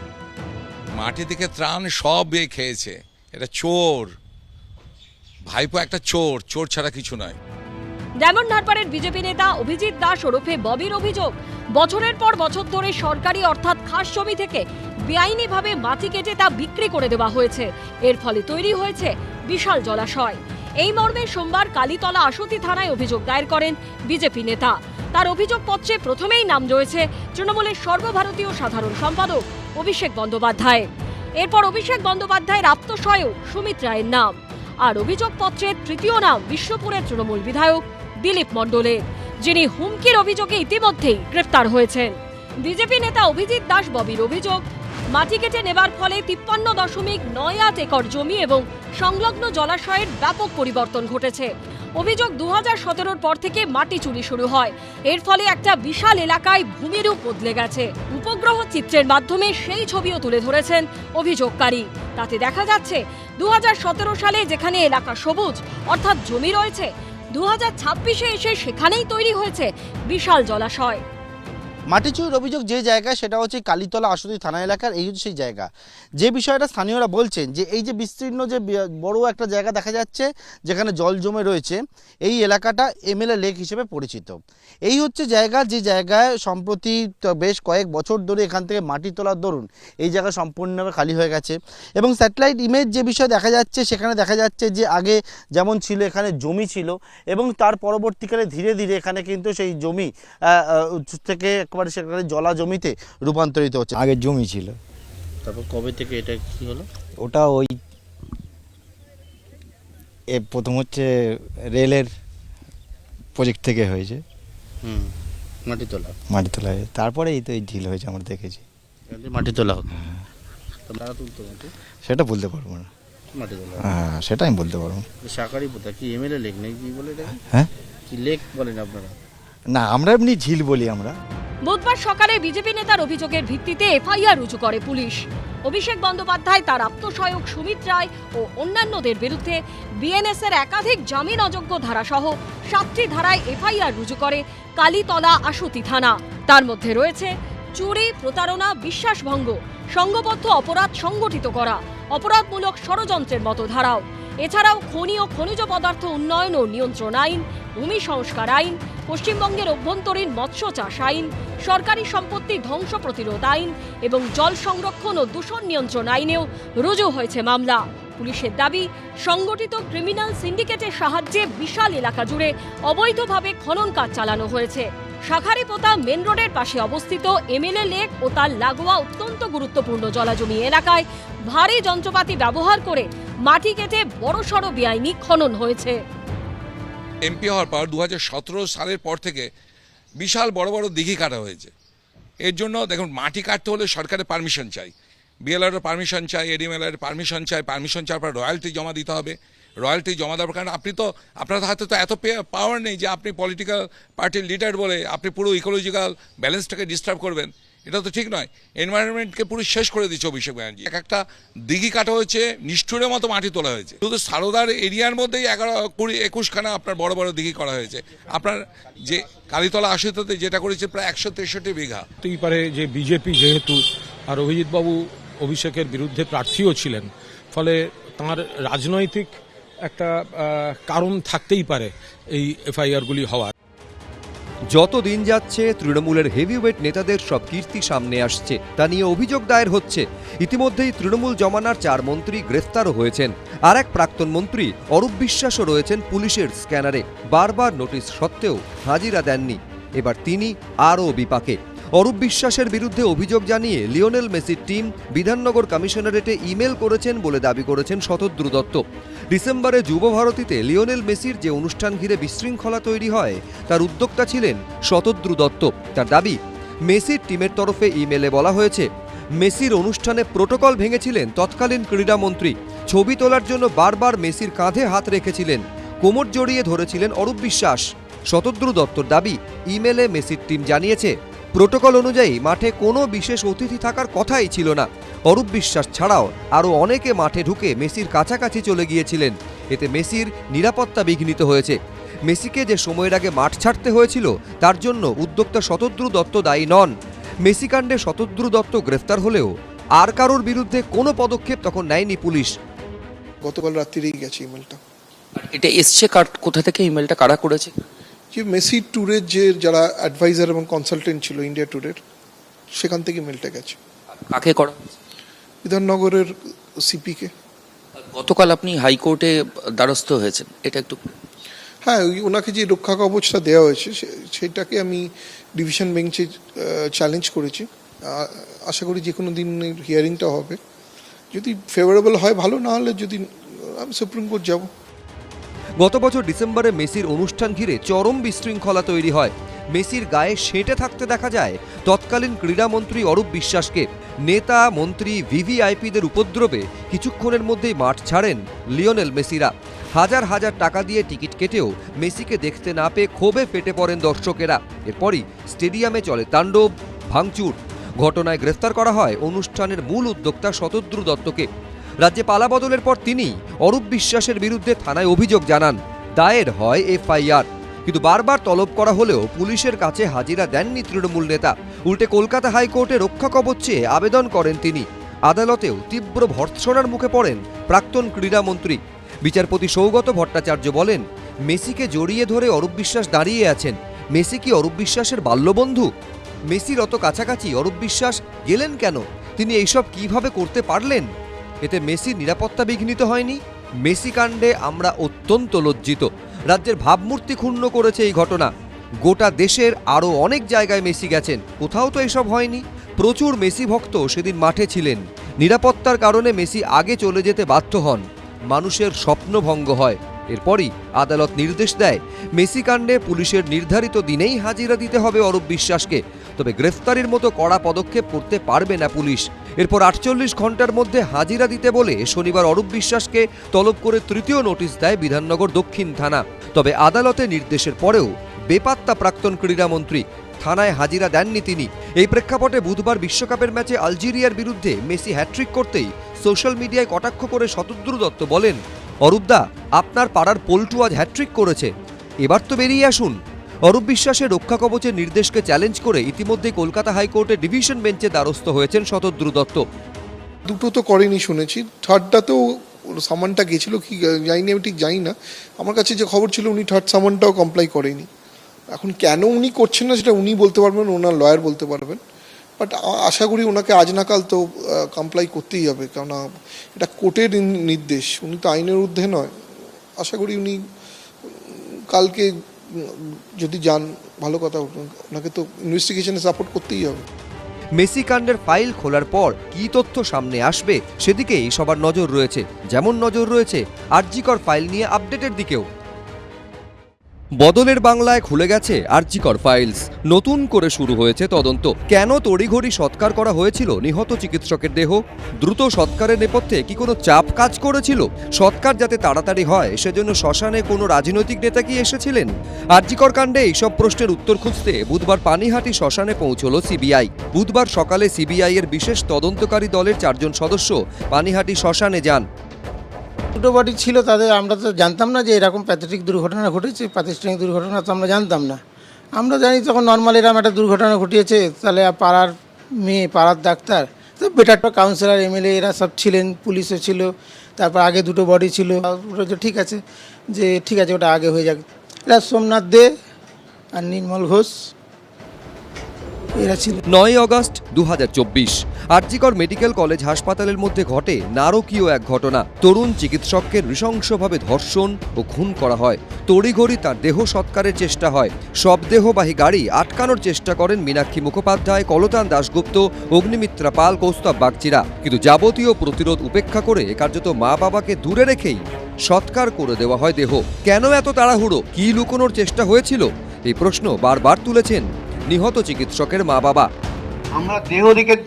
Speaker 24: মাটি থেকে ত্রাণ সব খেয়েছে, এটা চোর, ভাইপো একটা চোর, চোর ছাড়া কিছু নয়।
Speaker 1: ডায়মন্ড হারবারের বিজেপি নেতা অভিজিৎ দাস ওরফে ববির অভিযোগ, বছরের পর বছর ধরে সরকারি অর্থাৎ খাস জমি থেকে বেআইনিভাবে মাটি কেটে তা বিক্রি করে দেওয়া হয়েছে। এর ফলে তৈরি হয়েছে বিশাল জলাশয়। এই মর্মে সোমবার কালীতলা আশুতি থানায় অভিযোগ দায়ের করেন বিজেপি নেতা। তার অভিযোগপত্রে প্রথমেই নাম রয়েছে তৃণমূলের সর্বভারতীয় সাধারণ সম্পাদক অভিষেক বন্দ্যোপাধ্যায়। এরপর অভিষেক বন্দ্যোপাধ্যায়ের আপ্তসহায়ক সুমিত রায়ের নাম, আর অভিযোগপত্রের তৃতীয় নাম বিষ্ণুপুরের তৃণমূল বিধায়ক দিলীপ মণ্ডলের, যিনি হুমকির অভিযোগে ইতিমধ্যেই গ্রেফতার হয়েছেন। বিজেপি নেতা অভিজিৎ দাস ববির অভিযোগ, মাটি কেটে নেবার ফলে 53.98 একর জমি এবং সংলগ্ন জলাশয়ের ব্যাপক পরিবর্তন ঘটেছে। অভিযোগ 2017 পর থেকে মাটি চুরি শুরু হয়। এর ফলে একটা বিশাল এলাকায় ভূমিরূপ বদলে গেছে। উপগ্রহ চিত্রের মাধ্যমে সেই ছবিও তুলে ধরেছেন অভিযোগকারী। তাতে দেখা যাচ্ছে 2017 সালে যেখানে এলাকা সবুজ অর্থাৎ জমি রয়েছে, 2026-এ এসে সেখানেই তৈরি হয়েছে বিশাল জলাশয়।
Speaker 23: মাটি চুরির অভিযোগ যে জায়গায়, সেটা হচ্ছে কালীতলা আশুতি থানা এলাকার। এই হচ্ছে সেই জায়গা, যে বিষয়টা স্থানীয়রা বলছেন যে এই যে বিস্তীর্ণ যে বড় একটা জায়গা দেখা যাচ্ছে যেখানে জল জমে রয়েছে, এই এলাকাটা এমএলএ লেক হিসেবে পরিচিত। এই হচ্ছে জায়গা, যে জায়গায় সম্প্রতি বেশ কয়েক বছর ধরে এখান থেকে মাটি তোলার দরুন এই জায়গা সম্পূর্ণভাবে খালি হয়ে গেছে। এবং স্যাটেলাইট ইমেজ যে বিষয় দেখা যাচ্ছে, সেখানে দেখা যাচ্ছে যে আগে যেমন ছিল এখানে জমি ছিল, এবং তার পরবর্তীকালে ধীরে ধীরে এখানে কিন্তু সেই জমি থেকে সেখানে জলা জমিতে রূপান্তরিত হচ্ছে।
Speaker 8: আগে জমি ছিল,
Speaker 23: তারপর কবে থেকে এটা কি হলো?
Speaker 8: ওটা ওই প্রথম হচ্ছে রেলের প্রজেক্ট থেকে হয়েছে।
Speaker 23: মাটি তোলা
Speaker 8: হয়েছে, তারপরে এই তো এই ঢিল হয়েছে, আমরা দেখেছি।
Speaker 23: মাটি তোলা হতো, তারা তুলতো মাটি,
Speaker 8: সেটা বলতে পারবো না।
Speaker 23: মাটি তোলা,
Speaker 8: হ্যাঁ সেটা আমি বলতে পারবো।
Speaker 23: সরকারি পোতা কি এমএলএ লেক নাকি কি বলে এটা?
Speaker 8: হ্যাঁ,
Speaker 23: কি লেক বলেন আপনারা?
Speaker 8: না, আমরা এমনি ঝিল বলি আমরা।
Speaker 1: বুধবার সকালে বিজেপি নেতার অভিযোগের ভিত্তিতে এফআইআর রুজু করে পুলিশ। অভিষেক বন্দ্যোপাধ্যায়, তার আত্মসহায়ক সুমিত রায় ও অন্যান্যদের বিরুদ্ধে বিএনএস-এর একাধিক জামিন অযোগ্য ধারাসহ 7টি ধারায় এফআইআর রুজু করে কালীতলা আশুতি থানা। তার মধ্যে রয়েছে চুরি, প্রতারণা, বিশ্বাসভঙ্গ, সংঘবদ্ধ অপরাধ সংগঠিত করা, অপরাধমূলক ষড়যন্ত্রের মতো ধারাও। এছাড়াও খনি ও খনিজ পদার্থ উন্নয়ন ও নিয়ন্ত্রণ আইন, ভূমি সংস্কার আইন, পশ্চিমবঙ্গের অভ্যন্তরীণ মৎস্য চাষ আইন, সরকারি সম্পত্তি ধ্বংস প্রতিরোধ আইন এবং জল সংরক্ষণ ও দূষণ নিয়ন্ত্রণ আইনেও রুজু হয়েছে মামলা। পুলিশের দাবি, সংগঠিত ক্রিমিনাল সিন্ডিকেটের সাহায্যে বিশাল এলাকা জুড়ে অবৈধভাবে খনন কাজ চালানো হয়েছে। শাখারিপোতা মেন রোডের পাশে অবস্থিত এমএলএ লেক ও তার লাগোয়া অত্যন্ত গুরুত্বপূর্ণ জলাজমি এলাকায় ভারী যন্ত্রপাতি ব্যবহার করে মাটি কেটে বড়সড় বেআইনি খনন হয়েছে।
Speaker 24: এমপি হওয়ার পর 2017 সালের পর থেকে বিশাল বড় বড় দিঘি কাটা হয়েছে। এর জন্য দেখুন, মাটি কাটতে হলে সরকারের পারমিশন চাই, বিএলআরের পারমিশন চাই, এডিএমএলআর পারমিশন চাই, পারমিশন চাওয়ার পর রয়্যালটি জমা দিতে হবে। রয়্যালটি জমা দেওয়ার কারণে আপনার হাতে তো এত পাওয়ার নেই যে আপনি পলিটিক্যাল পার্টির লিডার বলে আপনি পুরো ইকোলজিক্যাল ব্যালেন্সটাকে ডিস্টার্ব করবেন। এটা তো ঠিক নয়। এনভায়রনমেন্টকে পুরো শেষ করে দিচ্ছে অভিষেক ব্যানার্জি। একটা দিঘি কাটা হয়েছে, নিষ্ঠুরের মতো মাটি তোলা হয়েছে। শুধু সারদার এরিয়ার মধ্যেই 11, 20, 21খানা আপনার বড় বড় দিঘি করা হয়েছে। আপনার যে কালীতলা আশুতিতে যেটা করেছে প্রায় 163 বিঘা।
Speaker 6: হতেই পারে যে বিজেপি যেহেতু, আর অভিজিৎবাবু অভিষেকের বিরুদ্ধে প্রার্থীও ছিলেন, ফলে তাঁর রাজনৈতিক একটা কারণ থাকতেই পারে এই এফআইআরগুলি হওয়ার।
Speaker 11: যত দিন যাচ্ছে তৃণমূলের হেভিওয়েট নেতাদের সব কীর্তি সামনে আসছে, তা নিয়ে অভিযোগ দায়ের হচ্ছে। ইতিমধ্যেই তৃণমূল জমানার 4 মন্ত্রী গ্রেফতারও হয়েছেন। আর এক প্রাক্তন মন্ত্রী অরূপ বিশ্বাসও রয়েছেন পুলিশের স্ক্যানারে। বারবার নোটিশ সত্ত্বেও হাজিরা দেননি। এবার তিনি আরও বিপাকে। অরূপ বিশ্বাসের বিরুদ্ধে অভিযোগ জানিয়ে লিওনেল মেসির টিম বিধাননগর কমিশনারেটে ইমেল করেছেন বলে দাবি করেছেন শতদ্রু দত্ত। ডিসেম্বরে যুবভারতীতে লিওনেল মেসির যে অনুষ্ঠান ঘিরে বিশৃঙ্খলা তৈরি হয়, তার উদ্যোক্তা ছিলেন শতদ্রু দত্ত। তার দাবি, মেসির টিমের তরফে ইমেলে বলা হয়েছে মেসির অনুষ্ঠানে প্রোটোকল ভেঙেছিলেন তৎকালীন ক্রীড়ামন্ত্রী। ছবি তোলার জন্য বারবার মেসির কাঁধে হাত রেখেছিলেন, কোমর জড়িয়ে ধরেছিলেন অরূপ বিশ্বাস। শতদ্রু দত্তর দাবি, ইমেলে মেসির টিম জানিয়েছে প্রোটোকল অনুযায়ী মাঠে কোনো বিশেষ অতিথি থাকার কথাই ছিল না। অরূপ বিশ্বাস ছাড়াও আরও অনেকে মাঠে ঢুকে মেসির কাছাকাছি চলে গিয়েছিলেন। এতে মেসির নিরাপত্তা বিঘ্নিত হয়েছে। মেসিকে যে সময়ের আগে মাঠ ছাড়তে হয়েছিল, তার জন্য উদ্যোক্তা শতদ্রু দত্ত দায়ী নন। মেসি কাণ্ডে শতদ্রু দত্ত গ্রেফতার হলেও আর কারোর বিরুদ্ধে কোনো পদক্ষেপ তখন নেয়নি পুলিশ।
Speaker 12: গতকাল রাত্রিরেই গেছে ইমেলটা।
Speaker 2: এটা এসছে কোথা থেকে? ইমেলটা কারা করেছে?
Speaker 12: যে মেসি ট্যুরের যে যারা অ্যাডভাইজার এবং কনসালটেন্ট ছিল ইন্ডিয়া ট্যুরের, সেখান থেকে ইমেলটা গেছে।
Speaker 2: কাকে করা?
Speaker 12: বিধাননগরের সিপিকে।
Speaker 2: গতকাল আপনি হাইকোর্টে দ্বারস্থ হয়েছেন, এটা একটু।
Speaker 12: হ্যাঁ, ওনাকে যে রক্ষা কবচটা দেওয়া হয়েছে সেটাকে আমি ডিভিশন বেঞ্চে চ্যালেঞ্জ করেছি। আশা করি যে কোনো দিন হিয়ারিংটা হবে। যদি ফেভারেবল হয় ভালো, না হলে যদি আমি সুপ্রিম কোর্ট যাব।
Speaker 11: গত বছর ডিসেম্বরে মেসির অনুষ্ঠান ঘিরে চরম বিশৃঙ্খলা তৈরি হয়। মেসির গায়ে সেঁটে থাকতে দেখা যায় তৎকালীন ক্রীড়ামন্ত্রী অরূপ বিশ্বাসকে। নেতা, মন্ত্রী, ভিভিআইপিদের উপদ্রবে কিছুক্ষণের মধ্যেই মাঠ ছাড়েন লিওনেল মেসিরা। হাজার হাজার টাকা দিয়ে টিকিট কেটেও মেসিকে দেখতে না পেয়ে ক্ষোভে ফেটে পড়েন দর্শকেরা। এরপরই স্টেডিয়ামে চলে তাণ্ডব, ভাঙচুর। ঘটনায় গ্রেফতার করা হয় অনুষ্ঠানের মূল উদ্যোক্তা শতদ্রু দত্তকে। রাজ্যে পালাবদলের পর তিনি অরূপ বিশ্বাসের বিরুদ্ধে থানায় অভিযোগ জানান। দায়ের হয় এফআইআর, কিন্তু বারবার তলব করা হলেও পুলিশের কাছে হাজিরা দেননি তৃণমূল নেতা। উল্টে কলকাতা হাইকোর্টে রক্ষা কবচ চেয়ে আবেদন করেন তিনি। আদালতেও তীব্র ভর্ৎসনার মুখে পড়েন প্রাক্তন ক্রীড়ামন্ত্রী। বিচারপতি সৌগত ভট্টাচার্য বলেন, মেসিকে জড়িয়ে ধরে অরূপ বিশ্বাস দাঁড়িয়ে আছেন। মেসি কি অরূপ বিশ্বাসের বাল্যবন্ধু? মেসির অত কাছাকাছি অরূপ বিশ্বাস গেলেন কেন? তিনি এইসব কিভাবে করতে পারলেন? এতে মেসির নিরাপত্তা বিঘ্নিত হয়নি? মেসি কাণ্ডে আমরা অত্যন্ত লজ্জিত। রাজ্যের ভাবমূর্তি ক্ষুণ্ণ করেছে এই ঘটনা। গোটা দেশের আরও অনেক জায়গায় মেসি গেছেন, কোথাও তো এসব হয়নি। প্রচুর মেসি ভক্ত সেদিন মাঠে ছিলেন। নিরাপত্তার কারণে মেসি আগে চলে যেতে বাধ্য হন। মানুষের স্বপ্নভঙ্গ হয়। এরপরই আদালত নির্দেশ দেয়, মেসি কাণ্ডে পুলিশের নির্ধারিত দিনেই হাজিরা দিতে হবে অরূপ বিশ্বাসকে। তবে গ্রেফতারির মতো কড়া পদক্ষেপ করতে পারবে না পুলিশ। এরপর 48 ঘন্টার মধ্যে হাজিরা দিতে বলে শনিবার অরূপ বিশ্বাসকে তলব করে তৃতীয় নোটিশ দেয় বিধাননগর দক্ষিণ থানা। তবে আদালতে নির্দেশের পরেও বেপাত্তা প্রাক্তন ক্রীড়ামন্ত্রী। থানায় হাজিরা দেননি তিনি। এই প্রেক্ষাপটে বুধবার বিশ্বকাপের ম্যাচে আলজেরিয়ার বিরুদ্ধে মেসি হ্যাট্রিক করতেই সোশ্যাল মিডিয়ায় কটাক্ষ করে শতদ্রু দত্ত বলেন, অরূপদা, আপনার পাড়ার পল্টু আজ হ্যাট্রিক করেছে, এবার তো বেরিয়ে আসুন। অরূপ বিশ্বাসের রক্ষা কবচের নির্দেশকে চ্যালেঞ্জ করে ইতিমধ্যে কলকাতা হাইকোর্টে ডিভিশন বেঞ্চে দ্বারস্থ হয়েছেন শতদ্রু দত্ত।
Speaker 12: দুটো তো করেনি শুনেছি, থার্ডটাতেও সামানটা গেছিল কি জানি, আমি ঠিক জানি না। আমার কাছে যে খবর ছিল উনি থার্ড সামানটাও কমপ্লাই করেনি। এখন কেন উনি করছেন না সেটা উনি বলতে পারবেন, ওনার লয়ার বলতে পারবেন। বাট আশা করি ওনাকে আজ না কাল তো কমপ্লাই করতেই হবে, কারণ এটা কোর্টের নির্দেশ, উনি তো আইনের ঊর্ধ্বে নয়। আশা করি উনি কালকে যদি যান ভালো কথা, ওনাকে তো ইনভেস্টিগেশনে সাপোর্ট করতেই হবে।
Speaker 11: মেসি কাণ্ডের ফাইল খোলার পর কী তথ্য সামনে আসবে সেদিকেই সবার নজর রয়েছে। যেমন নজর রয়েছে আরজিকর ফাইল নিয়ে আপডেটের দিকেও। বদলের বাংলায় খুলে গেছে আরজিকর ফাইলস। নতুন করে শুরু হয়েছে তদন্ত। কেন তড়িঘড়ি সৎকার করা হয়েছিল নিহত চিকিৎসকের দেহ? দ্রুত সৎকারের নেপথ্যে কি কোনো চাপ কাজ করেছিল? সৎকার যাতে তাড়াতাড়ি হয় সেজন্য শ্মশানে কোনো রাজনৈতিক নেতা কি এসেছিলেন? আরজিকর কাণ্ডে এইসব প্রশ্নের উত্তর খুঁজতে বুধবার পানিহাটি শ্মশানে পৌঁছল সিবিআই। বুধবার সকালে সিবিআই এর বিশেষ তদন্তকারী দলের 4 জন সদস্য পানিহাটি শ্মশানে যান।
Speaker 4: দুটো বডি ছিল, তাদের আমরা তো জানতাম না যে এরকম প্যাথেটিক দুর্ঘটনা ঘটেছে। প্রাতিষ্ঠানিক দুর্ঘটনা তো আমরা জানতাম না। আমরা জানি তখন নর্মাল এরকম একটা দুর্ঘটনা ঘটিয়েছে, তাহলে পাড়ার মেয়ে, পাড়ার ডাক্তার, তো বেটার কাউন্সিলর, এমএলএ এরা সব ছিলেন, পুলিশও ছিল। তারপর আগে দুটো বডি ছিল, ঠিক আছে যে ঠিক আছে ওটা আগে হয়ে যাক। এরা সোমনাথ দে আর নির্মল ঘোষ, এরা ছিল।
Speaker 11: 9 আগস্ট 2024 আরজিকর মেডিকেল কলেজ হাসপাতালের মধ্যে ঘটে নারকীয় এক ঘটনা। তরুণ চিকিৎসককে নৃশংসভাবে ধর্ষণ ও খুন করা হয়। তড়িঘড়ি তার দেহ সৎকারের চেষ্টা হয়। সব দেহবাহী গাড়ি আটকানোর চেষ্টা করেন মীনাক্ষী মুখোপাধ্যায়, কলতান দাশগুপ্ত, অগ্নিমিত্রা পাল, কৌস্তব বাগচিরা। কিন্তু যাবতীয় প্রতিরোধ উপেক্ষা করে কার্যত মা বাবাকে দূরে রেখেই সৎকার করে দেওয়া হয় দেহ। কেন এত তাড়াহুড়ো? কি লুকোনোর চেষ্টা হয়েছিল? এই প্রশ্ন বারবার তুলেছেন নিহত চিকিৎসকের মা বাবা।
Speaker 7: আমরা দেহ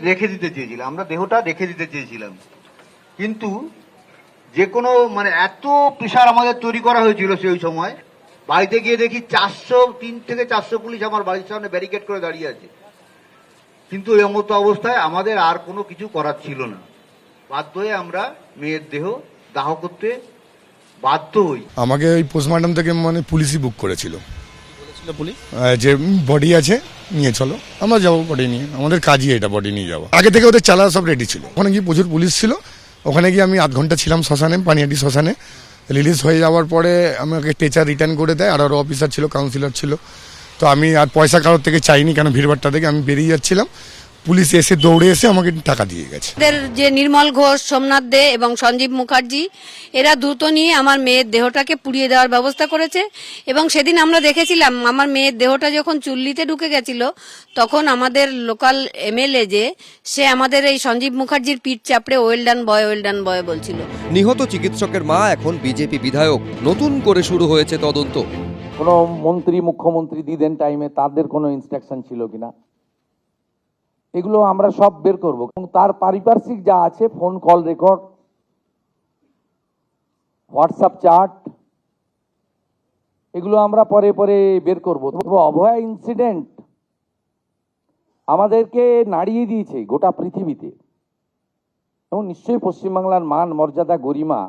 Speaker 7: রেখে দিতে চেয়েছিলাম, আমরা দেহটা রেখে দিতে চেয়েছিলাম, কিন্তু যে কোনো এত প্রেশার আমাদের তৈরি করা হয়েছিল সেই সময়। বাড়িতে গিয়ে দেখি 3 থেকে 400 পুলিশ আমার বাড়ির সামনে ব্যারিকেড করে দাঁড়িয়ে আছে। কিন্তু এই মতো অবস্থায় আমাদের আর কোনো কিছু করার ছিল না। বাধ্য হয়ে আমরা মেয়ের দেহ দাহ করতে বাধ্য হই।
Speaker 10: আমাকে ওই পোস্টমর্টম থেকে পুলিশই বুক করেছিল, যে বডি আছে নিয়ে চলো, আমরা যাবো বডি নিয়ে, আমাদের কাজই এটা বডি নিয়ে যাবো। আগে থেকে ওদের চালা সব রেডি ছিল। ওখানে গিয়ে প্রচুর পুলিশ ছিল। ওখানে গিয়ে আমি 8 ঘন্টা ছিলাম শ্মশানে, পানিহাটি শ্মশানে। রিলিজ হয়ে যাওয়ার পরে আমাকে টেচার রিটার্ন করে দেয়, আর আরও অফিসার ছিল, কাউন্সিলর ছিল। তো আমি আর পয়সা কারোর থেকে চাইনি, কেন ভিড়ভাড়টা থেকে আমি বেরিয়ে যাচ্ছিলাম। পুলিশ এসে দৌড়ে এসে আমাকে টাকা দিয়ে গেছে।
Speaker 13: যে নির্মল ঘোষ, সোমনাথ দে এবং সঞ্জীব মুখার্জি, এরা দ্রুত নিয়ে আমার মেয়ের দেহটাকে পুড়িয়ে দেওয়ার ব্যবস্থা করেছে। এবং সেদিন আমরা দেখেছিলাম আমার মেয়ের দেহটা যখন চুল্লিতে ঢুকে গেছিল, তখন আমাদের লোকাল এমএলএ সে আমাদের এই সঞ্জীব মুখার্জির পিঠ চাপড়ে ওয়েল ডান বয় বলছিল।
Speaker 11: নিহত চিকিৎসকের মা এখন বিজেপি বিধায়ক। নতুন করে শুরু হয়েছে তদন্ত।
Speaker 25: কোনো মন্ত্রী, মুখ্যমন্ত্রী দিদেন টাইমে তাদের কোনো ইনস্ট্রাকশন ছিল কিনা, এগুলো আমরা সব বের করব। এবং তার পারিপার্শ্বিক যা আছে, phone call record, WhatsApp chat, এগুলো আমরা পরে পরে বের করব। তবে অভয়া ইনসিডেন্ট আমাদেরকে নাড়িয়ে দিয়েছে গোটা পৃথিবীতে, এবং নিশ্চয়ই পশ্চিমবাংলার মান মর্যাদা গরিমা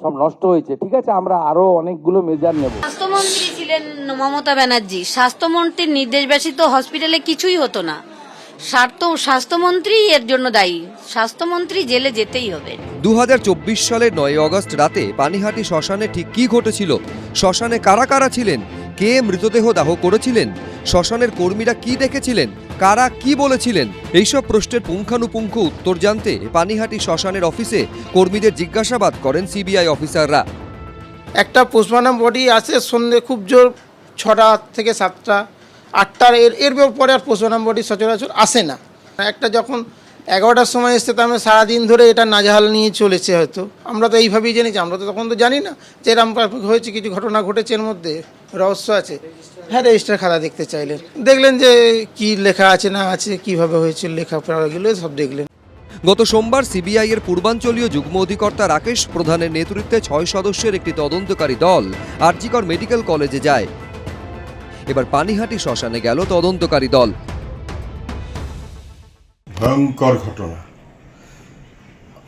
Speaker 25: সব নষ্ট হয়েছে। ঠিক আছে, আমরা আরো অনেকগুলো মেজার নেব।
Speaker 13: স্বাস্থ্যমন্ত্রী ছিলেন মমতা ব্যানার্জি, স্বাস্থ্যমন্ত্রীর নির্দেশ ব্যতীত হসপিটালে কিছুই হতো না। স্বাস্থ্যমন্ত্রী এর জন্য দায়ী, স্বাস্থ্যমন্ত্রী জেলে যেতেই হবে।
Speaker 11: 2024 সালের 9 আগস্ট রাতে পানিহাটি শ্মশানে ঠিক কি ঘটেছিল? শ্মশানে কারা কারা ছিলেন? কে মৃতদেহ দাহ করেছিলেন? শ্মশানের কর্মীরা কি দেখেছিলেন? কারা কি বলেছিলেন? এইসব প্রশ্নের পুঙ্খানুপুঙ্খ উত্তর জানতে পানিহাটি শ্মশানের অফিসে কর্মীদের জিজ্ঞাসাবাদ করেন সিবিআই অফিসাররা।
Speaker 4: একটা পোস্টমর্টম বডি আসে সন্ধ্যে খুব জোর 6টা থেকে 7টা 8টার এর পরে আর পোস্টমর্টম বডি সচরাচর আসে না। একটা যখন 11টার সময় এসছে, তার মানে সারাদিন ধরে এটা নাজেহাল নিয়ে চলেছে। হয়তো আমরা তো এইভাবেই জেনেছি, আমরা তো তখন তো জানি না যে এরকম হয়েছে, কিছু ঘটনা ঘটেছে, এর মধ্যে রহস্য আছে। হ্যাঁ, রেজিস্টার খাতা দেখতে চাইলেন, দেখলেন যে কি লেখা আছে না আছে, কিভাবে হয়েছিল, লেখাপড়াগুলো সব দেখলেন।
Speaker 11: গত সোমবার সিবিআই এর পূর্বাঞ্চলীয় যুগ্ম অধিকর্তা রাকেশ প্রধানের নেতৃত্বে 6 সদস্যের একটি তদন্তকারী দল আরজিকর মেডিকেল কলেজে যায়। এবার পানিহাটি শ্মশানে গেল তদন্তকারী দল।
Speaker 10: ভয়ঙ্কর ঘটনা।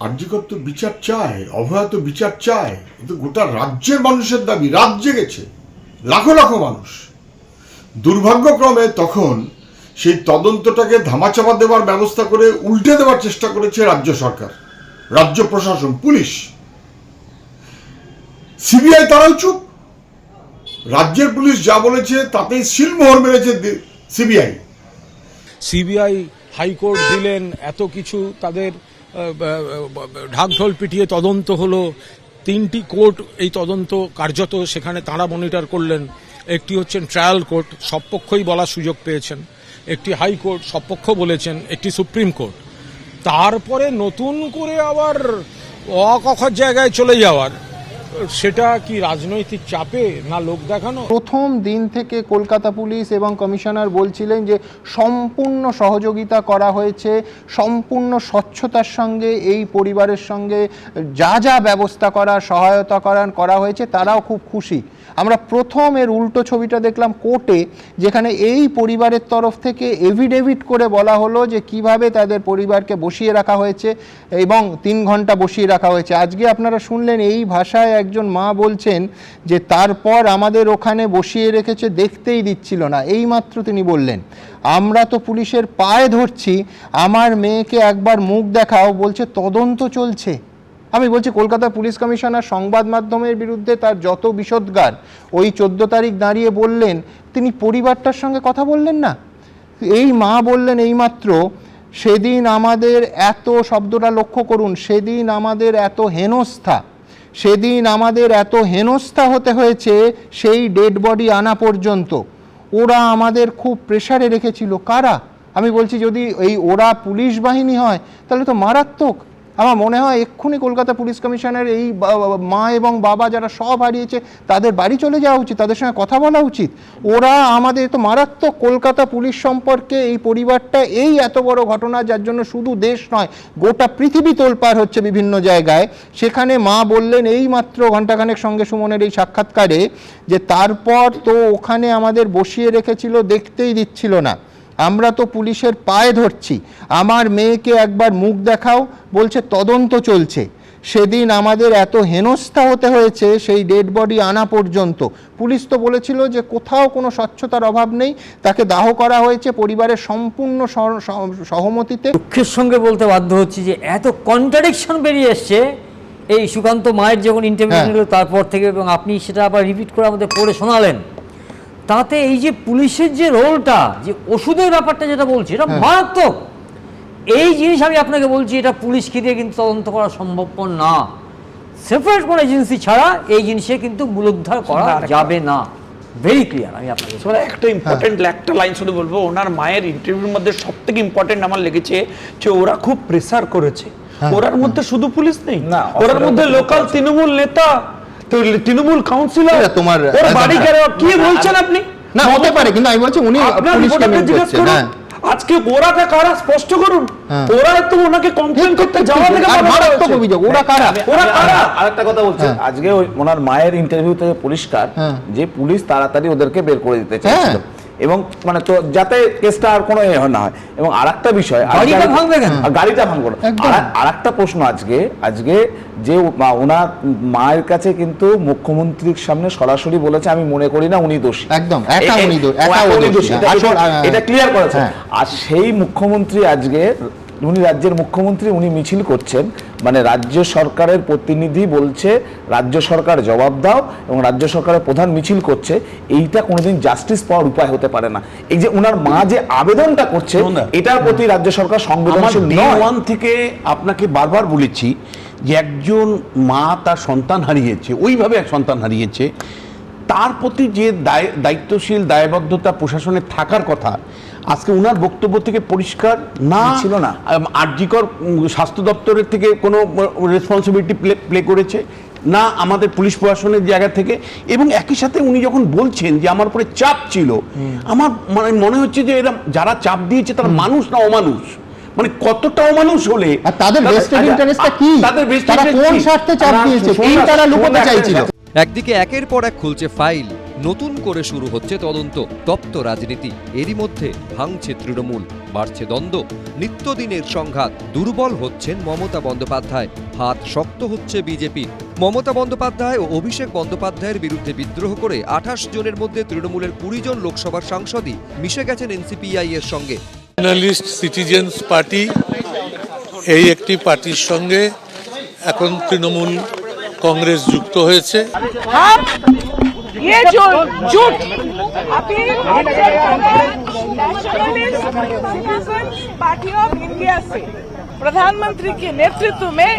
Speaker 10: আরজিকর তো বিচার চায়, অভয়া তো বিচার চায়, কিন্তু গোটা রাজ্যের মানুষের দাবি, রাত জেগেছে লাখো লাখো মানুষ। দুর্ভাগ্যক্রমে তখন সেই তদন্তটাকে ধামাচাপা দেওয়ার ব্যবস্থা করে উল্টে দেওয়ার চেষ্টা করেছে রাজ্য সরকার, রাজ্য প্রশাসন, পুলিশ, সিবিআই। তারাও চুপ। রাজ্যের পুলিশ যা বলেছে তাতেই সিলমোহর মেরেছে সিবিআই।
Speaker 6: সিবিআই হাইকোর্ট দিলেন, এত কিছু তাদের ঢাকঢোল পিটিয়ে তদন্ত হলো। 3টি কোর্ট এই তদন্ত কার্যত সেখানে তারা মনিটর করলেন। একটি হচ্ছেন ট্রায়াল কোর্ট, সব পক্ষই বলার সুযোগ পেয়েছেন। একটি হাইকোর্ট, সব পক্ষ বলেছেন। একটি সুপ্রিম কোর্ট। তারপরে নতুন করে আবার অকখর জায়গায় চলে যাওয়ার, সেটা কি রাজনৈতিক চাপে না লোক দেখানো?
Speaker 18: প্রথম দিন থেকে কলকাতা পুলিশ এবং কমিশনার বলছিলেন যে সম্পূর্ণ সহযোগিতা করা হয়েছে, সম্পূর্ণ স্বচ্ছতার সঙ্গে এই পরিবারের সঙ্গে যা যা ব্যবস্থা করা, সহায়তা করা হয়েছে, তারাও খুব খুশি। আমরা প্রথম এর উল্টো ছবিটা দেখলাম কোর্টে, যেখানে এই পরিবারের তরফ থেকে এভিডেভিট করে বলা হলো যে কিভাবে তাদের পরিবারকে বসিয়ে রাখা হয়েছে এবং 3 ঘন্টা বসিয়ে রাখা হয়েছে। আজকে আপনারা শুনলেন এই ভাষায় একজন মা বলছেন যে তারপর আমাদের ওখানে বসিয়ে রেখেছে, দেখতেই দিচ্ছিল না। এইমাত্র তিনি বললেন, আমরা তো পুলিশের পায়ে ধরছি, আমার মেয়েকে একবার মুখ দেখাও, বলছে তদন্ত চলছে। আমি বলছি কলকাতা পুলিশ কমিশনার সংবাদ মাধ্যমের বিরুদ্ধে তার যত বিষোদ্গার, ওই 14 তারিখ দাঁড়িয়ে বললেন, তিনি পরিবারটার সঙ্গে কথা বললেন না। এই মা বললেন এইমাত্র, সেদিন আমাদের এত, শব্দটা লক্ষ্য করুন, সেদিন আমাদের এত হেনস্থা, সেদিন আমাদের এত হেনস্থা হতে হয়েছে সেই ডেড বডি আনা পর্যন্ত। ওরা আমাদের খুব প্রেসারে রেখেছিল। কারা? আমি বলছি যদি এই ওরা পুলিশ বাহিনী হয় তাহলে তো মারাত্মক। আমার মনে হয় এক্ষুনি কলকাতা পুলিশ কমিশনের এই মা এবং বাবা যারা সব হারিয়েছে তাদের বাড়ি চলে যাওয়া উচিত, তাদের সঙ্গে কথা বলা উচিত। ওরা আমাদের তো মারাত্মক। কলকাতা পুলিশ সম্পর্কে এই পরিবারটা, এই এত বড় ঘটনা যার জন্য শুধু দেশ নয় গোটা পৃথিবী তোলপাড় হচ্ছে বিভিন্ন জায়গায়, সেখানে মা বললেন এই মাত্র ঘণ্টাখানেক সঙ্গে সুমনের এই সাক্ষাৎকারে যে তারপর তো ওখানে আমাদের বসিয়ে রেখেছিল, দেখতেই দিচ্ছিল না। আমরা তো পুলিশের পায়ে ধরছি, আমার মেয়েকে একবার মুখ দেখাও, বলছে তদন্ত চলছে। সেদিন আমাদের এত হেনস্থা হতে হয়েছে সেই ডেড বডি আনা পর্যন্ত। পুলিশ তো বলেছিল যে কোথাও কোনো স্বচ্ছতার অভাব নেই, তাকে দাহ করা হয়েছে পরিবারের সম্পূর্ণ সহমতিতে।
Speaker 15: দুঃখের সঙ্গে বলতে বাধ্য হচ্ছি যে এত কন্ট্রাডিকশন বেরিয়ে এসছে এই সুকান্ত মায়ের যখন ইন্টারভিউ নিল তারপর থেকে, এবং আপনি সেটা আবার রিপিট করে আমাদের পড়ে শোনালেন। তাতে এই যে পুলিশের যে রোলটা, যে ওষুধের ব্যাপারটা যেটা বলছি, এটা মারাত্মক। এই জিনিস আমি আপনাকে বলছি, এটা পুলিশকে দিয়ে কিন্তু তদন্ত করা সম্ভবপর না। সেপারেট কোনো এজেন্সি ছাড়া এই জিনিসে কিন্তু মূলোদ্ধার করা যাবে না। Very clear. আমি আপনাকে
Speaker 16: একটা ইম্পর্টেন্ট একটা লাইন শুধু বলবো, ওনার মায়ের ইন্টারভিউর মধ্যে সব থেকে ইম্পর্টেন্ট আমার লেগেছে যে ওরা খুব প্রেসার করেছে। ওরার মধ্যে শুধু পুলিশ নেই, ওরার মধ্যে লোকাল তৃণমূল নেতা, তৃণমূল কাউন্সিলর, তোমার বাড়ি কি বলছেন আপনি?
Speaker 18: না হতে পারে, কিন্তু আমি বলছি উনি পুলিশকে মেন করছেন।
Speaker 16: আজকে ওরাটা কারা স্পষ্ট করুন। ওরাই তো ওনাকে কমপ্লেন করতে যাওয়া থেকে
Speaker 18: মারাত্মক অভিযোগ, ওরা কারা?
Speaker 3: আরেকটা কথা বলছে, আজকে ওনার মায়ের ইন্টারভিউ থেকে পরিষ্কার যে পুলিশ তাড়াতাড়ি ওদেরকে বের করে দিতে চাইছিল, এবং মানে তো যাতে কেসটা আর কোনো না হয়। এবং আরেকটা বিষয়, গাড়িটা ভাঙবে না। আরেকটা প্রশ্ন, আজকে যে ওনার মায়ের কাছে কিন্তু মুখ্যমন্ত্রীর সামনে সরাসরি বলেছে আমি মনে করি না উনি দোষী,
Speaker 18: একদম
Speaker 3: এটা ক্লিয়ার করেছে। আর সেই মুখ্যমন্ত্রী আজকে উনি রাজ্যের মুখ্যমন্ত্রী, উনি মিছিল করছেন, মানে রাজ্য সরকারের প্রতিনিধি বলছে রাজ্য সরকার জবাব দাও, এবং রাজ্য সরকারের প্রধান মিছিল করছে। এইটা কোনোদিন জাস্টিস পাওয়ার উপায় হতে পারে না। এই যে ওনার মা যে আবেদনটা করছে, এটার প্রতি রাজ্য সরকার সংবেদনশীল নয়।
Speaker 9: ওয়ান থেকে আপনাকে বারবার বলেছি যে একজন মা তার সন্তান হারিয়েছে, ওইভাবে এক সন্তান হারিয়েছে, তার প্রতি যে দায়িত্বশীল দায়বদ্ধতা প্রশাসনের থাকার কথা, আজকে ওনার বক্তব্য থেকে পরিষ্কার না ছিল না। আরজিকর স্বাস্থ্য দপ্তরের থেকে কোনো রেসপন্সিবিলিটি প্লে করেছে না আমাদের পুলিশ প্রশাসনের জায়গা থেকে। এবং একই সাথে উনি যখন বলছেন যে আমার উপরে চাপ ছিল, আমার মনে হচ্ছে যে এরা যারা চাপ দিয়েছে তারা মানুষ না অমানুষ, মানে কতটা অমানুষ হলে
Speaker 18: তাদের বেস্টেড ইন্টারেস্টটা কি, তারা কোন স্বার্থে চাপ দিয়েছে এই তারা লুকোতে চাইছিল।
Speaker 11: একদিকে একের পর এক খুলছে ফাইল, নতুন করে শুরু হচ্ছে তদন্ত, তপ্ত রাজনীতি, এরই মধ্যে ভাঙছে তৃণমূল, বাড়ছে দ্বন্দ্ব, নিত্যদিনের সংঘাত, দুর্বল হচ্ছেন মমতা বন্দ্যোপাধ্যায়, হাত শক্ত হচ্ছে বিজেপি। মমতা বন্দ্যোপাধ্যায় ও অভিষেক বন্দ্যোপাধ্যায়ের বিরুদ্ধে বিদ্রোহ করে 28 জনের মধ্যে তৃণমূলের 20 জন লোকসভার সাংসদই মিশে গেছেন এনসিপিআই এর সঙ্গে।
Speaker 17: ন্যাশনালিস্ট সিটিজেন্স পার্টি এই একটি পার্টির সঙ্গে এখন তৃণমূল कांग्रेस যুক্ত হয়েছে।
Speaker 19: ये जो झूठ अपील पार्टी ऑफ इंडिया से प्रधानमंत्री के नेतृत्व में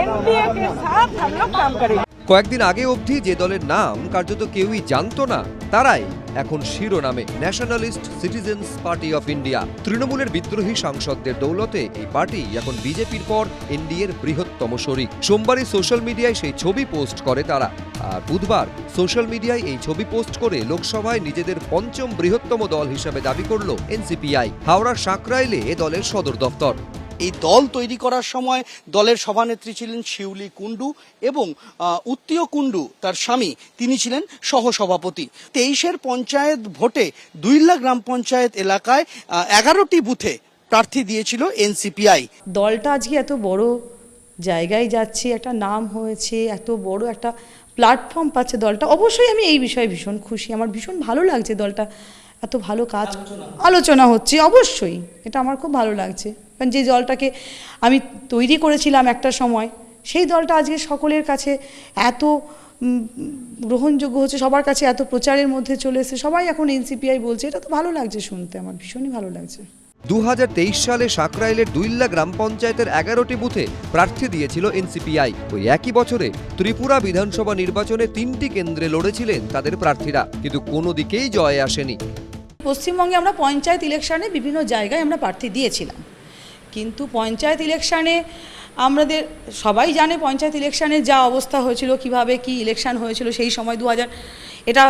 Speaker 19: एनडीए के साथ हम लोग काम करेंगे।
Speaker 11: কয়েকদিন আগে অবধি যে দলের নাম কার্যত কেউই জানতো না, তারাই এখন শিরোনামে nationalist Citizens Party of India. তৃণমূলের বিদ্রোহী সাংসদদের দৌলতে এই পার্টি এখন বিজেপির পর এনডিএর বৃহত্তম শরিক। সোমবারই সোশ্যাল মিডিয়ায় সেই ছবি পোস্ট করে তারা, আর বুধবার সোশ্যাল মিডিয়ায় এই ছবি পোস্ট করে লোকসভায় নিজেদের পঞ্চম বৃহত্তম দল হিসাবে দাবি করল এনসিপিআই। হাওড়ার সাঁকরাইলে এ দলের সদর দফতর।
Speaker 23: এই দল তৈরি করার সময় দলের সভানেত্রী ছিলেন শিউলি কুণ্ডু এবং উত্তীয় কুণ্ডু তার স্বামী, তিনি ছিলেন সহসভাপতি। 23-এর পঞ্চায়েত ভোটে 2 গ্রাম পঞ্চায়েত এলাকায় 11টি বুথে প্রার্থী দিয়েছিল এনসিপিআই।
Speaker 21: দলটা আজকে এত বড় জায়গায় যাচ্ছে, একটা নাম হয়েছে, এত বড় একটা প্ল্যাটফর্ম পাচ্ছে দলটা, অবশ্যই আমি এই বিষয়ে ভীষণ খুশি। আমার ভীষণ ভালো লাগছে দলটা এত ভালো কাজ আলোচনা হচ্ছে, অবশ্যই এটা আমার খুব ভালো লাগছে। কারণ যে দলটাকে আমি তৈরি করেছিলাম একটা সময়, সেই দলটা আজকে সকলের কাছে এত গ্রহণযোগ্য হচ্ছে, সবার কাছে এত প্রচারের মধ্যে চলে এসেছে, সবাই এখন এনসিপিআই বলছে, এটা তো ভালো লাগছে শুনতে, আমার ভীষণই ভালো লাগছে।
Speaker 11: 2023 সালে সাঁকরাইলের 2 গ্রাম পঞ্চায়েতের 11টি বুথে প্রার্থী দিয়েছিল এনসিপিআই। ওই একই বছরে ত্রিপুরা বিধানসভা নির্বাচনে 3টি কেন্দ্রে লড়েছিলেন তাদের প্রার্থীরা, কিন্তু কোনো দিকেই জয় আসেনি।
Speaker 21: পশ্চিমবঙ্গে আমরা পঞ্চায়েত ইলেকশনে বিভিন্ন জায়গায় আমরা প্রার্থী দিয়েছিলাম, কিন্তু পঞ্চায়েত ইলেকশানে আমাদের সবাই জানে পঞ্চায়েত ইলেকশানে যা অবস্থা হয়েছিল, কিভাবে কি ইলেকশান হয়েছিল সেই সময় 2000, এটা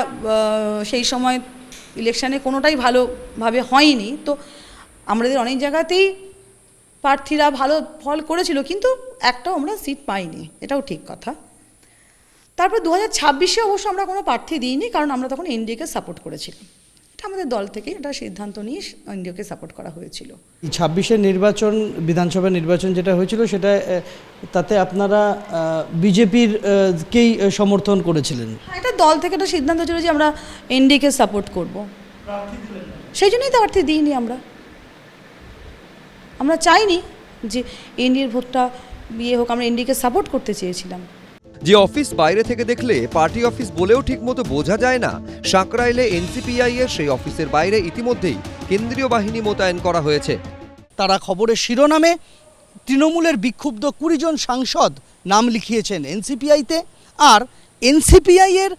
Speaker 21: সেই সময় ইলেকশানে কোনোটাই ভালোভাবে হয়নি। তো আমাদের অনেক জায়গাতেই প্রার্থীরা ভালো ফল করেছিল, কিন্তু একটাও আমরা সিট পাইনি, এটাও ঠিক কথা। তারপর 2026-এ অবশ্য আমরা কোনো প্রার্থী দিইনি, কারণ আমরা তখন এনডিএকে সাপোর্ট করেছিলাম। আমাদের দল থেকে এটা সিদ্ধান্ত নিয়ে এনডিএকে সাপোর্ট করা হয়েছিল।
Speaker 23: 26-এর নির্বাচন, বিধানসভা নির্বাচন যেটা হয়েছিল, সেটা তাতে আপনারা বিজেপির কেই সমর্থন করেছিলেন।
Speaker 21: এটা দল থেকে একটা সিদ্ধান্ত ছিল যে আমরা এনডিএকে সাপোর্ট করব, সেই জন্যই তো প্রার্থী দিইনি। আমরা চাইনি যে এনডিএর ভোটটা বিয়ে হোক, আমরা এনডিএকে সাপোর্ট করতে চেয়েছিলাম।
Speaker 11: যে অফিস বাইরে থেকে দেখলে পার্টি অফিস বলেও ঠিকমতো বোঝা যায় না, সাঁকরাইলে এনসিপিআই এর সেই অফিসের বাইরে ইতিমধ্যেই কেন্দ্রীয় বাহিনী মোতায়েন করা হয়েছে।
Speaker 23: তারা খবরের শিরোনামে তৃণমূলের বিক্ষুব্ধ 20 জন সাংসদ নাম লিখিয়েছেন এনসিপিআইতে, আর এনসিপিআই এর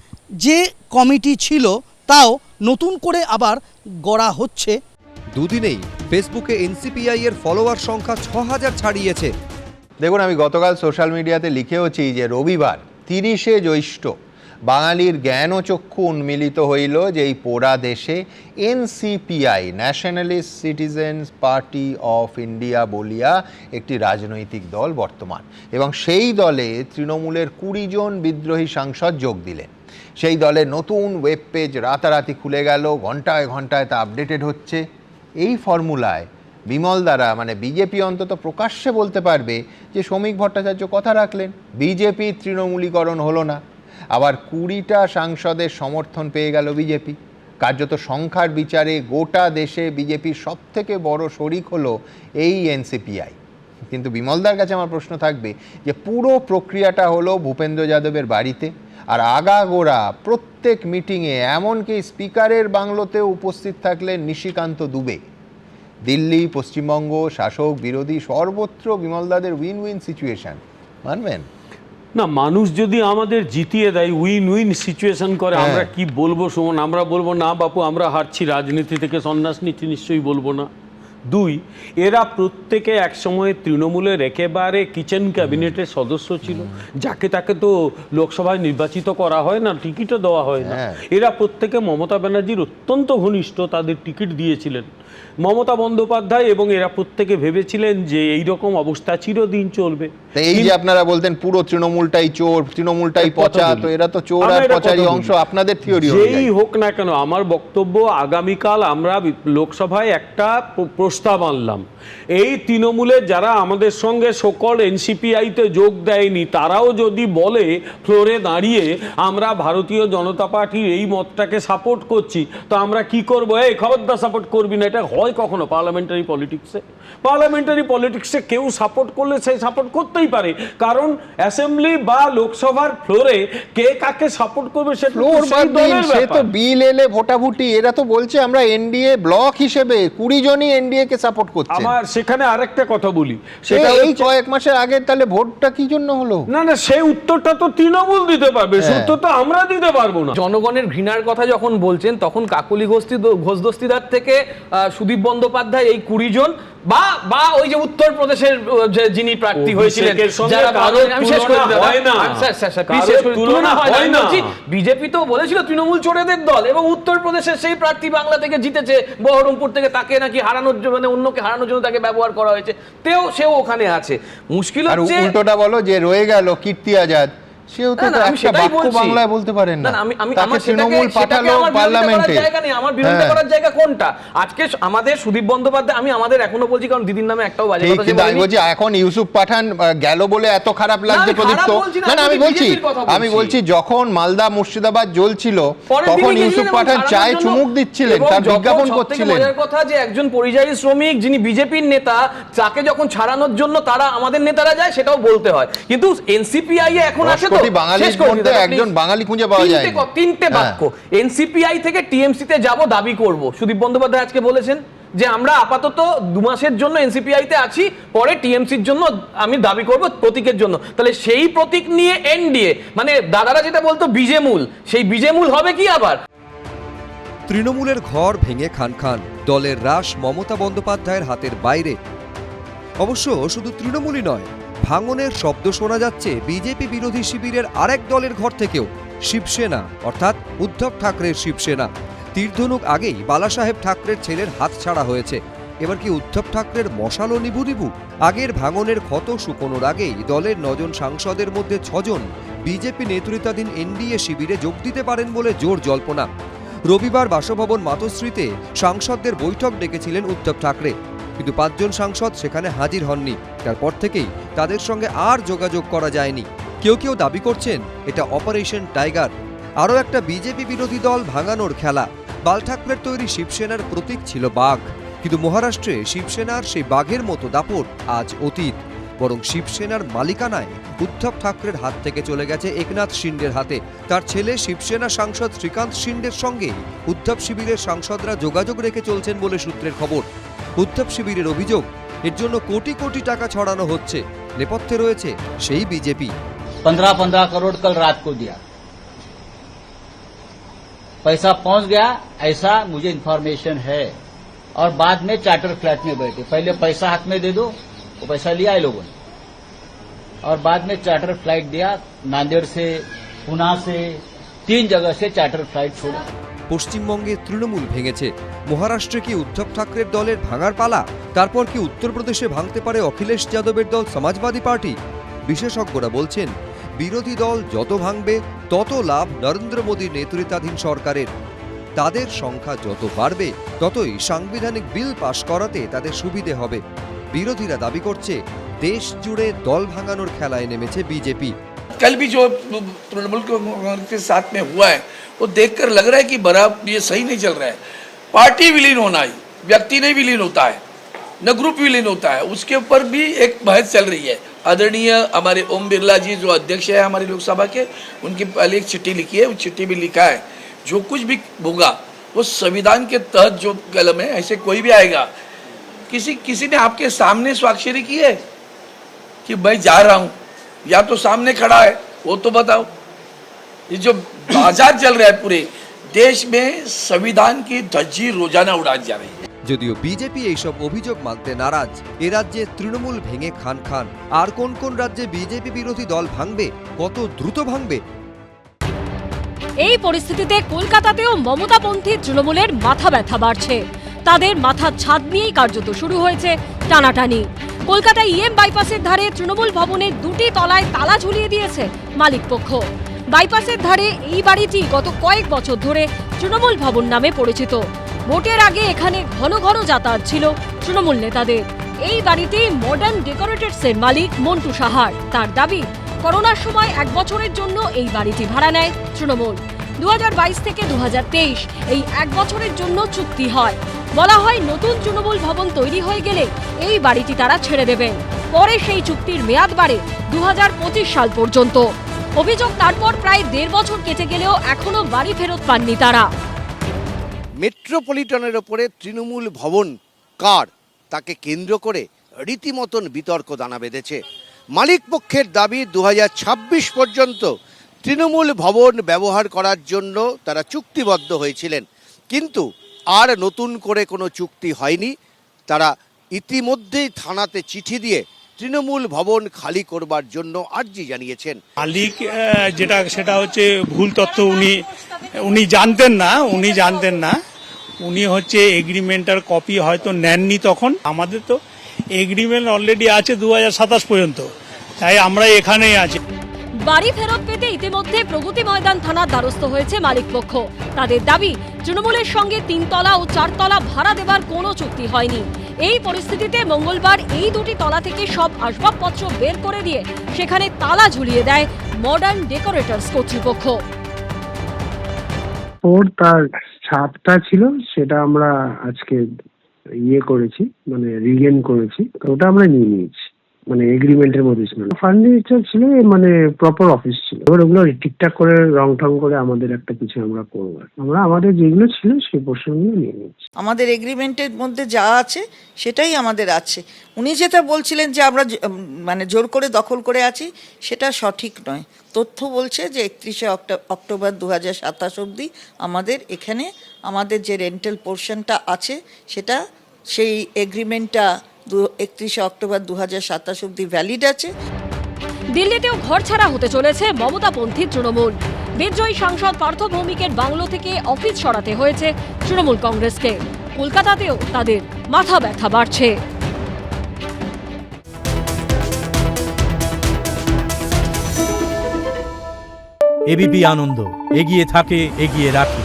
Speaker 23: যে কমিটি ছিল তাও নতুন করে আবার গড়া হচ্ছে।
Speaker 11: দুদিনেই ফেসবুকে এনসিপিআই এর ফলোয়ার সংখ্যা 6000 ছাড়িয়েছে।
Speaker 18: দেখুন, আমি গতকাল সোশ্যাল মিডিয়াতে লিখেওছি যে রবিবার 30শে জ্যৈষ্ঠ বাঙালির জ্ঞান ও চক্ষু উন্মিলিত হইল যে এই পোড়া দেশে NCPI, Nationalist Citizens Party of India বলিয়া একটি রাজনৈতিক দল বর্তমান, এবং সেই দলে তৃণমূলের 20 জন বিদ্রোহী সাংসদ যোগ দিলেন। সেই দলের নতুন ওয়েব পেজ রাতারাতি খুলে গেল, ঘন্টায় ঘন্টায় তা আপডেটেড হচ্ছে। এই ফর্মুলায় বিমল দ্বারা মানে বিজেপি অন্তত প্রকাশ্যে বলতে পারবে যে শ্রমিক ভট্টাচার্য কথা রাখলেন, বিজেপি তৃণমূলীকরণ হলো না। আবার 20টা সাংসদের সমর্থন পেয়ে গেল বিজেপি। কার্যত সংখ্যার বিচারে গোটা দেশে বিজেপির সব থেকে বড় শরিক হলো এই এনসিপিআই। কিন্তু বিমলদার কাছে আমার প্রশ্ন থাকবে যে পুরো প্রক্রিয়াটা হলো ভূপেন্দ্র যাদবের বাড়িতে, আর আগাগোড়া প্রত্যেক মিটিংয়ে, এমনকি স্পিকারের বাংলোতেও উপস্থিত থাকলেন নিশিকান্ত দুবে। দিল্লি, পশ্চিমবঙ্গ, শাসক বিরোধী সর্বত্র বিমলদাদের উইন উইন সিচুয়েশন, মানবেন?
Speaker 16: না, মানুষ যদি আমাদের জিতিয়ে দেয়, উইন উইন সিচুয়েশন করে, আমরা কি বলবো সুমন? আমরা বলবো না বাপু আমরা হারছি, রাজনীতি থেকে সন্ন্যাস নিচ্ছি, নিশ্চয়ই বলবো না। 2, এরা প্রত্যেকে একসময় তৃণমূলের একেবারে কিচেন ক্যাবিনেটের সদস্য ছিল, যাকে তাকে তো লোকসভায় নির্বাচিত করা হয় না, টিকিটও দেওয়া হয় না। এরা প্রত্যেকে মমতা ব্যানার্জির অত্যন্ত ঘনিষ্ঠ, তাদের টিকিট দিয়েছিলেন মমতা বন্দ্যোপাধ্যায়, এবং এরা প্রত্যেকে ভেবেছিলেন যে এই রকম অবস্থা চিরদিন চলবে।
Speaker 18: এই যে আপনারা বলতেন পুরো তৃণমূলটাই চোর, তৃণমূলটাই পচা, তো এরা তো চোর আর পচারই অংশ আপনাদের থিওরি।
Speaker 16: যেই হোক না কেন, আমার বক্তব্য আগামীকাল আমরা লোকসভায় একটা প্রস্তাব আনলাম, এই তৃণমূলের যারা আমাদের সঙ্গে সকল এনসিপিআইতে যোগ দেয়নি তারাও যদি বলে ফ্লোরে দাঁড়িয়ে আমরা ভারতীয় জনতা পার্টির এই মতটাকে সাপোর্ট করছি, তো আমরা কি করবো? এই খবরদার সাপোর্ট করবি না। এটা হয় কখনো পার্লামেন্টারি পলিটিক্সে? পার্লামেন্টারি পলিটিক্সে কেউ সাপোর্ট করলে সে সাপোর্ট করতেই পারে, কারণ অ্যাসেম্বলি বা লোকসভার ফ্লোরে কে কাকে সাপোর্ট করবে সেটা
Speaker 18: সে তো বিল এলে ভোটাভুটি। এরা তো বলছে আমরা এনডিএ ব্লক হিসেবে 20 জনই এনডিএ কে সাপোর্ট করছে।
Speaker 16: আমার সেখানে আরেকটা কথা বলি,
Speaker 18: সেটা এই কয়েক মাসের আগে তাহলে ভোটটা কি জন্য হলো?
Speaker 16: না না, সেই উত্তরটা তো তৃণমূল দিতে পারবে, উত্তর তো আমরা দিতে পারবো না।
Speaker 5: জনগণের ঘৃণার কথা যখন বলছেন, তখন কাকলি ঘোষ দস্তিদার থেকে সুদীপ বন্দ্যোপাধ্যায় এই 20 জন বা ওই যে উত্তরপ্রদেশের যিনি প্রার্থী হয়েছিলেন, বিজেপি তো বলেছিল তৃণমূল চোরেদের দল, এবং উত্তরপ্রদেশের সেই প্রার্থী বাংলা থেকে জিতেছে বহরমপুর থেকে, তাকে নাকি হারানোর জন্য, মানে অন্যকে হারানোর জন্য তাকে ব্যবহার করা হয়েছে, সেও ওখানে আছে। মুশকিল হচ্ছে
Speaker 18: উল্টোটা বলো যে রয়ে গেল কীর্তি আজাদ, সেও তো একটা বাক্য বাংলায় বলতে পারেন না। তাকে তৃণমূল পাঠালো পার্লামেন্টে,
Speaker 5: আমার বিরোধিতা করার জায়গা কোনটা? আজকে আমাদের সুদীপ বন্দ্যোপাধ্যায়, আমি আমাদের এখনো বলছি কারণ দিদির নামে একটাও বাজে কথা বলছি,
Speaker 18: এখন ইউসুফ পাঠান গেল বলে এত খারাপ লাগছে প্রদীপ্ত। না আমি বলছি যখন মালদা মুর্শিদাবাদ জ্বলছিল তখন ইউসুফ পাঠান চায় চুমুক দিচ্ছিলেন, তার বিজ্ঞাপন করছিলেন।
Speaker 5: মজার কথা যে একজন পরিযায়ী শ্রমিক যিনি বিজেপির নেতা, তাকে যখন ছাড়ানোর জন্য তারা আমাদের নেতারা যায়, সেটাও বলতে হয়। কিন্তু এনসিপিআই এখন আছে
Speaker 18: একজন বাঙালি খুঁজে পাওয়া যায়।
Speaker 5: 3টে বাক্য, এনসিপিআই থেকে টিএমসিতে যাব, দাবি করব। সুদীপ বন্দ্যোপাধ্যায় আজকে বলেছেন যে আমরা আপাতত 2 মাসের জন্য এনসিপিআইতে আছি, পরে টিএমসির জন্য আমি দাবি করব প্রতীকের জন্য। তাহলে সেই প্রতীক নিয়ে এনডিএ, মানে দাদারা যেটা বলতো বিজেমূল, সেই বিজেমূল হবে কি আবার?
Speaker 11: তৃণমূলের ঘর ভেঙে খান খান, দলের হ্রাস মমতা বন্দ্যোপাধ্যায়ের হাতের বাইরে। অবশ্য শুধু তৃণমূলই নয়, ভাঙনের শব্দ শোনা যাচ্ছে বিজেপি বিরোধী শিবিরের আরেক দলের ঘর থেকেও, শিবসেনা, অর্থাৎ উদ্ধব ঠাকরের শিবসেনা। তীরধনুক আগেই বালাসাহেব ঠাকরের ছেলের হাত ছাড়া হয়েছে, এবার কি উদ্ধব ঠাকরের মশালও নিবু নিবু? আগের ভাঙনের ক্ষত শুকোনোর আগেই দলের 9 জন সাংসদের মধ্যে 6 জন বিজেপি নেতৃত্বাধীন এনডিএ শিবিরে যোগ দিতে পারেন বলে জোর জল্পনা। রবিবার বাসভবন মাতোশ্রীতে সাংসদদের বৈঠক ডেকেছিলেন উদ্ধব ঠাকরে, কিন্তু 5 জন সাংসদ সেখানে হাজির হননি। তারপর থেকেই তাদের সঙ্গে আর যোগাযোগ করা যায়নি। কেউ দাবি করছেন এটা অপারেশন টাইগার, আরও একটা বিজেপি বিরোধী দল ভাঙানোর খেলা। বাল ঠাকরের তৈরি শিবসেনার প্রতীক ছিল বাঘ, কিন্তু মহারাষ্ট্রে শিবসেনার সেই বাঘের মতো দাপট আজ অতীত। বরং শিবসেনার মালিকানায় উদ্ধব ঠাকরের হাত থেকে চলে গেছে একনাথ শিন্ডের হাতে। তার ছেলে শিবসেনা সাংসদ শ্রীকান্ত শিন্ডের সঙ্গে উদ্ধব শিবিরের সাংসদরা যোগাযোগ রেখে চলছেন বলে সূত্রের খবর। উদ্ধব শিবিরের অভিযোগ, এর জন্য কোটি কোটি টাকা ছড়ানো হচ্ছে। নেপথ্যে রয়েছে সেই বিজেপি।
Speaker 8: 15-15 करोड़ कल रात को दिया, पैसा पहुंच गया ऐसा मुझे इन्फॉर्मेशन है, और बाद में चार्टर फ्लैट में बैठे। पहले पैसा हाथ में दे दो, वो पैसा लिया है लोगों ने, और बाद में चार्टर फ्लाइट दिया, नांदेड़ से, पुणे से, 3 जगह से चार्टर फ्लाइट छोड़े।
Speaker 11: পশ্চিমবঙ্গে তৃণমূল ভেঙেছে, মহারাষ্ট্রে কি উদ্ধব ঠাকরের দলের ভাঙার পালা? তারপর কি উত্তরপ্রদেশে ভাঙতে পারে অখিলেশ যাদবের দল সমাজবাদী পার্টি? বিশেষজ্ঞরা বলছেন বিরোধী দল যত ভাঙবে তত লাভ নরেন্দ্র মোদীর নেতৃত্বাধীন সরকারের। তাদের সংখ্যা যত বাড়বে ততই সাংবিধানিক বিল পাশ করাতে তাদের সুবিধে হবে। বিরোধীরা দাবি করছে দেশ জুড়ে দল ভাঙানোর খেলায় নেমেছে বিজেপি।
Speaker 1: कल भी जो तृणमूल कांग्रेस के साथ में हुआ है वो देखकर लग रहा है कि बड़ा ये सही नहीं चल रहा है। पार्टी विलीन होना ही, व्यक्ति नहीं विलीन होता है, न ग्रुप विलीन होता है, उसके ऊपर भी एक बहस चल रही है। आदरणीय हमारे ओम बिरला जी जो अध्यक्ष है हमारी लोकसभा के, उनकी पहले एक चिट्ठी लिखी है, उस चिट्ठी में लिखा है जो कुछ भी होगा वो संविधान के तहत जो कलम है, ऐसे कोई भी आएगा, किसी ने आपके सामने स्वाक्षरी की है कि मैं जा रहा हूँ, या तो सामने खड़ा है वो तो बताओ। ये जो बाजार चल रहा है पूरे देश में, संविधान की धज्जी रोजाना उड़ाई जा रही है।
Speaker 11: যদিও বিজেপি এইসব অভিযোগ মানতে নারাজ। এ রাজ্যে তৃণমূল ভেঙে খান খান। আর কোন কোন রাজ্যে বিজেপি বিরোধী দল ভাঙবে, কত দ্রুত ভাঙবে?
Speaker 14: এই পরিস্থিতিতে কলকাতাতেও মমতাপন্থী তৃণমূলের মাথা ব্যথা বাড়ছে। তাদের মাথার ছাদ নিয়েই কার্যত শুরু হয়েছে টানাটানি। কলকাতায় ইএম বাইপাসের ধারে তৃণমূল ভবনের 2টি তলায় তালা ঝুলিয়ে দিয়েছে মালিকপক্ষ। বাইপাসের ধারে এই বাড়িটি গত কয়েক বছর ধরে তৃণমূল ভবন নামে পরিচিত। ভোটের আগে এখানে ঘন ঘন যাতায়াত ছিল তৃণমূল নেতাদের। এই বাড়িটি মডার্ন ডেকোরেটরসের মালিক মন্টু সাহার। তার দাবি, করোনার সময় 1 বছরের জন্য এই বাড়িটি ভাড়া নেয় তৃণমূল। 2022 থেকে 2023 এই 1 বছরের জন্য চুক্তি হয়। বলা হয় নতুন তৃণমূল ভবন তৈরি হয়ে গেলে এই বাড়িটি তারা ছেড়ে দেবেন। পরে সেই চুক্তির মেয়াদ বাড়ে 2025 সাল পর্যন্ত। অভিযোগ, তারপর প্রায় 1.5 বছর কেটে গেলেও এখনো বাড়ি ফেরত পাননি তারা।
Speaker 20: মেট্রোপলিটনের ওপরে তৃণমূল ভবন কার, তাকে কেন্দ্র করে রীতিমতন বিতর্ক দানা বেঁধেছে। মালিক পক্ষের দাবি 2026 পর্যন্ত তৃণমূল ভবন ব্যবহার করার জন্য তারা চুক্তিবদ্ধ হয়েছিলেন, কিন্তু আর নতুন করে কোনো চুক্তি হয়নি। তারা ইতিমধ্যেই থানাতে চিঠি দিয়ে তৃণমূল ভবন খালি করবার জন্য আর্জি জানিয়েছেন।
Speaker 22: মালিক যেটা সেটা হচ্ছে ভুল তথ্য। উনি জানতেন না উনি হচ্ছে এগ্রিমেন্টার কপি হয়তো নেননি তখন। আমাদের তো এগ্রিমেন্ট অলরেডি আছে 2027 পর্যন্ত, তাই আমরা এখানেই আছি।
Speaker 14: বাড়ি ফেরত পেতে ইতিমধ্যে প্রগতি ময়দান থানার দ্বারস্থ হয়েছে মালিকপক্ষ। তাদের দাবি, তৃণমূলের সঙ্গে 3 তলা ও 4 তলা ভাড়া দেবার কোনো চুক্তি হয়নি। এই পরিস্থিতিতে মঙ্গলবার এই 2টি তলা থেকে সব আসবাবপত্র বের করে দিয়ে সেখানে তালা ঝুলিয়ে দেয় মডার্ন ডেকোরেটরস কর্তৃপক্ষ।
Speaker 24: ওর তার ছাপটা ছিল, সেটা আমরা আজকে করেছি, মানে রিগেন করেছি, ওটা আমরা নিয়ে নিয়েছি। মানে এগ্রিমেন্টের মধ্যে ছিল, ফার্নিচার ছিল, মানে প্রপার অফিস ছিল। এবার ওগুলো ঠিকঠাক করে রং ঠং করে আমাদের একটা কিছু আমরা করবো। আমরা আমাদের যেগুলো ছিল সেই পোর্শনগুলো নিয়ে নিচ্ছি।
Speaker 26: আমাদের এগ্রিমেন্টের মধ্যে যা আছে সেটাই আমাদের আছে। উনি যেটা বলছিলেন যে আমরা মানে জোর করে দখল করে আছি, সেটা সঠিক নয়। তথ্য বলছে যে 31শে অক্টোবর 2027 অবধি আমাদের এখানে আমাদের যে রেন্টাল পোর্শনটা আছে সেটা, সেই এগ্রিমেন্টটা 31শে অক্টোবর 2027 অবধি ভ্যালিড আছে।
Speaker 14: দিল্লিতেও ঘরছাড়া হতে চলেছে মমতাপন্থী তৃণমূল। বিজয়ী সাংসদ পার্থ ভৌমিকের বাংলো থেকে অফিস সরাতে হয়েছে তৃণমূল কংগ্রেসকে। কলকাতাতেও তাদের মাথা ব্যথা বাড়ছে।
Speaker 27: এবিপি আনন্দ, এগিয়ে থাকে, এগিয়ে রাখে।